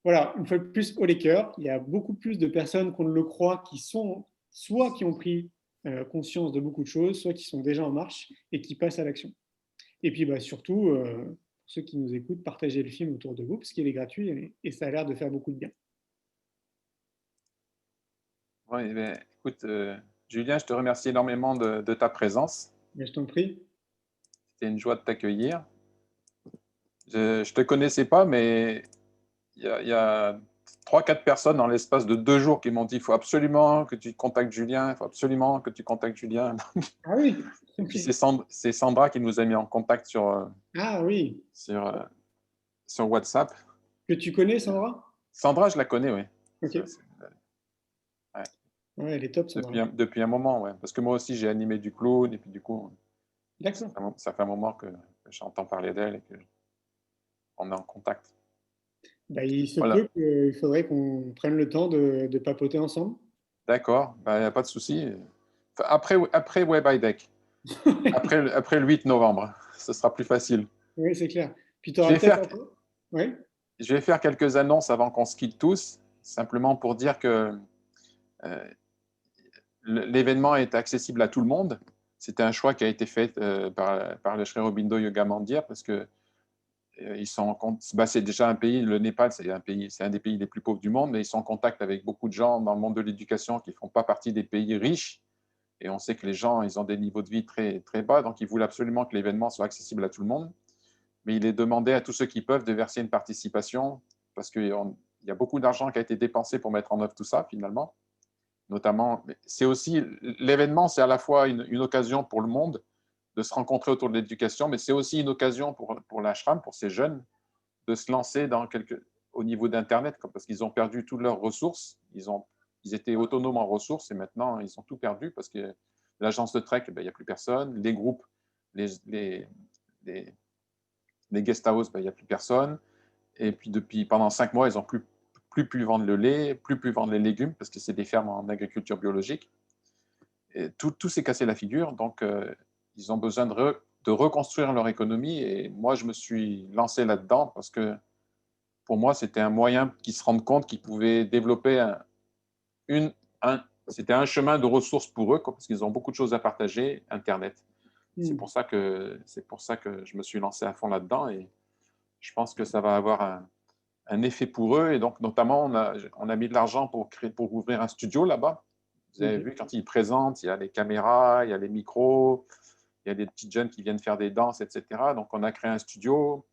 voilà, une fois de plus, haut les cœurs, il y a beaucoup plus de personnes qu'on ne le croit qui sont soit qui ont pris conscience de beaucoup de choses, soit qui sont déjà en marche et qui passent à l'action. Et puis, bah, surtout, pour ceux qui nous écoutent, partagez le film autour de vous parce qu'il est gratuit et ça a l'air de faire beaucoup de bien. Oui, ben, écoute, Julien, je te remercie énormément de ta présence. Mais je t'en prie. C'était une joie de t'accueillir. Je ne te connaissais pas, mais il y a 3-4 personnes dans l'espace de 2 jours qui m'ont dit il faut absolument que tu contactes Julien, il faut absolument que tu contactes Julien. Ah oui. Et puis c'est Sandra qui nous a mis en contact sur, ah oui. sur WhatsApp. Que tu connais, Sandra? Sandra, je la connais, oui. Ok. Ouais, elle est top, Sandra. Depuis un moment, ouais. Parce que moi aussi, j'ai animé du clown, et puis du coup, d'accord. Ça fait un moment que j'entends parler d'elle et qu'on est en contact. Bah, il se peut qu'il faudrait qu'on prenne le temps de papoter ensemble. D'accord, il n'y a pas de souci. Après WebIDEC, après le 8 novembre, ce sera plus facile. Oui, c'est clair. Puis Je vais faire quelques annonces avant qu'on se quitte tous. simplement pour dire que l'événement est accessible à tout le monde. C'était un choix qui a été fait par le Sri Aurobindo Yoga Mandir parce que c'est déjà un pays, le Népal, c'est un des pays les plus pauvres du monde, mais ils sont en contact avec beaucoup de gens dans le monde de l'éducation qui ne font pas partie des pays riches. Et on sait que les gens, ils ont des niveaux de vie très, très bas, donc ils voulaient absolument que l'événement soit accessible à tout le monde. Mais il est demandé à tous ceux qui peuvent de verser une participation parce qu'il y a beaucoup d'argent qui a été dépensé pour mettre en œuvre tout ça, finalement. Notamment, c'est aussi, l'événement, c'est à la fois une occasion pour le monde de se rencontrer autour de l'éducation, mais c'est aussi une occasion pour l'ashram, pour ces jeunes, de se lancer au niveau d'Internet, parce qu'ils ont perdu toutes leurs ressources. Ils étaient autonomes en ressources et maintenant, ils ont tout perdu parce que l'agence de trek, il n'y a plus personne. Les groupes, les guest houses, il n'y a plus personne. Et puis, pendant 5 mois, ils n'ont plus pu vendre le lait, plus pu vendre les légumes parce que c'est des fermes en agriculture biologique. Et tout s'est cassé la figure. Donc, ils ont besoin de reconstruire leur économie. Et moi, je me suis lancé là-dedans parce que pour moi, c'était un moyen qu'ils se rendent compte qu'ils pouvaient développer c'était un chemin de ressources pour eux, parce qu'ils ont beaucoup de choses à partager, Internet. C'est pour ça que je me suis lancé à fond là-dedans et je pense que ça va avoir un effet pour eux. Et donc, notamment, on a mis de l'argent pour ouvrir un studio là-bas. Vous avez vu, quand ils présentent, il y a les caméras, il y a les micros, il y a des petits jeunes qui viennent faire des danses, etc. Donc, on a créé un studio.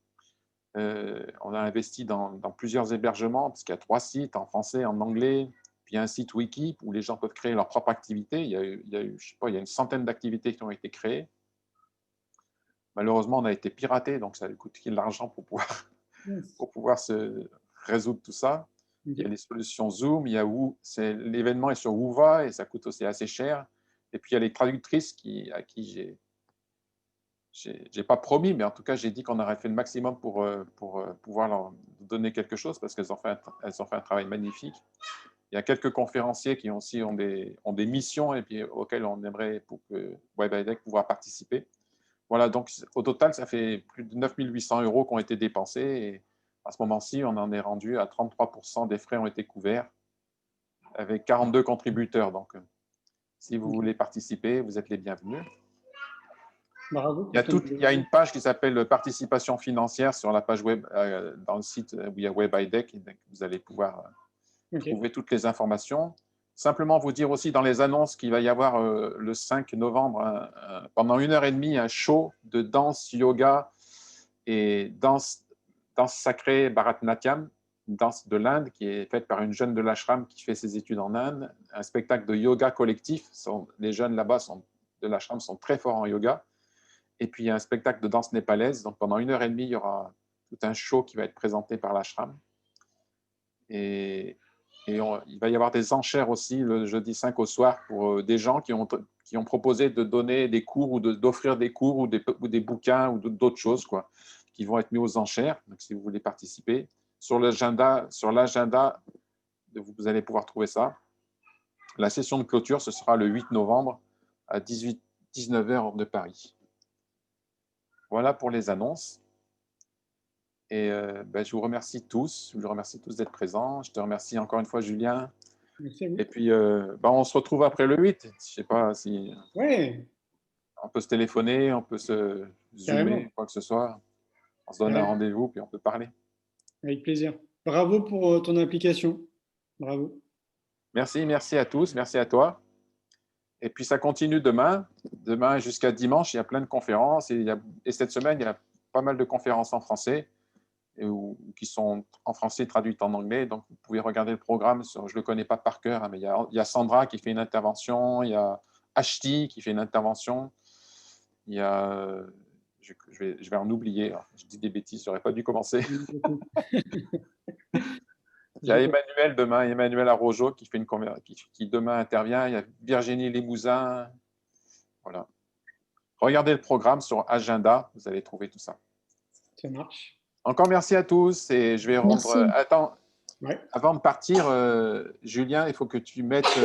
On a investi dans plusieurs hébergements, parce qu'il y a 3 sites, en français, en anglais. Puis il y a un site wiki où les gens peuvent créer leur propre activité. Il y a eu, je sais pas, il y a une centaine d'activités qui ont été créées. Malheureusement, on a été piraté, donc ça a coûté de l'argent pour pouvoir se résoudre tout ça. Il y a les solutions Zoom, l'événement est sur Whova et ça coûte aussi assez cher. Et puis il y a les traductrices à qui j'ai pas promis, mais en tout cas, j'ai dit qu'on aurait fait le maximum pour pouvoir leur donner quelque chose parce qu'elles ont fait un travail magnifique. Il y a quelques conférenciers qui ont des missions et puis auxquelles on aimerait pour que WebIDEC pouvoir participer. Voilà, donc au total, ça fait plus de 9 800 € qui ont été dépensés et à ce moment-ci, on en est rendu à 33% des frais ont été couverts avec 42 contributeurs. Donc, si vous voulez participer, vous êtes les bienvenus. Bravo. Il y a une page qui s'appelle participation financière sur la page web, dans le site où il y a WebIDEC. Vous allez pouvoir trouver toutes les informations. Simplement vous dire aussi dans les annonces qu'il va y avoir le 5 novembre, pendant 1h30, un show de danse, yoga et danse sacrée Bharatanatyam, une danse de l'Inde qui est faite par une jeune de l'ashram qui fait ses études en Inde. Un spectacle de yoga collectif. Les jeunes là-bas de l'ashram sont très forts en yoga. Et puis, il y a un spectacle de danse népalaise. Donc, pendant 1h30, il y aura tout un show qui va être présenté par l'ashram. Et il va y avoir des enchères aussi le jeudi 5 au soir pour des gens qui ont proposé de donner des cours ou d'offrir des cours ou des bouquins ou d'autres choses quoi, qui vont être mis aux enchères. Donc, si vous voulez participer, sur l'agenda, vous allez pouvoir trouver ça. La session de clôture, ce sera le 8 novembre à 19h de Paris. Voilà pour les annonces. Et je vous remercie tous. Je vous remercie tous d'être présents. Je te remercie encore une fois, Julien. Merci à vous. Et puis, on se retrouve après le 8. Je ne sais pas si on peut se téléphoner, on peut se zoomer, quoi que ce soit. On se donne un rendez-vous, puis on peut parler. Avec plaisir. Bravo pour ton implication. Bravo. Merci à tous. Merci à toi. Et puis, ça continue demain. Demain jusqu'à dimanche, il y a plein de conférences. Et cette semaine, il y a pas mal de conférences en français qui sont en français traduites en anglais. Donc, vous pouvez regarder le programme. Je ne le connais pas par cœur, mais il y a Sandra qui fait une intervention. Il y a Ashti qui fait une intervention. Il y a... Je vais en oublier. Je dis des bêtises, je n'aurais pas dû commencer. Il y a Emmanuel demain, Emmanuel Arrojo qui fait qui demain intervient. Il y a Virginie Limousin. Voilà. Regardez le programme sur Agenda, vous allez trouver tout ça. Ça marche. Encore merci à tous et je vais rendre. Attends, avant de partir, Julien, il faut que tu mettes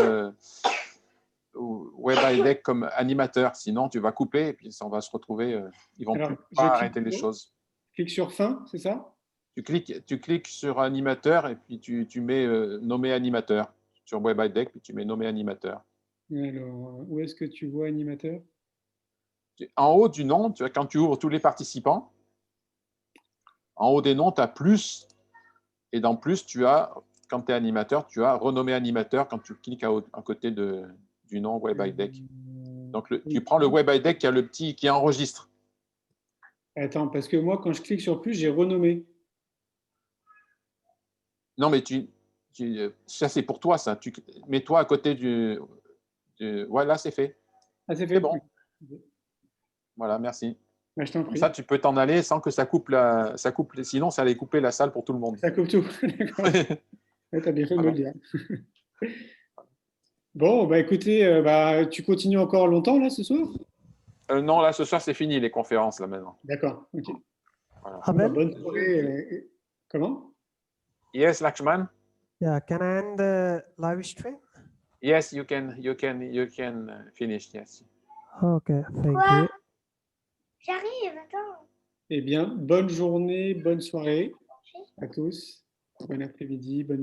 WebIDEC comme animateur, sinon tu vas couper et puis on va se retrouver. Ils vont pas arrêter les choses. Clique sur fin, c'est ça? Tu cliques sur animateur et puis tu mets nommer animateur sur WebIDeck, puis tu mets nommer animateur. Alors, où est-ce que tu vois animateur? En haut du nom, quand tu ouvres tous les participants, en haut des noms, tu as plus. Et dans plus, tu as, quand tu es animateur, tu as renommé animateur quand tu cliques à côté du nom WebIDeck. Donc, tu prends le WebIDeck qui a le petit qui enregistre. Attends, parce que moi, quand je clique sur plus, j'ai renommé. Non, mais ça, c'est pour toi, ça. Mets-toi à côté du... Ouais, là, c'est fait. Ah, c'est fait. Bon. Voilà, merci. Bah, je t'en prie. Comme ça, tu peux t'en aller sans que ça coupe sinon, ça allait couper la salle pour tout le monde. Ça coupe tout. D'accord. Ouais, tu as bien fait de me le dire. Bon, bah écoutez, tu continues encore longtemps là ce soir? Non, là, ce soir, c'est fini les conférences, là, maintenant. D'accord. Ok. Voilà. Abel? Bonne soirée. Comment? Yes, Lakshman? Yeah, can I end the live stream? Yes, you can finish, yes. Okay, thank Quoi? you. J'arrive, attends. Eh bien, bonne journée, bonne soirée à tous. Bon après-midi, bonne